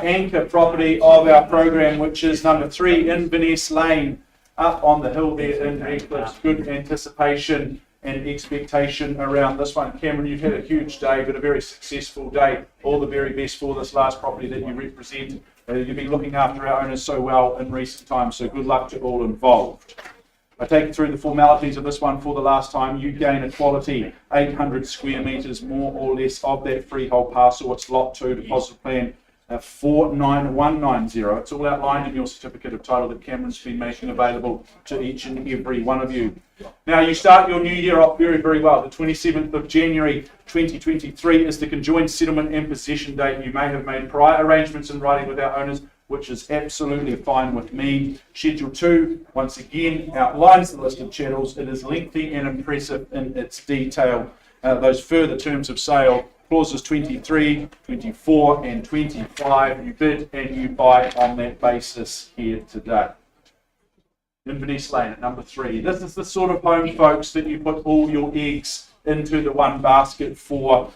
anchor property of our program, which is number 3 Inverness Lane, up on the hill there in Eclipse. Good anticipation and expectation around this one. Cameron, you've had a huge day, but a very successful day. All the very best for this last property that you represent. You've been looking after our owners so well in recent times, so good luck to all involved. I take you through the formalities of this one for the last time. You gain a quality 800 square metres, more or less, of that freehold parcel. It's lot 2, deposit plan 49190. It's all outlined in your certificate of title that Cameron's been making available to each and every one of you. Now, you start your new year off very, very well. The 27th of January 2023 is the conjoined settlement and possession date. You may have made prior arrangements in writing with our owners, which is absolutely fine with me. Schedule 2, once again, outlines the list of chattels. It is lengthy and impressive in its detail. Those further terms of sale, clauses 23, 24 and 25, you bid and you buy on that basis here today. Inverness Lane at number 3. This is the sort of home, folks, that you put all your eggs into the one basket for.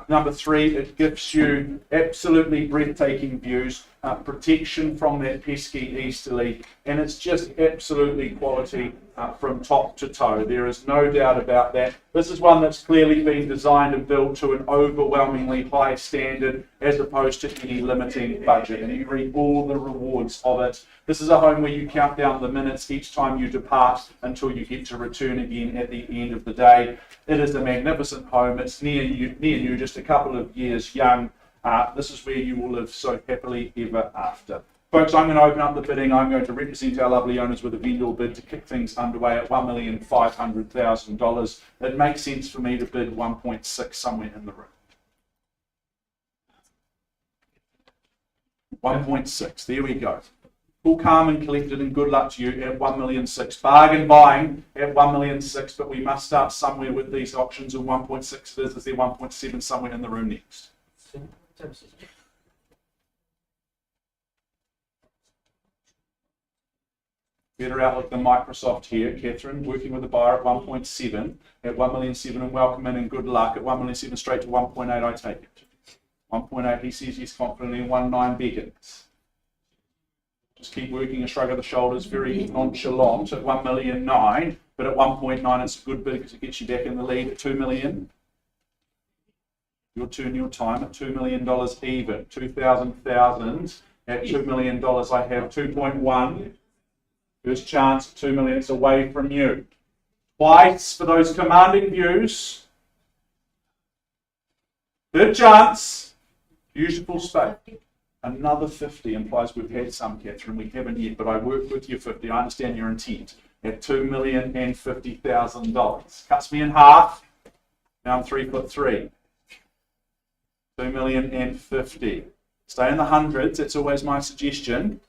Number 3, it gives you absolutely breathtaking views, protection from that pesky easterly, and it's just absolutely quality from top to toe. There is no doubt about that. This is one that's clearly been designed and built to an overwhelmingly high standard as opposed to any limiting budget, and you reap all the rewards of it. This is a home where you count down the minutes each time you depart until you get to return again at the end of the day. It is a magnificent home. It's near you, just a couple of years young. This is where you will live so happily ever after. Folks, I'm going to open up the bidding. I'm going to represent our lovely owners with a vendor bid to kick things underway at $1,500,000. It makes sense for me to bid 1.6 somewhere in the room. 1.6, there we go. Full calm and collected, and good luck to you at 1,600,000. Bargain buying at 1,600,000, but we must start somewhere with these options, and 1.6 it is there 1.7 somewhere in the room next. Better outlook than Microsoft here. Catherine, working with a buyer at 1.7, at 1,700,000, and welcome in and good luck. At 1,700,000 straight to 1.8, I take it. 1.8, he says he's confidently, 1.9 beckons. Just keep working a shrug of the shoulders, very nonchalant at 1,900,000, but at 1.9 it's a good bid because it gets you back in the lead at 2 million. Your turn, your time at $2 million even. 2,000 at $2 million. I have 2.1. First chance, 2 million. It's away from you. Twice for those commanding views. Third chance. Beautiful space. Another 50 implies we've had some, Catherine. We haven't yet, but I work with you 50. I understand your intent. At $2,050,000. Cuts me in half. Now I'm 3'3". 2,050,000. Stay in the hundreds. That's always my suggestion.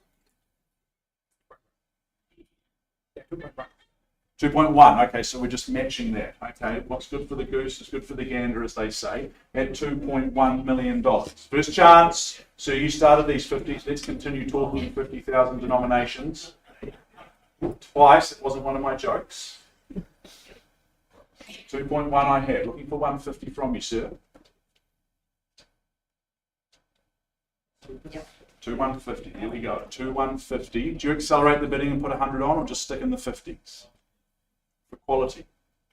2.1. Okay, so we're just matching that. Okay, what's good for the goose is good for the gander, as they say. At $2.1 million. First chance. So you started these 50s. Let's continue talking 50,000 denominations. Twice. It wasn't one of my jokes. 2.1 I had. Looking for 150 from you, sir. Yep. 2,150. Here we go. 2,150. Do you accelerate the bidding and put 100 on, or just stick in the 50s for quality?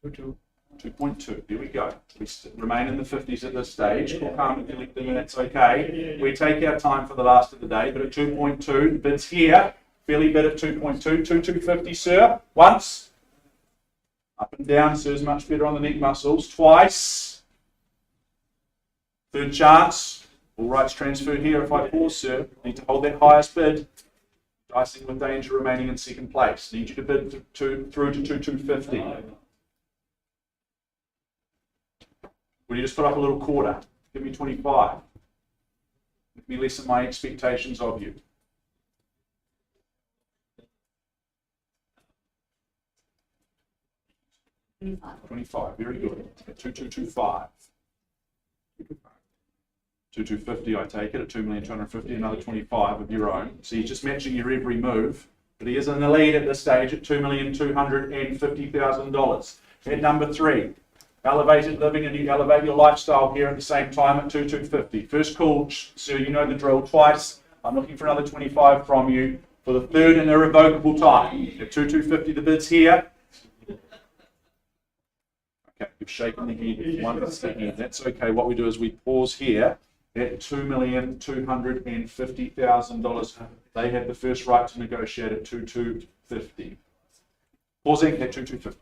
2.2. Here we go. We remain in the 50s at this stage. Cool, calm, and collecting, and that's okay. We take our time for the last of the day, but at 2.2, the bid's here. Fairly bid at 2.2. 2,250, sir. Once. Up and down. Sir's much better on the neck muscles. Twice. Third chance. All rights transferred here. If I pause, sir, need to hold that highest bid. Dicing with danger, remaining in second place. Need you to bid through to 2,250. Will you just put up a little quarter? Give me 25. Let me lessen my expectations of you. $25. Very good. At 2,225. 2,250, I take it, at 2,250,000, another 25 of your own. So you're just matching your every move, but he is in the lead at this stage at $2,250,000. At number 3, elevated living, and you elevate your lifestyle here at the same time at 2,250. First call, sir, you know the drill. Twice, I'm looking for another 25 from you for the third and irrevocable time. At 2,250, the bid's here. Okay, you've shaken the head once again. That's okay. What we do is we pause here at $2,250,000. They have the first right to negotiate at 2,250. Pausing at 2,250.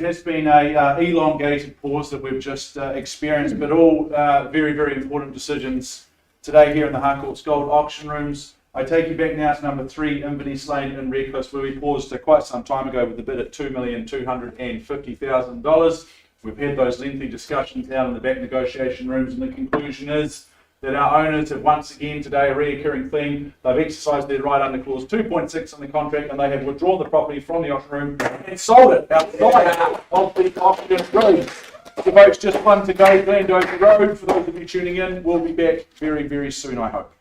has been a elongated pause that we've just experienced, but all very, very important decisions today here in the Harcourts Gold auction rooms. I take you back now to number 3, Inverness Lane in Redcliffe, where we paused quite some time ago with the bid at $2,250,000. We've had those lengthy discussions down in the back negotiation rooms, and the conclusion is that our owners have once again today, a reoccurring theme, they've exercised their right under clause 2.6 in the contract, and they have withdrawn the property from the auction room and sold it outside of the auction room. So folks, just one to go, Glendovey Road. For those of you tuning in, we'll be back very, very soon, I hope.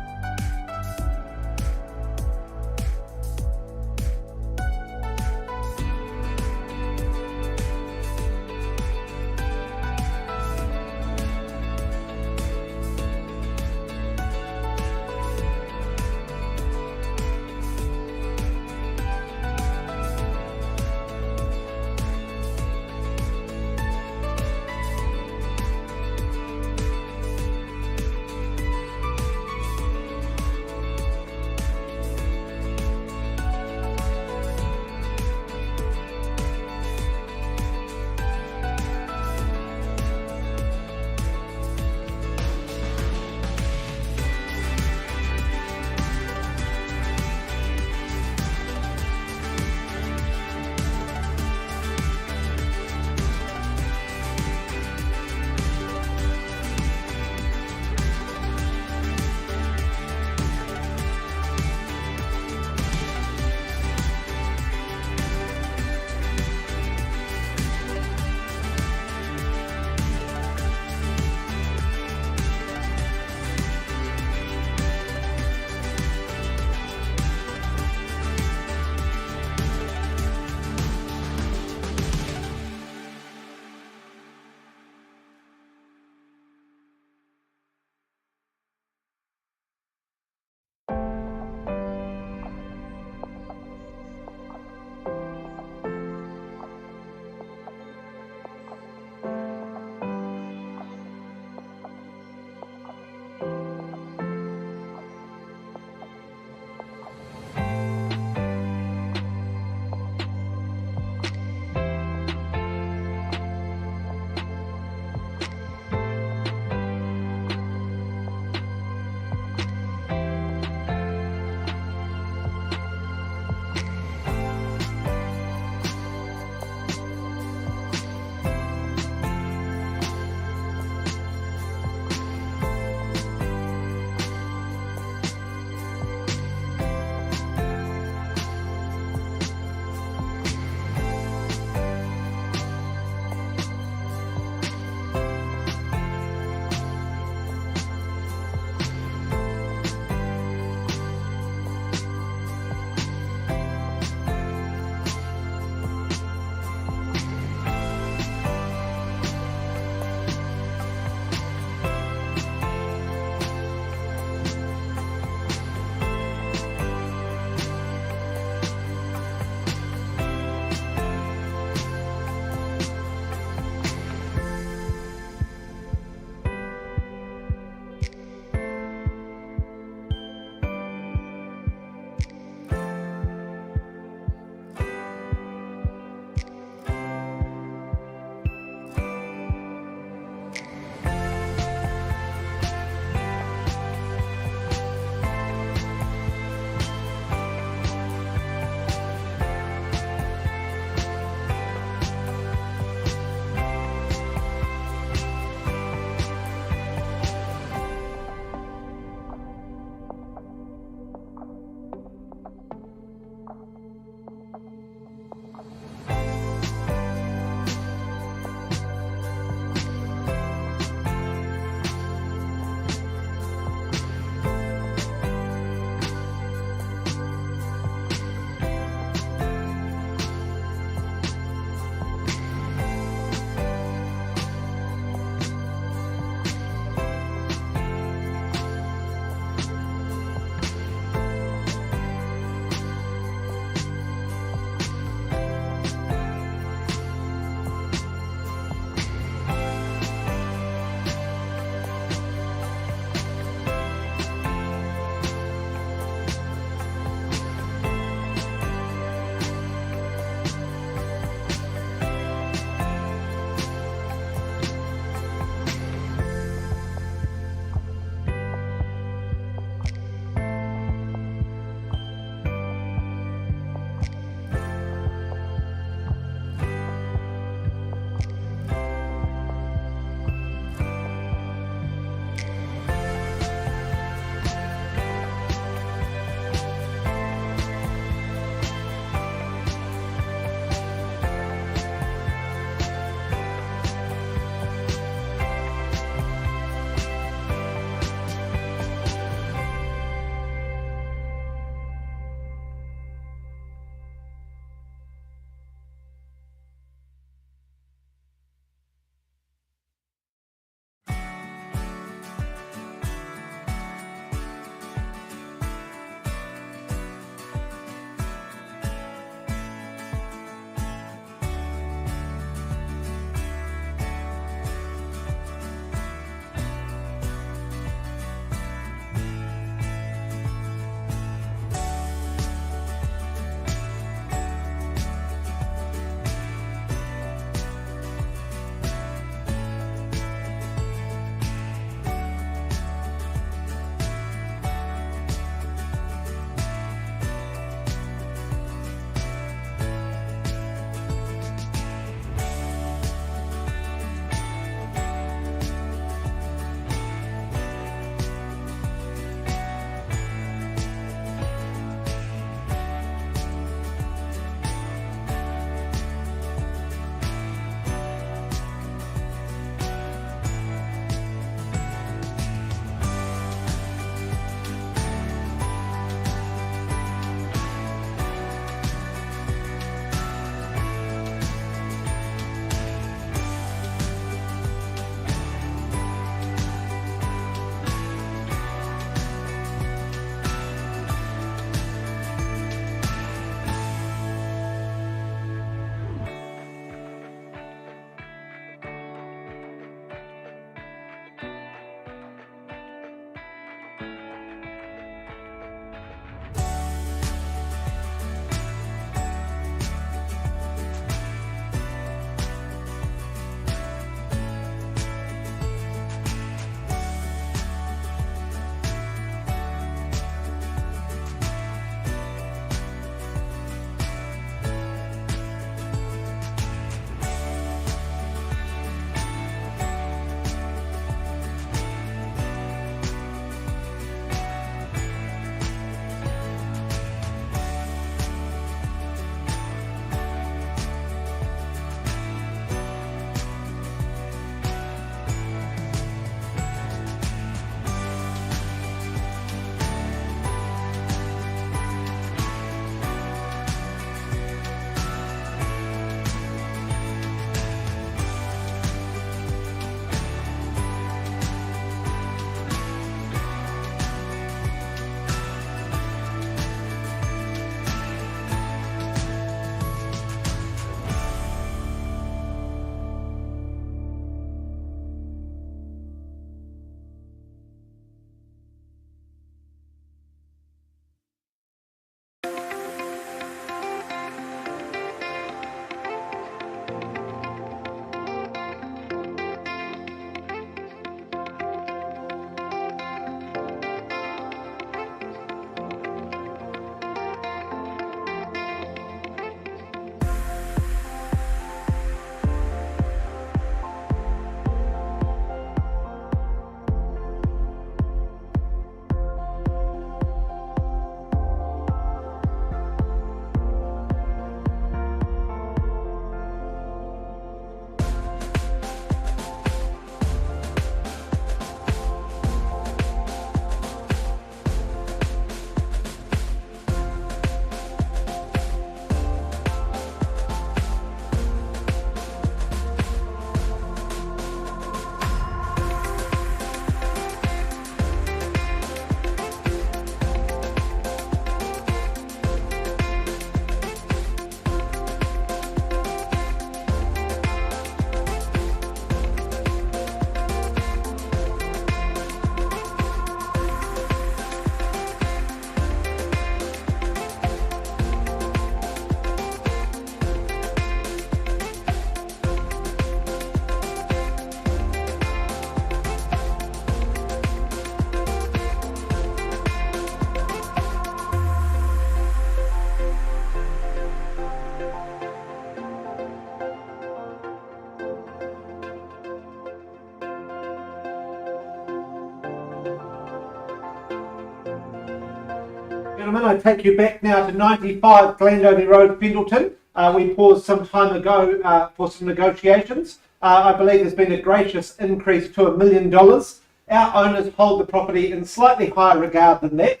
Gentlemen, I take you back now to 95 Glendovey Road, Pendleton. We paused some time ago for some negotiations. I believe there's been a gracious increase to $1 million. Our owners hold the property in slightly higher regard than that.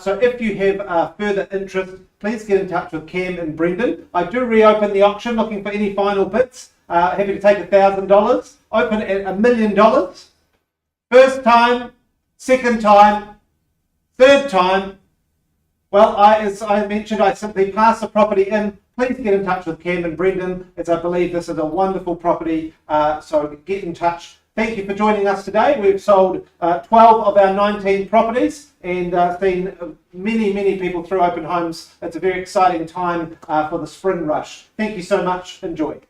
So if you have further interest, please get in touch with Cam and Brendan. I do reopen the auction looking for any final bids. Happy to take $1,000. Open at $1 million. First time, second time, third time. Well, as I mentioned, I simply pass the property in. Please get in touch with Cam and Brendan, as I believe this is a wonderful property. So get in touch. Thank you for joining us today. We've sold 12 of our 19 properties and seen many people through open homes. It's a very exciting time for the spring rush. Thank you so much. Enjoy.